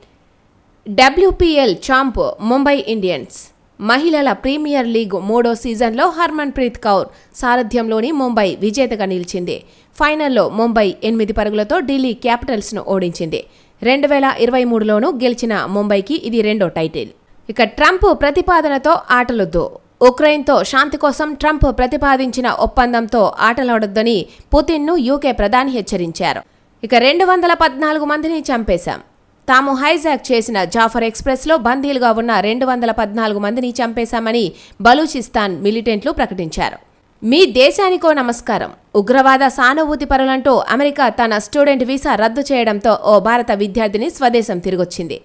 WPL champ Mumbai Indians. మహిళల ప్రీమియర్ లీగ్ 3వ సీజన్లో హర్మన్ ప్రీత్ కౌర్ సారథ్యంలోని ముంబై విజేతగా నిలిచింది. ఫైనల్లో ముంబై 8 పరుగులతో ఢిల్లీ క్యాపిటల్స్ను ఓడించింది. 2023లోనూ గెలిచిన ముంబైకి ఇది 2వ టైటిల్. ఇక ట్రంప్ ప్రతిపాదనతో ఆటలొద్దు. ఉక్రెయిన్తో శాంతి కోసం ట్రంప్ ప్రతిపాదించిన ఒప్పందంతో ఆటలాడొద్దని పుతిన్ను యూకే ప్రధాని హెచ్చరించారు. ఇక 214 మందిని చంపేశాం. తాము హైజాక్ చేసిన జాఫర్ ఎక్స్ప్రెస్లో బందీలుగా ఉన్న 214 మందిని చంపేశామని బలూచిస్తాన్ మిలిటెంట్లు ప్రకటించారు. మీ దేశానికో నమస్కారం. ఉగ్రవాద సానుభూతి పరులంటూ అమెరికా తన స్టూడెంట్ వీసా రద్దు చేయడంతో ఓ భారత విద్యార్థిని స్వదేశం తిరిగొచ్చింది.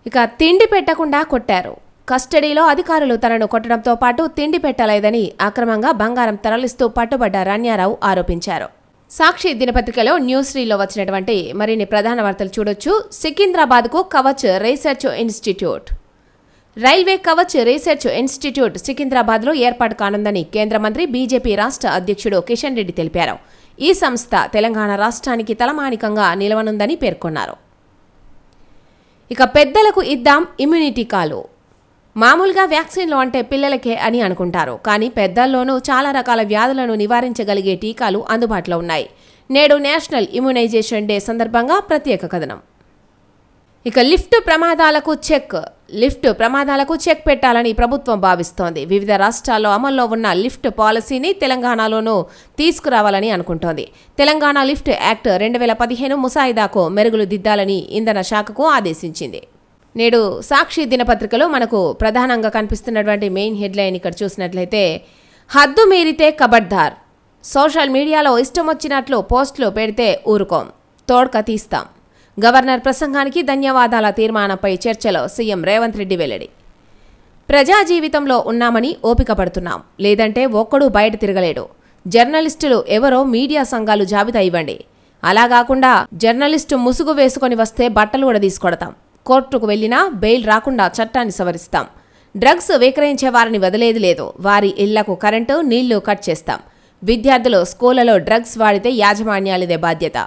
ఇక తిండి పెట్టకుండా కొట్టారు. కస్టడీలో అధికారులు తనను కొట్టడంతో పాటు తిండి పెట్టలేదని అక్రమంగా బంగారం తరలిస్తూ పట్టుబడ్డ రన్యారావు ఆరోపించారు. సాక్షి దినపత్రికలో న్యూస్ రీల్లో వచ్చినటువంటి మరిన్ని ప్రధాన వార్తలు చూడొచ్చు. సికింద్రాబాద్కు Kavach research institute. Railway Kavach research institute సికింద్రాబాద్లో ఏర్పాటు కానుందని కేంద్ర మంత్రి బీజేపీ రాష్ట్ర అధ్యక్షుడు కిషన్ రెడ్డి తెలిపారు. ఈ సంస్థ తెలంగాణ రాష్ట్రానికి తలమానికంగా నిలవనుందని పేర్కొన్నారు. ఇక పెద్దలకు ఇద్దాం ఇమ్యూనిటీ కాలు. మామూలుగా వ్యాక్సిన్లు అంటే పిల్లలకే అని అనుకుంటారు. కానీ పెద్దల్లోనూ చాలా రకాల వ్యాధులను నివారించగలిగే టీకాలు అందుబాటులో ఉన్నాయి. నేడు నేషనల్ ఇమ్యునైజేషన్ డే సందర్భంగా ప్రత్యేక కథనం. ఇక లిఫ్ట్ ప్రమాదాలకు చెక్ పెట్టాలని ప్రభుత్వం భావిస్తోంది. వివిధ రాష్ట్రాల్లో అమల్లో ఉన్న లిఫ్ట్ పాలసీని తెలంగాణలోనూ తీసుకురావాలని అనుకుంటోంది. తెలంగాణ లిఫ్ట్ యాక్ట్ 2015 ముసాయిదాకు మెరుగులు దిద్దాలని ఇంధన శాఖకు ఆదేశించింది. నేడు సాక్షి దినపత్రికలో మనకు ప్రధానంగా కనిపిస్తున్నటువంటి మెయిన్ హెడ్లైన్ ఇక్కడ చూసినట్లయితే, హద్దు మీరితే కబడ్దార్. సోషల్ మీడియాలో ఇష్టం వచ్చినట్లు పోస్టులు పెడితే ఊరుకోం, తోడ్క తీస్తాం. గవర్నర్ ప్రసంగానికి ధన్యవాదాల తీర్మానంపై చర్చలో సీఎం రేవంత్ రెడ్డి వెల్లడి. ప్రజా జీవితంలో ఉన్నామని ఓపిక పడుతున్నాం, లేదంటే ఒక్కడూ బయట తిరగలేడు. జర్నలిస్టులు ఎవరో మీడియా సంఘాలు జాబితా ఇవ్వండి. అలా కాకుండా జర్నలిస్టు ముసుగు వేసుకొని వస్తే బట్టలు కూడా తీసుకొడతాం. కోర్టుకు వెళ్లినా బెయిల్ రాకుండా చట్టాన్ని సవరిస్తాం. డ్రగ్స్ విక్రయించే వారిని వదిలేది లేదు. వారి ఇళ్లకు కరెంటు, నీళ్లు కట్ చేస్తాం. విద్యార్థులు స్కూళ్లలో డ్రగ్స్ వాడితే యాజమాన్యాలదే బాధ్యత.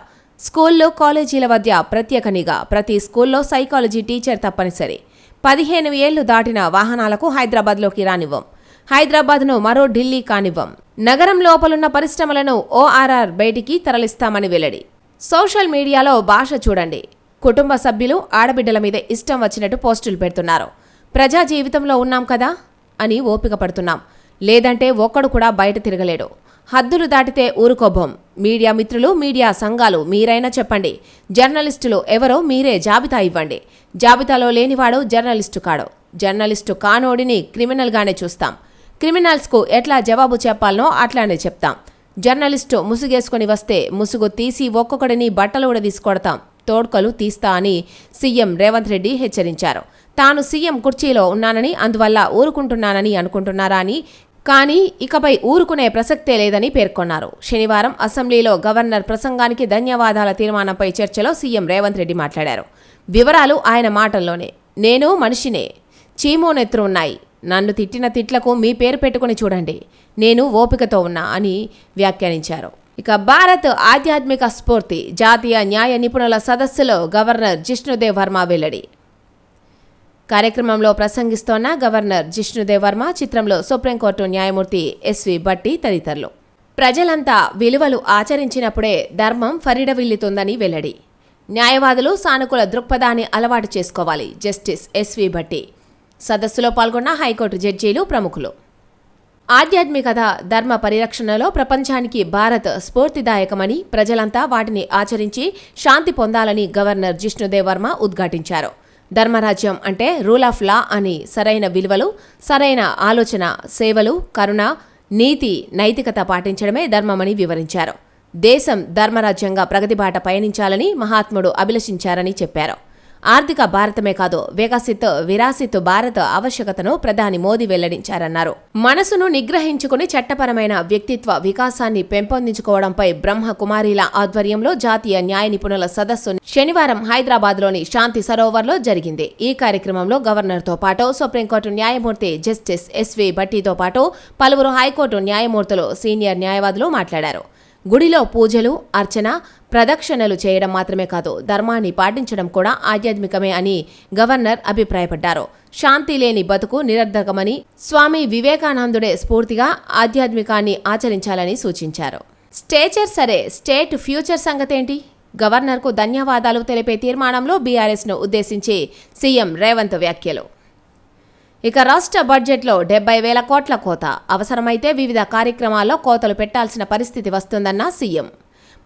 స్కూల్లో కాలేజీల మధ్య ప్రత్యేక నిఘా, ప్రతి స్కూల్లో సైకాలజీ టీచర్ తప్పనిసరి. 15 ఏళ్లు దాటిన వాహనాలకు హైదరాబాద్లోకి రానివ్వం. హైదరాబాద్ను మరో ఢిల్లీ కానివ్వం. నగరం లోపలున్న పరిశ్రమలను ఓఆర్ఆర్ బయటికి తరలిస్తామని వెల్లడి. సోషల్ మీడియాలో భాష చూడండి. కుటుంబ సభ్యులు ఆడబిడ్డల మీద ఇష్టం వచ్చినట్టు పోస్టులు పెడుతున్నారు. ప్రజా జీవితంలో ఉన్నాం కదా అని ఓపిక పడుతున్నాం. లేదంటే ఒక్కడు కూడా బయట తిరగలేడు. హద్దులు దాటితే ఊరుకోబోం. మీడియా మిత్రులు, మీడియా సంఘాలు మీరైనా చెప్పండి. జర్నలిస్టులు ఎవరో మీరే జాబితా ఇవ్వండి. జాబితాలో లేనివాడు జర్నలిస్టు కాడు. జర్నలిస్టు కానోడిని క్రిమినల్గానే చూస్తాం. క్రిమినల్స్కు ఎట్లా జవాబు చెప్పాలనో అట్లానే చెప్తాం. జర్నలిస్టు ముసుగేసుకొని వస్తే ముసుగు తీసి ఒక్కొక్కడిని బట్టలు ఉడదీసుకొడతాం, తోడ్కలు తీస్తా అని సీఎం రేవంత్ రెడ్డి హెచ్చరించారు. తాను సీఎం కుర్చీలో ఉన్నానని, అందువల్ల ఊరుకుంటున్నానని అనుకుంటున్నారా అని, కానీ ఇకపై ఊరుకునే ప్రసక్తే లేదని పేర్కొన్నారు. శనివారం అసెంబ్లీలో గవర్నర్ ప్రసంగానికి ధన్యవాదాల తీర్మానంపై చర్చలో సీఎం రేవంత్ రెడ్డి మాట్లాడారు. వివరాలు ఆయన మాటల్లోనే. నేను మనిషినే, చీమోనెత్తురు ఉన్నాయి. నన్ను తిట్టిన తిట్లకు మీ పేరు పెట్టుకుని చూడండి. నేను ఓపికతో ఉన్నా అని వ్యాఖ్యానించారు. ఇక భారత్ ఆధ్యాత్మిక స్ఫూర్తి జాతీయ న్యాయ నిపుణుల సదస్సులో గవర్నర్ జిష్ణుదేవ్ వర్మ వెల్లడి. కార్యక్రమంలో ప్రసంగిస్తోన్న గవర్నర్ జిష్ణుదేవ్ వర్మ చిత్రంలో సుప్రీంకోర్టు న్యాయమూర్తి ఎస్వి భట్టి తదితరులు. ప్రజలంతా విలువలు ఆచరించినప్పుడే ధర్మం ఫరిడవిల్లుతుందని వెల్లడి. న్యాయవాదులు సానుకూల దృక్పథాన్ని అలవాటు చేసుకోవాలి. Justice SV Bhatti. సదస్సులో పాల్గొన్న హైకోర్టు జడ్జీలు, ప్రముఖులు. ఆధ్యాత్మికత, ధర్మ పరిరక్షణలో ప్రపంచానికి భారత్ స్ఫూర్తిదాయకమని, ప్రజలంతా వాటిని ఆచరించి శాంతి పొందాలని గవర్నర్ జిష్ణుదేవ్ వర్మ ఉద్ఘాటించారు. ధర్మరాజ్యం అంటే రూల్ ఆఫ్ లా అని, సరైన విలువలు, సరైన ఆలోచన, సేవలు, కరుణ, నీతి, నైతికత పాటించడమే ధర్మమని వివరించారు. దేశం ధర్మరాజ్యంగా ప్రగతిబాట పయనించాలని మహాత్ముడు అభిలషించారని చెప్పారు. ఆర్థిక భారతమే కాదు, విరాసిత్ భారత్ ఆవశ్యకతను ప్రధాని మోదీ వెల్లడించారన్నారు. మనసును నిగ్రహించుకుని చట్టపరమైన వ్యక్తిత్వ వికాసాన్ని పెంపొందించుకోవడంపై బ్రహ్మకుమారిల ఆధ్వర్యంలో జాతీయ న్యాయ నిపుణుల సదస్సు శనివారం హైదరాబాద్లోని శాంతి సరోవర్లో జరిగింది. ఈ కార్యక్రమంలో గవర్నర్తో పాటు సుప్రీంకోర్టు న్యాయమూర్తి జస్టిస్ ఎస్వి భట్టితో పాటు పలువురు హైకోర్టు న్యాయమూర్తులు, సీనియర్ న్యాయవాదులు మాట్లాడారు. గుడిలో పూజలు, అర్చన, ప్రదక్షిణలు చేయడం మాత్రమే కాదు, ధర్మాన్ని పాటించడం కూడా ఆధ్యాత్మికమే అని గవర్నర్ అభిప్రాయపడ్డారు. శాంతి లేని బతుకు నిరర్ధకమని, స్వామి వివేకానందుడే స్ఫూర్తిగా ఆధ్యాత్మికాన్ని ఆచరించాలని సూచించారు. స్టేచర్ సరే, స్టేట్ ఫ్యూచర్ సంగతేంటి? గవర్నర్కు ధన్యవాదాలు తెలిపే తీర్మానంలో బీఆర్ఎస్ను ఉద్దేశించి సీఎం రేవంత్ వ్యాఖ్యలు. ఇక రాష్ట్ర బడ్జెట్లో 70,000 కోట్ల కోత, అవసరమైతే వివిధ కార్యక్రమాల్లో కోతలు పెట్టాల్సిన పరిస్థితి వస్తుందన్న సీఎం.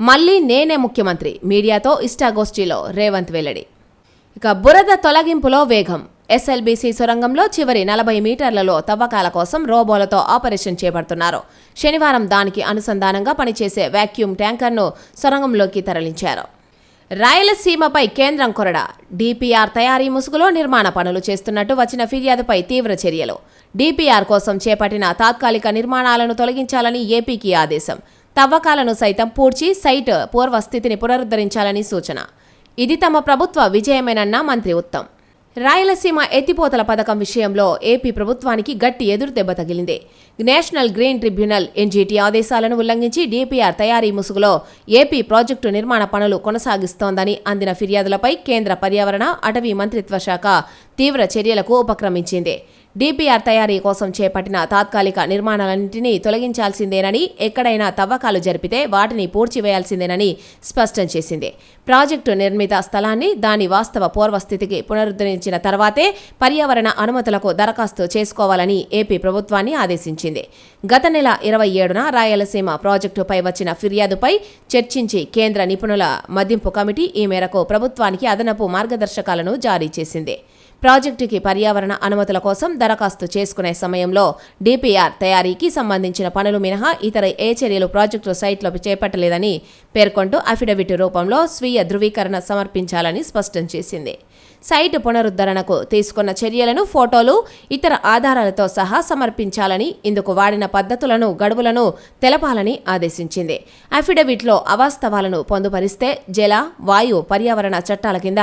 మళ్లీ నేనే ముఖ్యమంత్రి, మీడియాతో ఇష్టాగోష్ఠిలో రేవంత్ వెల్లడి. ఇక బురద తొలగింపులో వేగం. ఎస్ఎల్బీసీ సొరంగంలో చివరి 40 మీటర్లలో తవ్వకాల కోసం రోబోలతో ఆపరేషన్ చేపడుతున్నారు. శనివారం దానికి అనుసంధానంగా పనిచేసే వాక్యూమ్ ట్యాంకర్ను సొరంగంలోకి తరలించారు. రాయలసీమపై కేంద్రం కొరడ. డీపీఆర్ తయారీ ముసుగులో నిర్మాణ పనులు చేస్తున్నట్టు వచ్చిన ఫిర్యాదుపై తీవ్ర చర్యలు. డీపీఆర్ కోసం చేపట్టిన తాత్కాలిక నిర్మాణాలను తొలగించాలని ఏపీకి ఆదేశం. తవ్వకాలను సైతం పూడ్చి సైట్ పూర్వస్థితిని పునరుద్ధరించాలని సూచన. ఇది తమ ప్రభుత్వ విజయమేనన్న మంత్రి ఉత్తమ్. రాయలసీమ ఎత్తిపోతల పథకం విషయంలో ఏపీ ప్రభుత్వానికి గట్టి ఎదురుదెబ్బ తగిలింది. నేషనల్ గ్రీన్ ట్రిబ్యునల్ ఎన్జీటీ ఆదేశాలను ఉల్లంఘించి డీపీఆర్ తయారీ ముసుగులో ఏపీ ప్రాజెక్టు నిర్మాణ పనులు కొనసాగిస్తోందని అందిన ఫిర్యాదులపై కేంద్ర పర్యావరణ, అటవీ మంత్రిత్వ శాఖ తీవ్ర చర్యలకు ఉపక్రమించింది. డీపీఆర్ తయారీ కోసం చేపట్టిన తాత్కాలిక నిర్మాణాలన్నింటినీ తొలగించాల్సిందేనని, ఎక్కడైనా తవ్వకాలు జరిపితే వాటిని పూడ్చివేయాల్సిందేనని స్పష్టం చేసింది. ప్రాజెక్టు నిర్మిత స్థలాన్ని దాని వాస్తవ పూర్వస్థితికి పునరుద్ధరించిన తర్వాతే పర్యావరణ అనుమతులకు దరఖాస్తు చేసుకోవాలని ఏపీ ప్రభుత్వాన్ని ఆదేశించింది. గత నెల 27న రాయలసీమ ప్రాజెక్టుపై వచ్చిన ఫిర్యాదుపై చర్చించి కేంద్ర నిపుణుల మదింపు కమిటీ ఈ మేరకు ప్రభుత్వానికి అదనపు మార్గదర్శకాలను జారీ చేసింది. ప్రాజెక్టుకి పర్యావరణ అనుమతుల కోసం దరఖాస్తు చేసుకునే సమయంలో డీపీఆర్ తయారీకి సంబంధించిన పనులు మినహా ఇతర ఏ చర్యలు ప్రాజెక్టు సైట్లో చేపట్టలేదని పేర్కొంటూ అఫిడవిట్ రూపంలో స్వీయ ధృవీకరణ సమర్పించాలని స్పష్టం చేసింది. సైట్ పునరుద్ధరణకు తీసుకున్న చర్యలను ఫోటోలు, ఇతర ఆధారాలతో సహా సమర్పించాలని, ఇందుకు వాడిన పద్ధతులను, గడువులను తెలపాలని ఆదేశించింది. అఫిడవిట్లో అవాస్తవాలను పొందుపరిస్తే జల, వాయు, పర్యావరణ చట్టాల కింద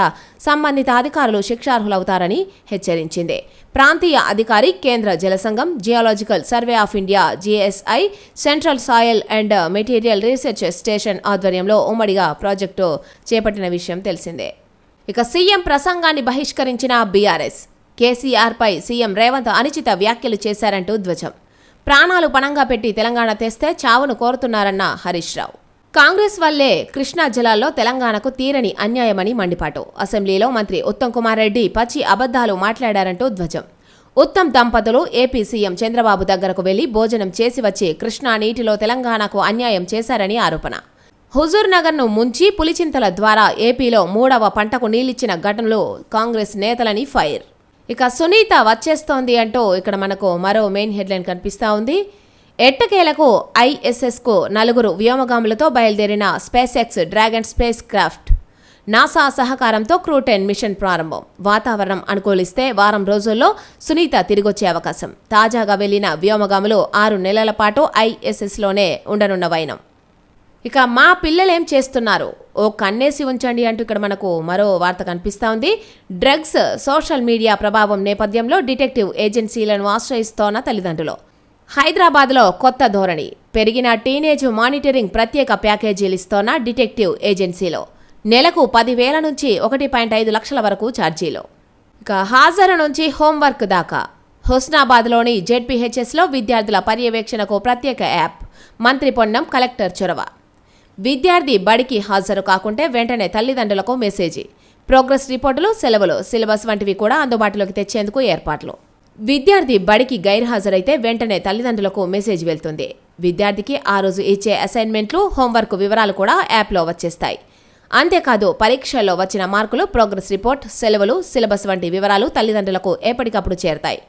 సంబంధిత అధికారులు శిక్షార్హులవుతారని ఉండాలని హెచ్చరించింది. ప్రాంతీయ అధికారి, కేంద్ర జల సంఘం, geological survey of India GSI, central soil and material research station ఆధ్వర్యంలో ఉమ్మడిగా ప్రాజెక్టు చేపట్టిన విషయం తెలిసిందే. ఇక సీఎం ప్రసంగాన్ని బహిష్కరించిన బీఆర్ఎస్. కేసీఆర్పై సీఎం రేవంత్ అనుచిత వ్యాఖ్యలు చేశారంటూ ధ్వజం. ప్రాణాలు పణంగా పెట్టి తెలంగాణ తెస్తే చావును కోరుతున్నారన్న హరీష్ రావు. కాంగ్రెస్ వల్లే కృష్ణా జలాల్లో తెలంగాణకు తీరని అన్యాయమని మండిపాటు. అసెంబ్లీలో మంత్రి ఉత్తమ్ కుమార్ రెడ్డి పచ్చి అబద్ధాలు మాట్లాడారంటూ ధ్వజం. ఉత్తమ్ దంపతులు ఏపీ సీఎం చంద్రబాబు దగ్గరకు వెళ్లి భోజనం చేసి వచ్చి కృష్ణా నీటిలో తెలంగాణకు అన్యాయం చేశారని ఆరోపణ. హుజూర్ నగర్ను ముంచి పులిచింతల ద్వారా ఏపీలో 3వ పంటకు నీళ్లిచ్చిన ఘటనలో కాంగ్రెస్ నేతలని ఫైర్. ఇక సునీత వచ్చేస్తోంది అంటూ ఇక్కడ మనకు మరో మెయిన్ హెడ్లైన్ కనిపిస్తూ ఉంది. ఎట్టకేలకు ISSకు 4 వ్యోమగాములతో బయలుదేరిన space X dragon space craft. NASA సహకారంతో క్రూ-10 మిషన్ ప్రారంభం. వాతావరణం అనుకూలిస్తే వారం రోజుల్లో సునీత తిరిగొచ్చే అవకాశం. తాజాగా వెళ్లిన వ్యోమగాములు 6 నెలల పాటు ISSలోనే ఉండనున్న వైనం. ఇక మా పిల్లలేం చేస్తున్నారు, ఓ కన్నేసి ఉంచండి అంటూ ఇక్కడ మనకు మరో వార్త కనిపిస్తూ ఉంది. డ్రగ్స్, సోషల్ మీడియా ప్రభావం నేపథ్యంలో డిటెక్టివ్ ఏజెన్సీలను ఆశ్రయిస్తోన్న తల్లిదండ్రులు. హైదరాబాద్లో కొత్త ధోరణి. పెరిగిన టీనేజ్ మానిటరింగ్ ప్రత్యేక ప్యాకేజీలు ఇస్తోన్న డిటెక్టివ్ ఏజెన్సీలో నెలకు 10,000 నుంచి 1.5 లక్షల వరకు ఛార్జీలు. ఇక హాజరు నుంచి హోంవర్క్ దాకా. హుస్నాబాద్లోని ZPHSలో విద్యార్థుల పర్యవేక్షణకు ప్రత్యేక యాప్. మంత్రి పొన్నం, కలెక్టర్ చొరవ. విద్యార్థి బడికి హాజరు కాకుంటే వెంటనే తల్లిదండ్రులకు మెసేజీ. ప్రోగ్రెస్ రిపోర్టులు, సెలవులు, సిలబస్ వంటివి కూడా అందుబాటులోకి తెచ్చేందుకు ఏర్పాట్లు. విద్యార్థి బడికి గైర్హాజరైతే వెంటనే తల్లిదండ్రులకు మెసేజ్ వెళ్తుంది. విద్యార్థికి ఆ రోజు ఇచ్చే అసైన్మెంట్లు, హోంవర్క్ వివరాలు కూడా యాప్లో వచ్చేస్తాయి. అంతేకాదు పరీక్షల్లో వచ్చిన మార్కులు, ప్రోగ్రెస్ రిపోర్ట్, సెలవులు, సిలబస్ వంటి వివరాలు తల్లిదండ్రులకు ఎప్పటికప్పుడు చేరతాయి.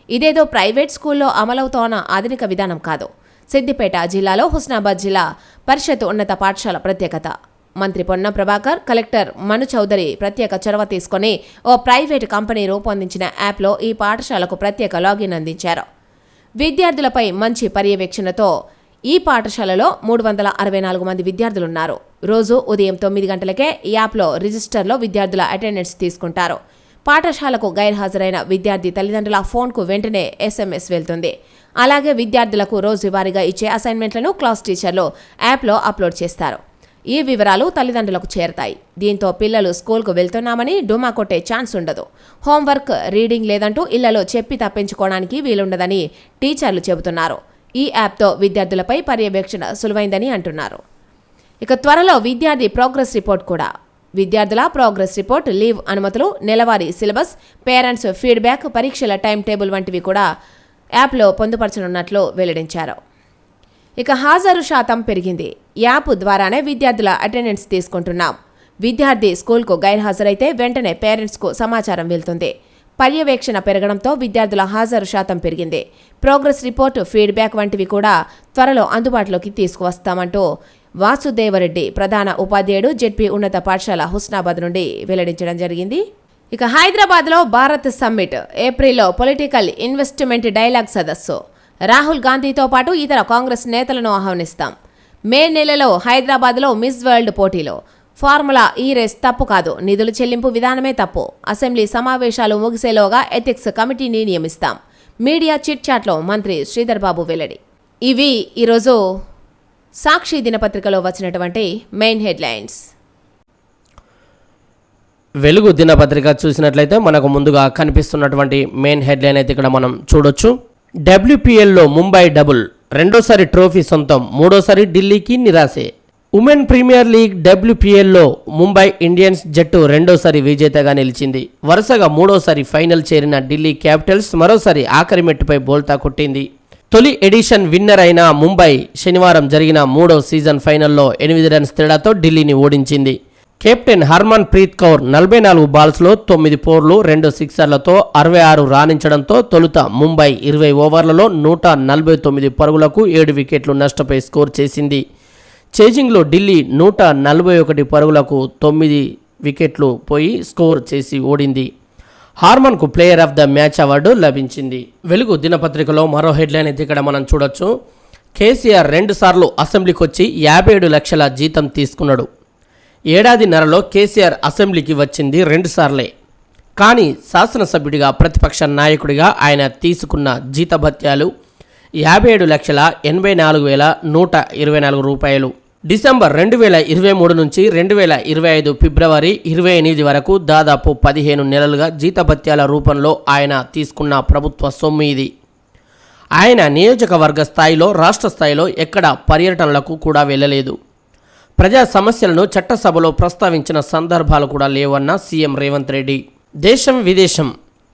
ఇదేదో ప్రైవేట్ స్కూల్లో అమలవుతోన్న ఆధునిక విధానం కాదు. సిద్దిపేట జిల్లాలో హుస్నాబాద్ జిల్లా పరిషత్ ఉన్నత పాఠశాల ప్రత్యేకత. మంత్రి పొన్నం ప్రభాకర్, కలెక్టర్ మను చౌదరి ప్రత్యేక చొరవ తీసుకుని ఓ ప్రైవేటు కంపెనీ రూపొందించిన యాప్లో ఈ పాఠశాలకు ప్రత్యేక లాగిన్ అందించారు. విద్యార్థులపై మంచి పర్యవేక్షణతో ఈ పాఠశాలలో 364 మంది విద్యార్థులున్నారు. రోజు ఉదయం 9 గంటలకే యాప్లో రిజిస్టర్లో విద్యార్థుల అటెండెన్స్ తీసుకుంటారు. పాఠశాలకు గైర్హాజరైన విద్యార్థి తల్లిదండ్రుల ఫోన్కు వెంటనే SMS వెళ్తుంది. అలాగే విద్యార్థులకు రోజువారీగా ఇచ్చే అసైన్మెంట్లను క్లాస్ టీచర్లు యాప్లో అప్లోడ్ చేస్తారు. ఈ వివరాలు తల్లిదండ్రులకు చేరతాయి. దీంతో పిల్లలు స్కూల్కు వెళ్తున్నామని డుమా కొట్టే ఛాన్స్ ఉండదు. హోంవర్క్, రీడింగ్ లేదంటూ ఇళ్లలో చెప్పి తప్పించుకోవడానికి వీలుండదని టీచర్లు చెబుతున్నారు. ఈ యాప్తో విద్యార్థులపై పర్యవేక్షణ సులువైందని అంటున్నారు. ఇక త్వరలో విద్యార్థి ప్రోగ్రెస్ రిపోర్ట్ కూడా. విద్యార్థుల ప్రోగ్రెస్ రిపోర్ట్, లీవ్ అనుమతులు, నెలవారీ సిలబస్, పేరెంట్స్ ఫీడ్బ్యాక్, పరీక్షల టైం టేబుల్ వంటివి కూడా యాప్లో పొందుపరచనున్నట్లు వెల్లడించారు. ఇక హాజరు శాతం పెరిగింది. యాప్ ద్వారానే విద్యార్థుల అటెండెన్స్ తీసుకుంటున్నాం. విద్యార్థి స్కూల్కు గైర్హాజరైతే వెంటనే పేరెంట్స్కు సమాచారం వెళ్తుంది. పర్యవేక్షణ పెరగడంతో విద్యార్థుల హాజరు శాతం పెరిగింది. ప్రోగ్రెస్ రిపోర్ట్, ఫీడ్బ్యాక్ వంటివి కూడా త్వరలో అందుబాటులోకి తీసుకువస్తామంటూ వాసుదేవరెడ్డి, ప్రధాన ఉపాధ్యాయుడు, ZP ఉన్నత పాఠశాల హుస్నాబాద్ నుండి వెల్లడించడం జరిగింది. ఇక హైదరాబాద్లో భారత్ సమ్మిట్. ఏప్రిల్లో పొలిటికల్ ఇన్వెస్ట్మెంట్ డైలాగ్ సదస్సు. రాహుల్ గాంధీతో పాటు ఇతర కాంగ్రెస్ నేతలను ఆహ్వానిస్తాం. మే నెలలో హైదరాబాద్లో మిస్ వరల్డ్ పోటీలో. ఫార్ములా ఈ రేస్ తప్పు కాదు, నిధుల చెల్లింపు విధానమే తప్పు. అసెంబ్లీ సమావేశాలు ముగిసేలోగా ఎథిక్స్ కమిటీని నియమిస్తాం. మీడియా చిట్ చాట్లో మంత్రి శ్రీధర్ బాబు వెల్లడి. ఇవి ఈరోజు సాక్షి దినపత్రికలో వచ్చినటువంటి మెయిన్ హెడ్లైన్స్. వెలుగు దినపత్రిక చూసినట్లయితే మనకు ముందుగా కనిపిస్తున్నటువంటి మెయిన్ హెడ్లైన్ అయితే ఇక్కడ మనం చూడొచ్చు. WPLలో ముంబై డబుల్, రెండోసారి ట్రోఫీ సొంతం, మూడోసారి ఢిల్లీకి నిరాశే. ఉమెన్ ప్రీమియర్ లీగ్ WPLలో ముంబై ఇండియన్స్ జట్టు రెండోసారి విజేతగా నిలిచింది. వరుసగా మూడోసారి ఫైనల్ చేరిన ఢిల్లీ క్యాపిటల్స్ మరోసారి ఆఖరి మెట్టుపై బోల్తా కొట్టింది. తొలి ఎడిషన్ విన్నర్ అయిన ముంబై శనివారం జరిగిన మూడో సీజన్ ఫైనల్లో 8 రన్స్ తేడాతో ఢిల్లీని ఓడించింది. కెప్టెన్ హర్మన్ ప్రీత్ కౌర్ 44 బాల్స్లో 9 4లు 2 సిక్సర్లతో 66 రాణించడంతో తొలుత ముంబై 20 ఓవర్లలో 149 పరుగులకు 7 వికెట్లు నష్టపోయి స్కోర్ చేసింది. చేజింగ్లో ఢిల్లీ 141 పరుగులకు 9 వికెట్లు పోయి స్కోర్ చేసి ఓడింది. హార్మన్కు player of the match award లభించింది. వెలుగు దినపత్రికలో మరో హెడ్లైన్ అయితే ఇక్కడ మనం చూడొచ్చు. కేసీఆర్ 2 సార్లు అసెంబ్లీకి వచ్చి 57 లక్షల జీతం తీసుకున్నాడు. ఏడాదిన్నరలో కేసీఆర్ అసెంబ్లీకి వచ్చింది 2 సార్లే. కానీ శాసనసభ్యుడిగా ప్రతిపక్ష నాయకుడిగా ఆయన తీసుకున్న జీతభత్యాలు 57,84,124 రూపాయలు. డిసెంబర్ 2023 నుంచి 2025 ఫిబ్రవరి 28 వరకు దాదాపు 15 నెలలుగా జీతభత్యాల రూపంలో ఆయన తీసుకున్న ప్రభుత్వ సొమ్ము ఇది. ఆయన నియోజకవర్గ స్థాయిలో, రాష్ట్ర స్థాయిలో ఎక్కడ పర్యటనలకు కూడా వెళ్ళలేదు. ప్రజా సమస్యలను చట్టసభలో ప్రస్తావించిన సందర్భాలు కూడా లేవన్న సీఎం రేవంత్ రెడ్డి. దేశం విదేశం,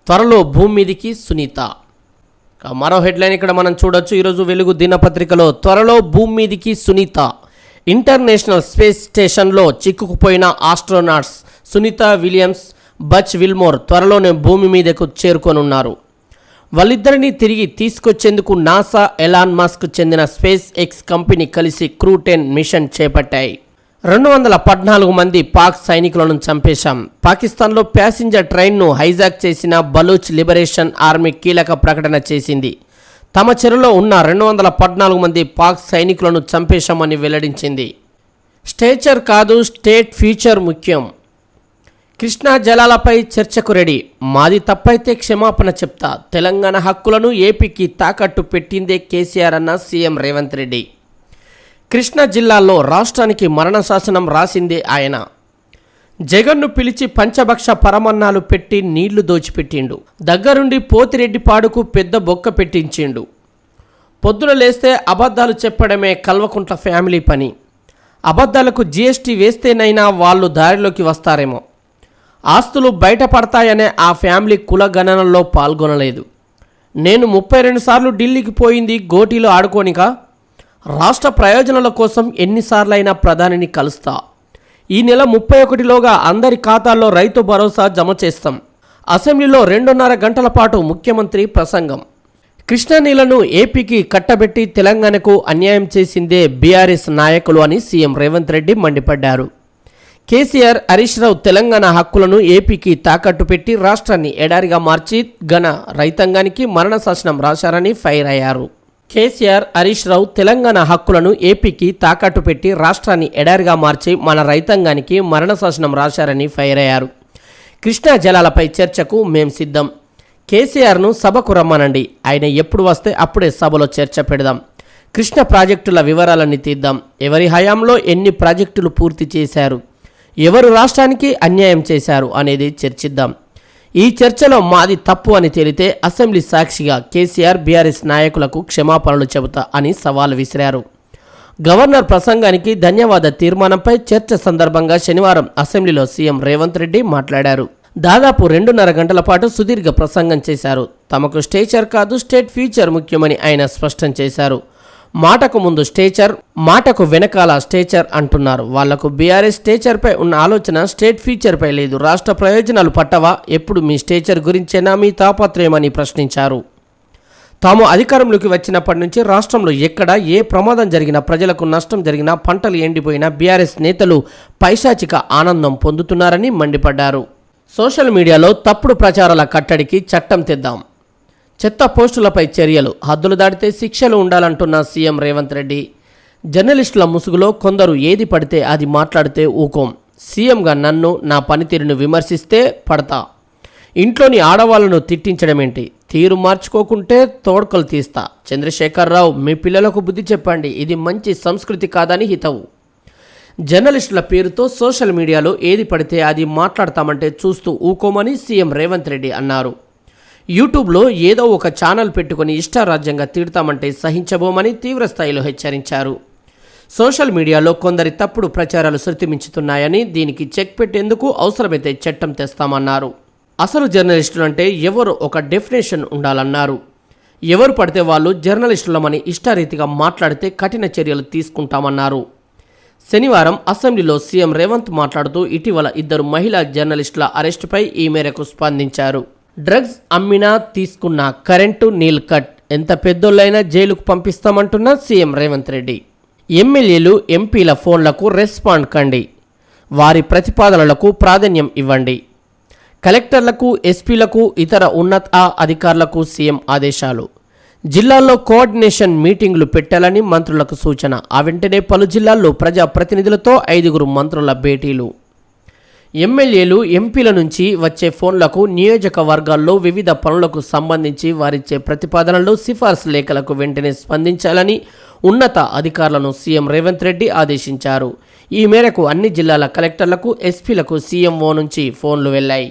త్వరలో భూమి మీదికి సునీత. మరో హెడ్లైన్ ఇక్కడ మనం చూడొచ్చు. ఈరోజు వెలుగు దినపత్రికలో త్వరలో భూమి మీదికి సునీత. ఇంటర్నేషనల్ స్పేస్ స్టేషన్లో చిక్కుకుపోయిన astronauts Sunita Williams, Butch Wilmore త్వరలోనే భూమి మీదకు చేరుకోనున్నారు. వాళ్ళిద్దరినీ తిరిగి తీసుకొచ్చేందుకు నాసా, ఎలాన్ మస్క్ చెందిన స్పేస్ ఎక్స్ కంపెనీ కలిసి క్రూ 10 మిషన్ చేపట్టాయి. 214 మంది పాక్ సైనికులను చంపేశాం. పాకిస్తాన్లో ప్యాసింజర్ ట్రైన్ను హైజాక్ చేసిన బలూచ్ లిబరేషన్ ఆర్మీ కీలక ప్రకటన చేసింది. తమ చెరలో ఉన్న 214 మంది పాక్ సైనికులను చంపేశామని వెల్లడించింది. స్టేచర్ కాదు, స్టేట్ ఫ్యూచర్ ముఖ్యం. కృష్ణా జలాలపై చర్చకు రెడీ. మాది తప్పైతే క్షమాపణ చెప్తా. తెలంగాణ హక్కులను ఏపీకి తాకట్టు పెట్టిందే కేసీఆర్ అన్న సీఎం రేవంత్ రెడ్డి. కృష్ణా జిల్లాలో రాష్ట్రానికి మరణ శాసనం రాసిందే ఆయన. జగన్ను పిలిచి పంచభక్ష పరమన్నాలు పెట్టి నీళ్లు దోచిపెట్టిండు. దగ్గరుండి పోతిరెడ్డిపాడుకు పెద్ద బొక్క పెట్టించిండు. పొద్దున లేస్తే అబద్ధాలు చెప్పడమే కల్వకుంట్ల ఫ్యామిలీ పని. అబద్ధాలకు జీఎస్టీ వేస్తేనైనా వాళ్ళు దారిలోకి వస్తారేమో. ఆస్తులు బయటపడతాయనే ఆ ఫ్యామిలీ కుల గణనలో పాల్గొనలేదు. నేను 32 సార్లు ఢిల్లీకి పోయింది గోటీలో ఆడుకోనిక. రాష్ట్ర ప్రయోజనాల కోసం ఎన్నిసార్లైనా ప్రధానిని కలుస్తా. ఈ నెల 31లోగా అందరి ఖాతాల్లో రైతు భరోసా జమ చేస్తాం. అసెంబ్లీలో 2.5 గంటల పాటు ముఖ్యమంత్రి ప్రసంగం. కృష్ణా నీళ్లను ఏపీకి కట్టబెట్టి తెలంగాణకు అన్యాయం చేసిందే బీఆర్ఎస్ నాయకులు అని సీఎం రేవంత్ రెడ్డి మండిపడ్డారు. కేసీఆర్, హరీష్ రావు తెలంగాణ హక్కులను ఏపీకి తాకట్టు పెట్టి రాష్ట్రాన్ని ఎడారిగా మార్చి ఘన రైతాంగానికి మరణ శాసనం రాశారని ఫైర్ అయ్యారు. కేసీఆర్, హరీష్ రావు తెలంగాణ హక్కులను ఏపీకి తాకట్టు పెట్టి రాష్ట్రాన్ని ఎడారిగా మార్చి మన రైతాంగానికి మరణ శాసనం రాశారని ఫైర్ అయ్యారు. కృష్ణా జలాలపై చర్చకు మేం సిద్ధం. కేసీఆర్ను సభకు రమ్మనండి. ఆయన ఎప్పుడు వస్తే అప్పుడే సభలో చర్చ పెడదాం. కృష్ణా ప్రాజెక్టుల వివరాలన్నీ తీద్దాం. ఎవరి హయాంలో ఎన్ని ప్రాజెక్టులు పూర్తి చేశారు, ఎవరు రాష్ట్రానికి అన్యాయం చేశారు అనేది చర్చిద్దాం. ఈ చర్చలో మాది తప్పు అని తేలితే అసెంబ్లీ సాక్షిగా కేసీఆర్, బీఆర్ఎస్ నాయకులకు క్షమాపణలు చెబుతా అని సవాల్ విసిరారు. గవర్నర్ ప్రసంగానికి ధన్యవాద తీర్మానంపై చర్చ సందర్భంగా శనివారం అసెంబ్లీలో సీఎం రేవంత్ రెడ్డి మాట్లాడారు. దాదాపు 2.5 గంటల పాటు సుదీర్ఘ ప్రసంగం చేశారు. తమకు స్టేచర్ కాదు, స్టేట్ ఫ్యూచర్ ముఖ్యమని ఆయన స్పష్టం చేశారు. మాటకు ముందు స్టేచర్, మాటకు వెనకాల స్టేచర్ అంటున్నారు. వాళ్లకు బీఆర్ఎస్ స్టేచర్పై ఉన్న ఆలోచన స్టేట్ ఫ్యూచర్పై లేదు. రాష్ట్ర ప్రయోజనాలు పట్టవా? ఎప్పుడు మీ స్టేచర్ గురించేనా మీ తాపత్రయమని ప్రశ్నించారు. తాము అధికారంలోకి వచ్చినప్పటి నుంచి రాష్ట్రంలో ఎక్కడ ఏ ప్రమాదం జరిగినా, ప్రజలకు నష్టం జరిగినా, పంటలు ఎండిపోయినా బీఆర్ఎస్ నేతలు పైశాచిక ఆనందం పొందుతున్నారని మండిపడ్డారు. సోషల్ మీడియాలో తప్పుడు ప్రచారాల కట్టడికి చట్టం తెద్దాం. చెత్త పోస్టులపై చర్యలు, హద్దులు దాటితే శిక్షలు ఉండాలంటున్న సీఎం రేవంత్ రెడ్డి. జర్నలిస్టుల ముసుగులో కొందరు ఏది పడితే అది మాట్లాడితే ఊకోం. సీఎంగా నన్ను, నా పనితీరును విమర్శిస్తే పడతా. ఇంట్లోని ఆడవాళ్లను తిట్టించడమేంటి? తీరు మార్చుకోకుంటే తోడ్కలు తీస్తా. చంద్రశేఖరరావు, మీ పిల్లలకు బుద్ధి చెప్పండి. ఇది మంచి సంస్కృతి కాదని హితవు. జర్నలిస్టుల పేరుతో సోషల్ మీడియాలో ఏది పడితే అది మాట్లాడతామంటే చూస్తూ ఊకోమని సీఎం రేవంత్ రెడ్డి అన్నారు. యూట్యూబ్లో ఏదో ఒక ఛానల్ పెట్టుకుని ఇష్టారాజ్యంగా తిడతామంటే సహించబోమని తీవ్రస్థాయిలో హెచ్చరించారు. సోషల్ మీడియాలో కొందరి తప్పుడు ప్రచారాలు శృతిమించుతున్నాయని, దీనికి చెక్ పెట్టేందుకు అవసరమైతే చట్టం తెస్తామన్నారు. అసలు జర్నలిస్టులు అంటే ఎవరు ఒక డెఫినేషన్ ఉండాలన్నారు. ఎవరు పడితే వాళ్ళు జర్నలిస్టులమని ఇష్టారీతిగా మాట్లాడితే కఠిన చర్యలు తీసుకుంటామన్నారు. శనివారం అసెంబ్లీలో సీఎం రేవంత్ మాట్లాడుతూ ఇటీవల 2 మహిళా జర్నలిస్టుల అరెస్టుపై ఈ మేరకు స్పందించారు. డ్రగ్స్ అమ్మినా, తీసుకున్న కరెంటు, నీల్ కట్, ఎంత పెద్దోళ్ళైనా జైలుకు పంపిస్తామంటున్న సీఎం రేవంత్ రెడ్డి. ఎమ్మెల్యేలు, ఎంపీల ఫోన్లకు రెస్పాండ్ కండి. వారి ప్రతిపాదనలకు ప్రాధాన్యం ఇవ్వండి. కలెక్టర్లకు, ఎస్పీలకు, ఇతర ఉన్నత అధికారులకు సీఎం ఆదేశాలు. జిల్లాల్లో కోఆర్డినేషన్ మీటింగులు పెట్టాలని మంత్రులకు సూచన. ఆ వెంటనే పలు జిల్లాల్లో ప్రజాప్రతినిధులతో 5 మంత్రుల భేటీలు. ఎమ్మెల్యేలు ఎంపీల నుంచి వచ్చే ఫోన్లకు నియోజకవర్గాల్లో వివిధ పనులకు సంబంధించి వారిచ్చే ప్రతిపాదనలు సిఫార్సు లేఖలకు వెంటనే స్పందించాలని ఉన్నత అధికారులను సీఎం రేవంత్ రెడ్డి ఆదేశించారు. ఈ మేరకు అన్ని జిల్లాల కలెక్టర్లకు, ఎస్పీలకు సీఎంఓ నుంచి ఫోన్లు వెళ్లాయి.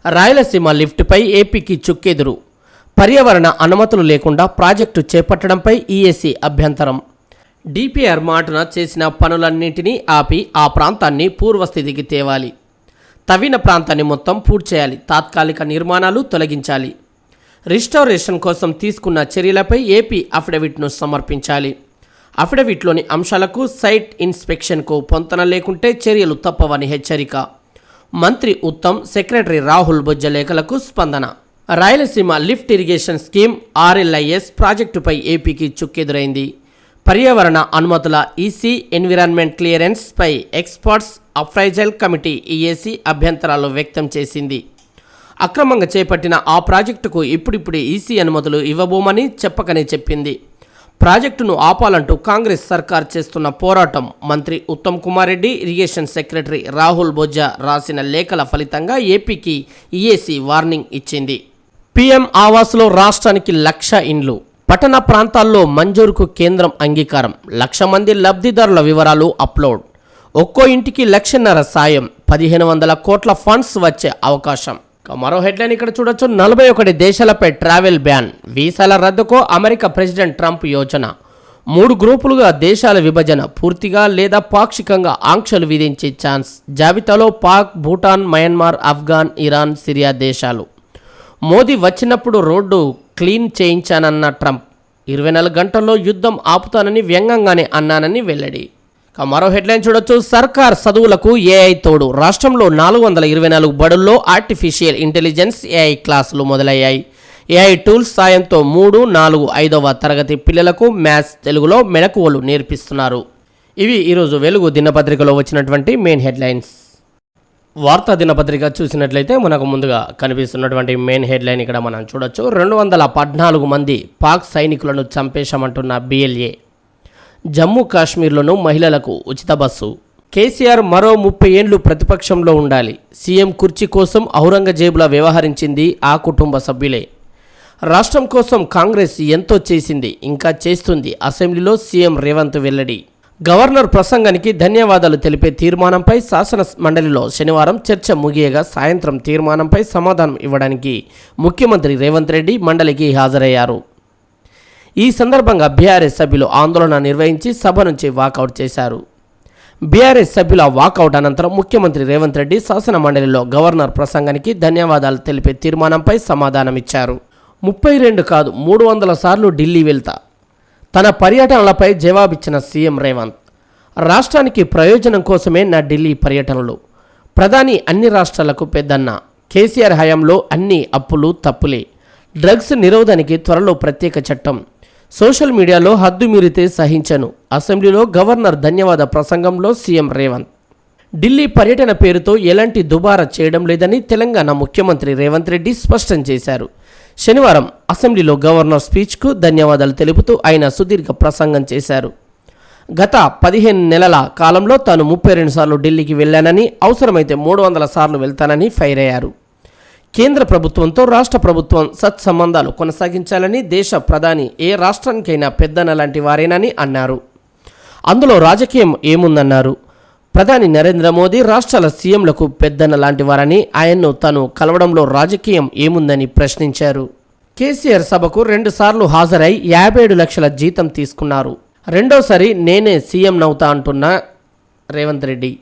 రాయలసీమ లిఫ్ట్పై ఏపీకి చుక్కెదురు. పర్యావరణ అనుమతులు లేకుండా ప్రాజెక్టు చేపట్టడంపై ఈఏసీ అభ్యంతరం. డిపిఆర్ మాటున చేసిన పనులన్నింటినీ ఆపి ఆ ప్రాంతాన్ని పూర్వస్థితికి తేవాలి. తవ్విన ప్రాంతాన్ని మొత్తం పూర్తి చేయాలి. తాత్కాలిక నిర్మాణాలు తొలగించాలి. రిస్టోరేషన్ కోసం తీసుకున్న చర్యలపై ఏపీ అఫిడవిట్ను సమర్పించాలి. అఫిడవిట్లోని అంశాలకు సైట్ ఇన్స్పెక్షన్కు పొంతన లేకుంటే చర్యలు తప్పవని హెచ్చరిక. మంత్రి ఉత్తమ్, సెక్రటరీ రాహుల్ బొజ్జ లేఖలకు స్పందన. రాయలసీమ లిఫ్ట్ ఇరిగేషన్ స్కీమ్ ఆర్ఎల్ఐఎస్ ప్రాజెక్టుపై ఏపీకి చుక్కెదురైంది. పర్యావరణ అనుమతుల ఈసీ ఎన్విరాన్మెంట్ క్లియరెన్స్ పై ఎక్స్పర్ట్స్ అప్రైజల్ కమిటీ ఈఏసీ అభ్యంతరాలు వ్యక్తం చేసింది. అక్రమంగా చేపట్టిన ఆ ప్రాజెక్టుకు ఇప్పుడిప్పుడే ఈసీ అనుమతులు ఇవ్వబోమని చెప్పకనే చెప్పింది. ప్రాజెక్టును ఆపాలంటూ కాంగ్రెస్ సర్కార్ చేస్తున్న పోరాటం మంత్రి ఉత్తమ్ కుమార్ రెడ్డి, ఇరిగేషన్ సెక్రటరీ రాహుల్ బొజ్జా రాసిన లేఖల ఫలితంగా ఏపీకి ఈఏసీ వార్నింగ్ ఇచ్చింది. పీఎం ఆవాస్లో రాష్ట్రానికి 1,00,000 ఇండ్లు. పట్టణ ప్రాంతాల్లో మంజూరుకు కేంద్రం అంగీకారం. 1,00,000 మంది లబ్ధిదారుల వివరాలు అప్లోడ్. ఒక్కో ఇంటికి 1,50,000 సాయం. 1,500 కోట్ల ఫండ్స్ వచ్చే అవకాశం. మరో హెడ్లైన్ ఇక్కడ చూడొచ్చు. 41 దేశాలపై ట్రావెల్ బ్యాన్. వీసాల రద్దుకు అమెరికా ప్రెసిడెంట్ ట్రంప్ యోచన. 3 గ్రూపులుగా దేశాల విభజన. పూర్తిగా లేదా పాక్షికంగా ఆంక్షలు విధించే ఛాన్స్. జాబితాలో Pak, Bhutan, Myanmar, Afghan, Iran, Syria దేశాలు. మోదీ వచ్చినప్పుడు రోడ్డు క్లీన్ చేయించానన్న ట్రంప్. 24 గంటల్లో యుద్ధం ఆపుతానని వ్యంగ్యంగానే అన్నానని వెల్లడి. మరో హెడ్లైన్ చూడొచ్చు. సర్కార్ చదువులకు ఏఐ తోడు. రాష్ట్రంలో 424 బడుల్లో ఆర్టిఫిషియల్ ఇంటెలిజెన్స్ ఏఐ క్లాసులు మొదలయ్యాయి. ఏఐ టూల్స్ సాయంతో 3, 4, 5వ తరగతి పిల్లలకు మ్యాథ్స్, తెలుగులో మెళకువలు నేర్పిస్తున్నారు. ఇవి ఈరోజు వెలుగు దినపత్రికలో వచ్చినటువంటి మెయిన్ హెడ్లైన్స్. వార్తా దినపత్రిక చూసినట్లయితే మనకు ముందుగా కనిపిస్తున్నటువంటి మెయిన్ హెడ్లైన్ ఇక్కడ మనం చూడొచ్చు. 214 మంది పాక్ సైనికులను చంపేశామంటున్న బిఎల్ఏ. జమ్మూ కాశ్మీర్లోనూ మహిళలకు ఉచిత బస్సు. కేసీఆర్ మరో 30 ఏళ్లు ప్రతిపక్షంలో ఉండాలి. సీఎం కుర్చీ కోసం ఔరంగజేబులా వ్యవహరించింది ఆ కుటుంబ సభ్యులే. రాష్ట్రం కోసం కాంగ్రెస్ ఎంతో చేసింది, ఇంకా చేస్తుంది. అసెంబ్లీలో సీఎం రేవంత్ వెల్లడి. గవర్నర్ ప్రసంగానికి ధన్యవాదాలు తెలిపే తీర్మానంపై శాసన మండలిలో శనివారం చర్చ ముగియగా సాయంత్రం తీర్మానంపై సమాధానం ఇవ్వడానికి ముఖ్యమంత్రి రేవంత్ రెడ్డి మండలికి హాజరయ్యారు. ఈ సందర్భంగా బీఆర్ఎస్ సభ్యులు ఆందోళన నిర్వహించి సభ నుంచి వాకౌట్ చేశారు. బీఆర్ఎస్ సభ్యుల వాకౌట్ అనంతరం ముఖ్యమంత్రి రేవంత్ రెడ్డి శాసన మండలిలో గవర్నర్ ప్రసంగానికి ధన్యవాదాలు తెలిపే తీర్మానంపై సమాధానమిచ్చారు. 32 కాదు 300 సార్లు ఢిల్లీ వెళ్తా. తన పర్యటనలపై జవాబిచ్చిన సీఎం రేవంత్. రాష్ట్రానికి ప్రయోజనం కోసమే నా ఢిల్లీ పర్యటనలు. ప్రధాని అన్ని రాష్ట్రాలకు పెద్దన్న. కేసీఆర్ హయాంలో అన్ని అప్పులు తప్పులే. డ్రగ్స్ నిరోధానికి త్వరలో ప్రత్యేక చట్టం. సోషల్ మీడియాలో హద్దు మీరితే సహించను. అసెంబ్లీలో గవర్నర్ ధన్యవాద ప్రసంగంలో సీఎం రేవంత్. ఢిల్లీ పర్యటన పేరుతో ఎలాంటి దుబారా చేయడం లేదని తెలంగాణ ముఖ్యమంత్రి రేవంత్ రెడ్డి స్పష్టం చేశారు. శనివారం అసెంబ్లీలో గవర్నర్ స్పీచ్కు ధన్యవాదాలు తెలుపుతూ ఆయన సుదీర్ఘ ప్రసంగం చేశారు. గత 15 నెలల కాలంలో తాను 32 సార్లు ఢిల్లీకి వెళ్ళానని, అవసరమైతే 300 సార్లు వెళ్తానని ఫైర్ అయ్యారు. కేంద్ర ప్రభుత్వంతో రాష్ట్ర ప్రభుత్వం సత్సంబంధాలు కొనసాగించాలని దేశ ప్రధాని ఏ రాష్ట్రానికైనా పెద్దన్న లాంటి వారేనని అన్నారు. అందులో రాజకీయం ఏముందన్నారు. ప్రధాని నరేంద్ర మోదీ రాష్ట్రాల సీఎంలకు పెద్దన్న లాంటి వారని, ఆయన్ను తాను కలవడంలో రాజకీయం ఏముందని ప్రశ్నించారు. కేసీఆర్ సభకు 2 సార్లు హాజరై 57 లక్షల జీతం తీసుకున్నారు. రెండోసారి నేనే సీఎం నవుతా అంటున్న రేవంత్ రెడ్డి.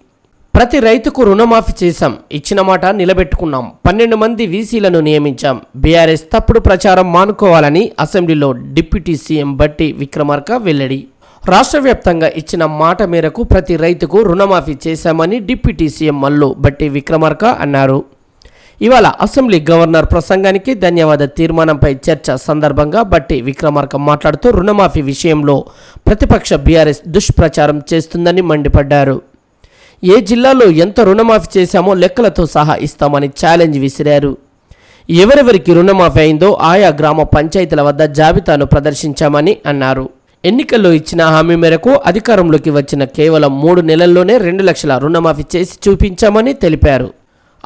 ప్రతి రైతుకు రుణమాఫీ చేశాం, ఇచ్చిన మాట నిలబెట్టుకున్నాం. 12 మంది వీసీలను నియమించాం. బీఆర్ఎస్ తప్పుడు ప్రచారం మానుకోవాలని అసెంబ్లీలో డిప్యూటీ సీఎం బట్టి విక్రమార్క వెల్లడి. రాష్ట్ర వ్యాప్తంగా ఇచ్చిన మాట మేరకు ప్రతి రైతుకు రుణమాఫీ చేశామని డిప్యూటీ సీఎం మల్లు బట్టి విక్రమార్క అన్నారు. ఇవాళ అసెంబ్లీ గవర్నర్ ప్రసంగానికి ధన్యవాద తీర్మానంపై చర్చ సందర్భంగా బట్టి విక్రమార్క మాట్లాడుతూ రుణమాఫీ విషయంలో ప్రతిపక్ష బీఆర్ఎస్ దుష్ప్రచారం చేస్తుందని మండిపడ్డారు. ఏ జిల్లాలో ఎంత రుణమాఫీ చేశామో లెక్కలతో సహా ఇస్తామని ఛాలెంజ్ విసిరారు. ఎవరెవరికి రుణమాఫీ అయిందో ఆయా గ్రామ పంచాయతీల వద్ద జాబితాను ప్రదర్శించామని అన్నారు. ఎన్నికల్లో ఇచ్చిన హామీ మేరకు అధికారంలోకి వచ్చిన కేవలం 3 నెలల్లోనే 2 లక్షల రుణమాఫీ చేసి చూపించామని తెలిపారు.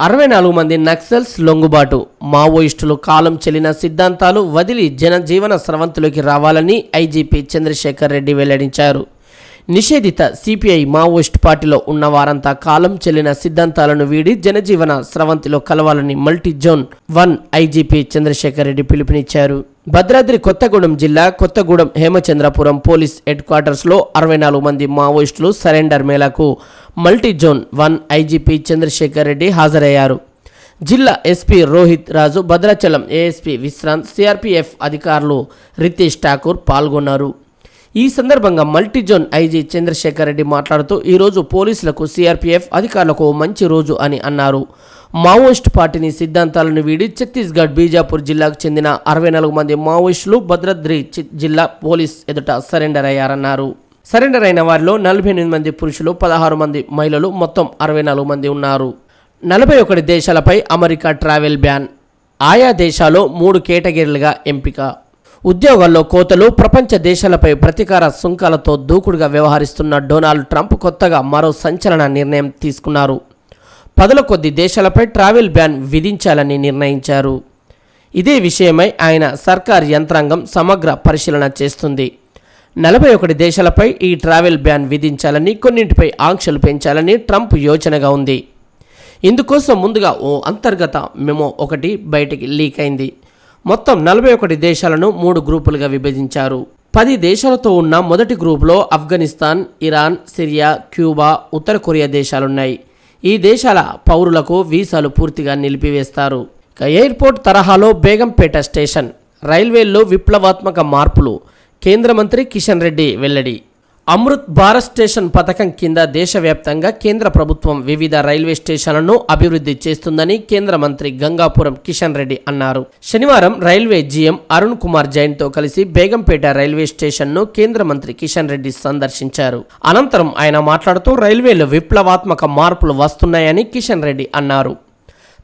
64 మంది నక్సల్స్ లొంగుబాటు, మావోయిస్టులు కాలం చెల్లిన సిద్ధాంతాలు వదిలి జనజీవన స్రవంతిలోకి రావాలని ఐజీపీ చంద్రశేఖర్ రెడ్డి వెల్లడించారు. నిషేధిత సిపిఐ మావోయిస్ట్ పార్టీలో ఉన్న వారంతా కాలం చెల్లిన సిద్ధాంతాలను వీడి జనజీవన స్రవంతిలో కలవాలని multi zone 1 IGP Chandrasekhar Reddy పిలుపునిచ్చారు. భద్రాద్రి కొత్తగూడెం జిల్లా కొత్తగూడెం హేమచంద్రపురం పోలీస్ హెడ్ క్వార్టర్స్లో 64 మంది మావోయిస్టులు సరెండర్ మేళకు multi zone 1 IGP Chandrasekhar Reddy హాజరయ్యారు. జిల్లా SP Rohit Raju, Bhadrachalam ASP Vishrant, CRPF అధికారులు రితేష్ ఠాకూర్ పాల్గొన్నారు. ఈ సందర్భంగా మల్టీజోన్ ఐజీ చంద్రశేఖర్ రెడ్డి మాట్లాడుతూ ఈరోజు పోలీసులకు సిఆర్పీఎఫ్ అధికారులకు మంచి రోజు అని అన్నారు. మావోయిస్ట్ పార్టీని సిద్ధాంతాలను వీడి ఛత్తీస్గఢ్ బీజాపూర్ జిల్లాకు చెందిన 64 మంది మావోయిస్టులు భద్రాద్రి జిల్లా పోలీస్ ఎదుట సరెండర్ అయ్యారన్నారు. సరెండర్ అయిన వారిలో 48 మంది పురుషులు, 16 మంది మహిళలు, మొత్తం 64 మంది ఉన్నారు. 41 దేశాలపై అమెరికా ట్రావెల్ బ్యాన్, ఆయా దేశాల్లో 3 కేటగిరీలుగా ఎంపిక. ఉద్యోగాల్లో కోతలు, ప్రపంచ దేశాలపై ప్రతీకార సుంకాలతో దూకుడుగా వ్యవహరిస్తున్న డొనాల్డ్ ట్రంప్ కొత్తగా మరో సంచలన నిర్ణయం తీసుకున్నారు. 10 కొద్ది దేశాలపై ట్రావెల్ బ్యాన్ విధించాలని నిర్ణయించారు. ఇదే విషయమై ఆయన సర్కార్ యంత్రాంగం సమగ్ర పరిశీలన చేస్తుంది. 41 దేశాలపై ఈ ట్రావెల్ బ్యాన్ విధించాలని, కొన్నింటిపై ఆంక్షలు పెంచాలని ట్రంప్ యోచనగా ఉంది. ఇందుకోసం ముందుగా ఓ అంతర్గత మెమో ఒకటి బయటికి లీక్ అయింది. మొత్తం 41 దేశాలను 3 గ్రూపులుగా విభజించారు. 10 దేశాలతో ఉన్న మొదటి గ్రూపులో ఆఫ్ఘనిస్తాన్, ఇరాన్, సిరియా, క్యూబా, ఉత్తర కొరియా దేశాలున్నాయి. ఈ దేశాల పౌరులకు వీసాలు పూర్తిగా నిలిపివేస్తారు. ఎయిర్పోర్ట్ తరహాలో బేగంపేట స్టేషన్, రైల్వేల్లో విప్లవాత్మక మార్పులు, కేంద్ర మంత్రి కిషన్ రెడ్డి వెల్లడి. అమృత్ భారత్ స్టేషన్ పథకం కింద దేశవ్యాప్తంగా కేంద్ర ప్రభుత్వం వివిధ రైల్వే స్టేషన్లను అభివృద్ధి చేస్తుందని కేంద్ర మంత్రి గంగాపురం కిషన్ రెడ్డి అన్నారు. శనివారం రైల్వే జీఎం అరుణ్ కుమార్ జైన్తో కలిసి బేగంపేట రైల్వే స్టేషన్ను కేంద్ర మంత్రి కిషన్ రెడ్డి సందర్శించారు. అనంతరం ఆయన మాట్లాడుతూ రైల్వేలో విప్లవాత్మక మార్పులు వస్తున్నాయని కిషన్ రెడ్డి అన్నారు.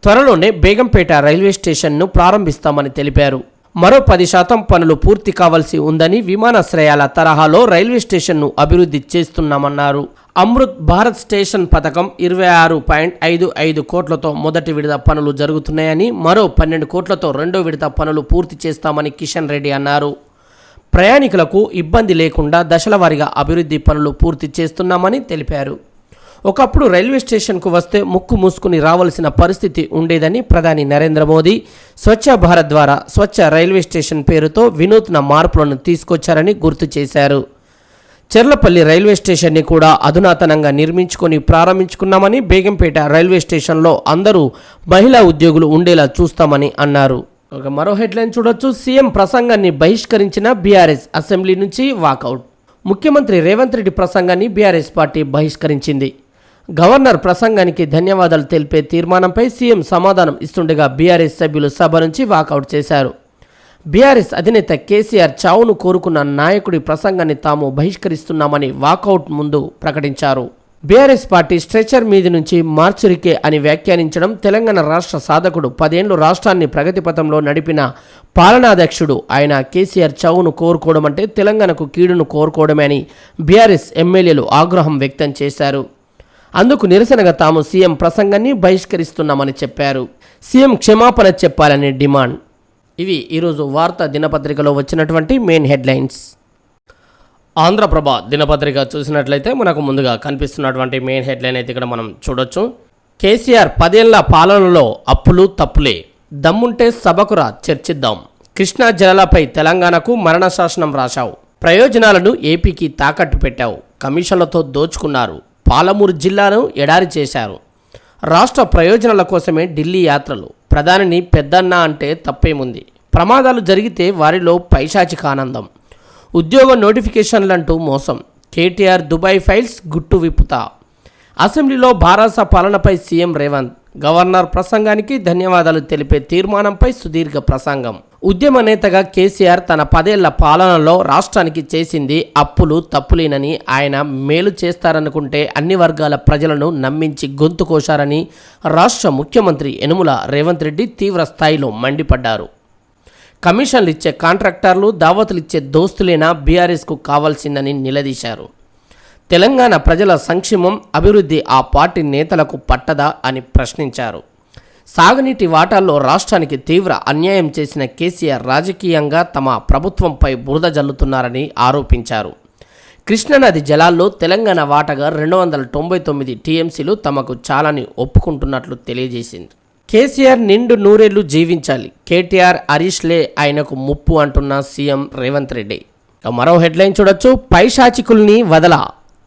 త్వరలోనే బేగంపేట రైల్వే స్టేషన్ను ప్రారంభిస్తామని తెలిపారు. మరో 10% పనులు పూర్తి కావాల్సి ఉందని, విమానాశ్రయాల తరహాలో రైల్వే స్టేషన్ను అభివృద్ధి చేస్తున్నామన్నారు. అమృత్ భారత్ స్టేషన్ పథకం 26.55 కోట్లతో మొదటి విడత పనులు జరుగుతున్నాయని, మరో 12 కోట్లతో రెండో విడత పనులు పూర్తి చేస్తామని కిషన్ రెడ్డి అన్నారు. ప్రయాణికులకు ఇబ్బంది లేకుండా దశలవారీగా అభివృద్ధి పనులు పూర్తి చేస్తున్నామని తెలిపారు. ఒకప్పుడు రైల్వే స్టేషన్కు వస్తే ముక్కు మూసుకుని రావాల్సిన పరిస్థితి ఉండేదని ప్రధాని నరేంద్ర మోదీ స్వచ్ఛ భారత్ ద్వారా స్వచ్ఛ రైల్వే స్టేషన్ పేరుతో వినూత్న మార్పులను తీసుకొచ్చారని గుర్తు చేశారు. చెర్లపల్లి రైల్వే స్టేషన్ని కూడా అధునాతనంగా నిర్మించుకొని ప్రారంభించుకున్నామని, బేగంపేట రైల్వే స్టేషన్లో అందరూ మహిళా ఉద్యోగులు ఉండేలా చూస్తామని అన్నారు. మరో హెడ్లైన్ చూడొచ్చు. సీఎం ప్రసంగాన్ని బహిష్కరించిన బీఆర్ఎస్, అసెంబ్లీ నుంచి వాకౌట్. ముఖ్యమంత్రి రేవంత్ రెడ్డి ప్రసంగాన్ని బీఆర్ఎస్ పార్టీ బహిష్కరించింది. గవర్నర్ ప్రసంగానికి ధన్యవాదాలు తెలిపే తీర్మానంపై సీఎం సమాధానం ఇస్తుండగా బీఆర్ఎస్ సభ్యులు సభ నుంచి వాకౌట్ చేశారు. బీఆర్ఎస్ అధినేత కేసీఆర్ చావును కోరుకున్న నాయకుడి ప్రసంగాన్ని తాము బహిష్కరిస్తున్నామని వాకౌట్ ముందు ప్రకటించారు. బీఆర్ఎస్ పార్టీ స్ట్రెచర్ మీది నుంచి మార్చురికే అని వ్యాఖ్యానించడం, తెలంగాణ రాష్ట్ర సాధకుడు 10 ఏళ్లు రాష్ట్రాన్ని ప్రగతిపథంలో నడిపిన పాలనాధ్యక్షుడు ఆయన కేసీఆర్ చావును కోరుకోవడం అంటే తెలంగాణకు కీడును కోరుకోవడమే అని బీఆర్ఎస్ ఎమ్మెల్యేలు ఆగ్రహం వ్యక్తం చేశారు. అందుకు నిరసనగా తాము సీఎం ప్రసంగాన్ని బహిష్కరిస్తున్నామని చెప్పారు. సీఎం క్షమాపణ చెప్పాలని డిమాండ్. ఇవి ఈరోజు వార్తా దినపత్రికలో వచ్చినటువంటి మెయిన్ హెడ్లైన్స్. ఆంధ్రప్రభ దినపత్రిక చూసినట్లయితే మనకు ముందుగా కనిపిస్తున్నటువంటి మెయిన్ హెడ్లైన్ అయితే ఇక్కడ మనం చూడొచ్చు. కేసీఆర్ 10 ఏళ్ల పాలనలో అప్పులు తప్పులే, దమ్ముంటే సభకురా చర్చిద్దాం. కృష్ణా జలాలపై తెలంగాణకు మరణ శాసనం రాశావు. ప్రయోజనాలను ఏపీకి తాకట్టు పెట్టావు. కమిషన్లతో దోచుకున్నారు. పాలమూరు జిల్లాను ఎడారి చేశారు. రాష్ట్ర ప్రయోజనాల కోసమే ఢిల్లీ యాత్రలు. ప్రధానిని పెద్దన్న అంటే తప్పేముంది. ప్రమాదాలు జరిగితే వారిలో పైశాచిక ఆనందం. ఉద్యోగ నోటిఫికేషన్లంటూ మోసం. కేటీఆర్ దుబాయ్ ఫైల్స్ గుట్టు విప్పుతా. అసెంబ్లీలో భారాస పాలనపై సీఎం రేవంత్. గవర్నర్ ప్రసంగానికి ధన్యవాదాలు తెలిపే తీర్మానంపై సుదీర్ఘ ప్రసంగం. ఉద్యమ నేతగా కేసీఆర్ తన 10 ఏళ్ల పాలనలో రాష్ట్రానికి చేసింది అప్పులు తప్పులేనని, ఆయన మేలు చేస్తారనుకుంటే అన్ని వర్గాల ప్రజలను నమ్మించి గొంతు కోశారని రాష్ట్ర ముఖ్యమంత్రి యనుమల రేవంత్ రెడ్డి తీవ్ర స్థాయిలో మండిపడ్డారు. కమిషన్లు ఇచ్చే కాంట్రాక్టర్లు, దావతులు ఇచ్చే దోస్తులేనా బీఆర్ఎస్కు కావాల్సిందని నిలదీశారు. తెలంగాణ ప్రజల సంక్షేమం, అభివృద్ధి ఆ పార్టీ నేతలకు పట్టదా అని ప్రశ్నించారు. సాగునీటి వాటాల్లో రాష్ట్రానికి తీవ్ర అన్యాయం చేసిన కేసీఆర్ రాజకీయంగా తమ ప్రభుత్వంపై బురద జల్లుతున్నారని ఆరోపించారు. కృష్ణానది జలాల్లో తెలంగాణ వాటాగా 299 టీఎంసీలు తమకు చాలని ఒప్పుకుంటున్నట్లు తెలియజేసింది. కేసీఆర్ నిండు నూరేళ్లు జీవించాలి, కేటీఆర్, హరీష్లే ఆయనకు ముప్పు అంటున్న సీఎం రేవంత్ రెడ్డి. మరో హెడ్లైన్ చూడొచ్చు. పైశాచికుల్ని వదల,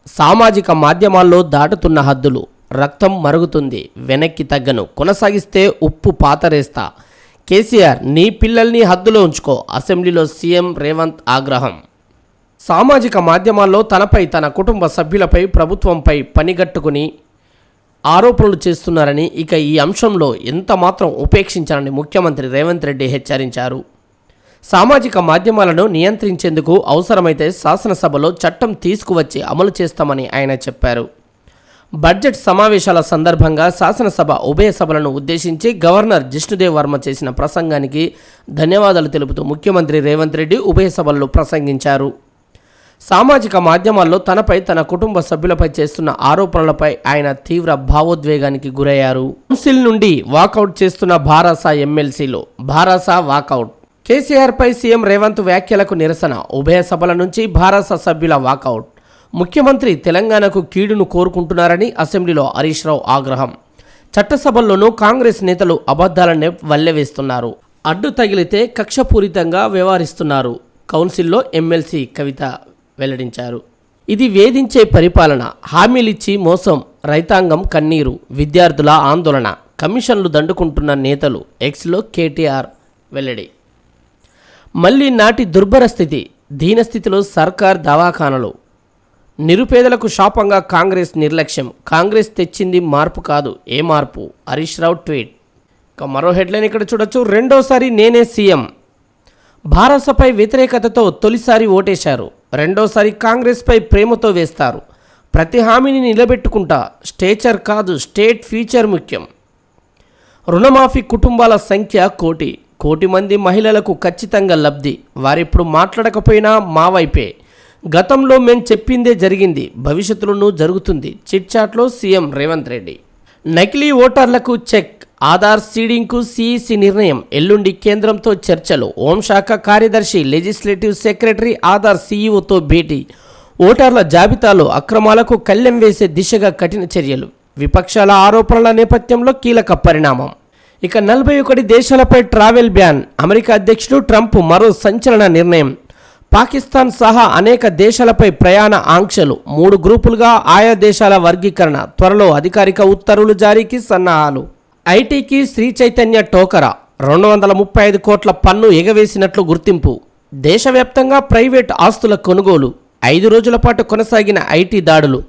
సామాజిక మాధ్యమాల్లో దాటుతున్న హద్దులు, రక్తం మరుగుతుంది, వెనక్కి తగ్గను, కొనసాగిస్తే ఉప్పు పాతరేస్తా, కేసీఆర్ నీ పిల్లల్ని హద్దులో ఉంచుకో, అసెంబ్లీలో సీఎం రేవంత్ ఆగ్రహం. సామాజిక మాధ్యమాల్లో తనపై, తన కుటుంబ సభ్యులపై, ప్రభుత్వంపై పనిగట్టుకుని ఆరోపణలు చేస్తున్నారని, ఇక ఈ అంశంలో ఎంత మాత్రం ఉపేక్షించాలని ముఖ్యమంత్రి రేవంత్ రెడ్డి హెచ్చరించారు. సామాజిక మాధ్యమాలను నియంత్రించేందుకు అవసరమైతే శాసనసభలో చట్టం తీసుకువచ్చి అమలు చేస్తామని ఆయన చెప్పారు. బడ్జెట్ సమావేశాల సందర్భంగా శాసనసభ ఉభయ సభలను ఉద్దేశించి గవర్నర్ జిష్ణుదేవ్ వర్మ చేసిన ప్రసంగానికి ధన్యవాదాలు తెలుపుతూ ముఖ్యమంత్రి రేవంత్ రెడ్డి ఉభయ సభల్లో ప్రసంగించారు. సామాజిక మాధ్యమాల్లో తనపై, తన కుటుంబ సభ్యులపై చేస్తున్న ఆరోపణలపై ఆయన తీవ్ర భావోద్వేగానికి గురయ్యారు. కౌన్సిల్ నుండి వాకౌట్ చేస్తున్న భారాస ఎమ్మెల్సీలో భారాస వాకౌట్. కేసీఆర్పై సీఎం రేవంత్ వ్యాఖ్యలకు నిరసన, ఉభయ సభల నుంచి భారాస సభ్యుల వాకౌట్. ముఖ్యమంత్రి తెలంగాణకు కీడును కోరుకుంటున్నారని అసెంబ్లీలో హరీష్ రావు ఆగ్రహం. చట్టసభల్లోనూ కాంగ్రెస్ నేతలు అబద్ధాలనే వల్లెవేస్తున్నారు, అడ్డు తగిలితే కక్షపూరితంగా వ్యవహరిస్తున్నారు, కౌన్సిల్లో ఎమ్మెల్సీ కవిత వెల్లడించారు. ఇది వేధించే పరిపాలన, హామీలిచ్చి మోసం, రైతాంగం కన్నీరు, విద్యార్థుల ఆందోళన, కమిషన్లు దండుకుంటున్న నేతలు, ఎక్స్లో కేటీఆర్ వెల్లడి. మళ్ళీ నాటి దుర్భర స్థితి, దీనస్థితిలో సర్కార్ దవాఖానలు, నిరుపేదలకు శాపంగా కాంగ్రెస్ నిర్లక్ష్యం, కాంగ్రెస్ తెచ్చింది మార్పు కాదు, ఏ మార్పు, హరీష్ రావు ట్వీట్. ఇక మరో హెడ్లైన్ ఇక్కడ చూడొచ్చు. రెండోసారి నేనే సీఎం, భారసపై వ్యతిరేకతతో తొలిసారి ఓటేశారు, రెండోసారి కాంగ్రెస్పై ప్రేమతో వేస్తారు, ప్రతి హామీని నిలబెట్టుకుంటా, స్టేచర్ కాదు స్టేట్ ఫ్యూచర్ ముఖ్యం, రుణమాఫీ కుటుంబాల సంఖ్య 1 కోటి మంది మహిళలకు ఖచ్చితంగా లబ్ధి, వారిప్పుడు మాట్లాడకపోయినా మా వైపే, గతంలో మేం చెప్పిందే జరిగింది, భవిష్యత్తులోనూ జరుగుతుంది, చిట్చాట్లో సీఎం రేవంత్ రెడ్డి. నకిలీ ఓటర్లకు చెక్, ఆధార్ సీడింగ్కు సిఈసి నిర్ణయం, ఎల్లుండి కేంద్రంతో చర్చలు, హోంశాఖ కార్యదర్శి, లెజిస్లేటివ్ సెక్రటరీ ఆధార్ సీఈఓతో భేటీ, ఓటర్ల జాబితాలో అక్రమాలకు కళ్ళెం వేసే దిశగా కఠిన చర్యలు, విపక్షాల ఆరోపణల నేపథ్యంలో కీలక పరిణామం. ఇక 41 దేశాలపై ట్రావెల్ బ్యాన్, అమెరికా అధ్యక్షుడు ట్రంప్ మరో సంచలన నిర్ణయం, పాకిస్తాన్ సహా అనేక దేశాలపై ప్రయాణ ఆంక్షలు, 3 గ్రూపులుగా ఆయా దేశాల వర్గీకరణ, త్వరలో అధికారిక ఉత్తర్వులు జారీకి సన్నాహాలు. ఐటీకి శ్రీ చైతన్య టోకరా, 235 కోట్ల పన్ను ఎగవేసినట్లు గుర్తింపు, దేశవ్యాప్తంగా ప్రైవేట్ ఆస్తుల కొనుగోలు, 5 రోజుల పాటు కొనసాగిన ఐటీ దాడులు,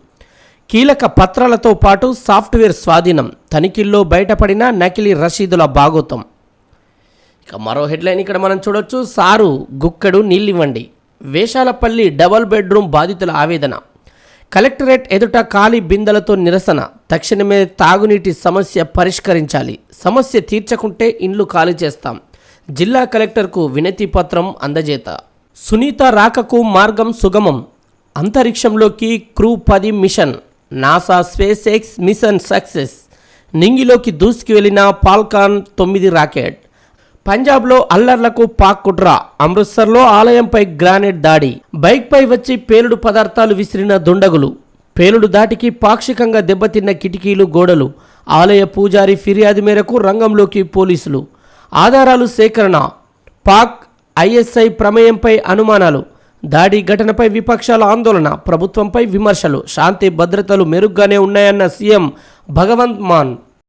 కీలక పత్రాలతో పాటు సాఫ్ట్వేర్ స్వాధీనం, తనిఖీల్లో బయటపడిన నకిలీ రసీదుల బాగోతం. ఇక మరో హెడ్లైన్ ఇక్కడ మనం చూడొచ్చు. సారు గుక్కడు నీళ్ళివ్వండి, వేషాలపల్లి డబుల్ బెడ్రూమ్ బాధితుల ఆవేదన, కలెక్టరేట్ ఎదుట ఖాళీ బిందెలతో నిరసన, తక్షణమే తాగునీటి సమస్య పరిష్కరించాలి, సమస్య తీర్చకుంటే ఇండ్లు ఖాళీ చేస్తాం, జిల్లా కలెక్టర్కు వినతి పత్రం అందజేత. సునీత రాకకు మార్గం సుగమం, అంతరిక్షంలోకి crew 10 mission, NASA SpaceX mission success, నింగిలోకి దూసుకు వెళ్లిన ఫాల్కాన్ 9 రాకెట్. పంజాబ్లో అల్లర్లకు పాక్ కుట్ర, అమృత్సర్లో ఆలయంపై గ్రానైట్ దాడి, బైక్పై వచ్చి పేలుడు పదార్థాలు విసిరిన దుండగులు, పేలుడు దాటికి పాక్షికంగా దెబ్బతిన్న కిటికీలు గోడలు, ఆలయ పూజారి ఫిర్యాదు మేరకు రంగంలోకి పోలీసులు, ఆధారాలు సేకరణ, పాక్ ఐఎస్ఐ ప్రమేయంపై అనుమానాలు, దాడి ఘటనపై విపక్షాల ఆందోళన, ప్రభుత్వంపై విమర్శలు, శాంతి భద్రతలు మెరుగ్గానే ఉన్నాయన్న సీఎం భగవంత్ మాన్.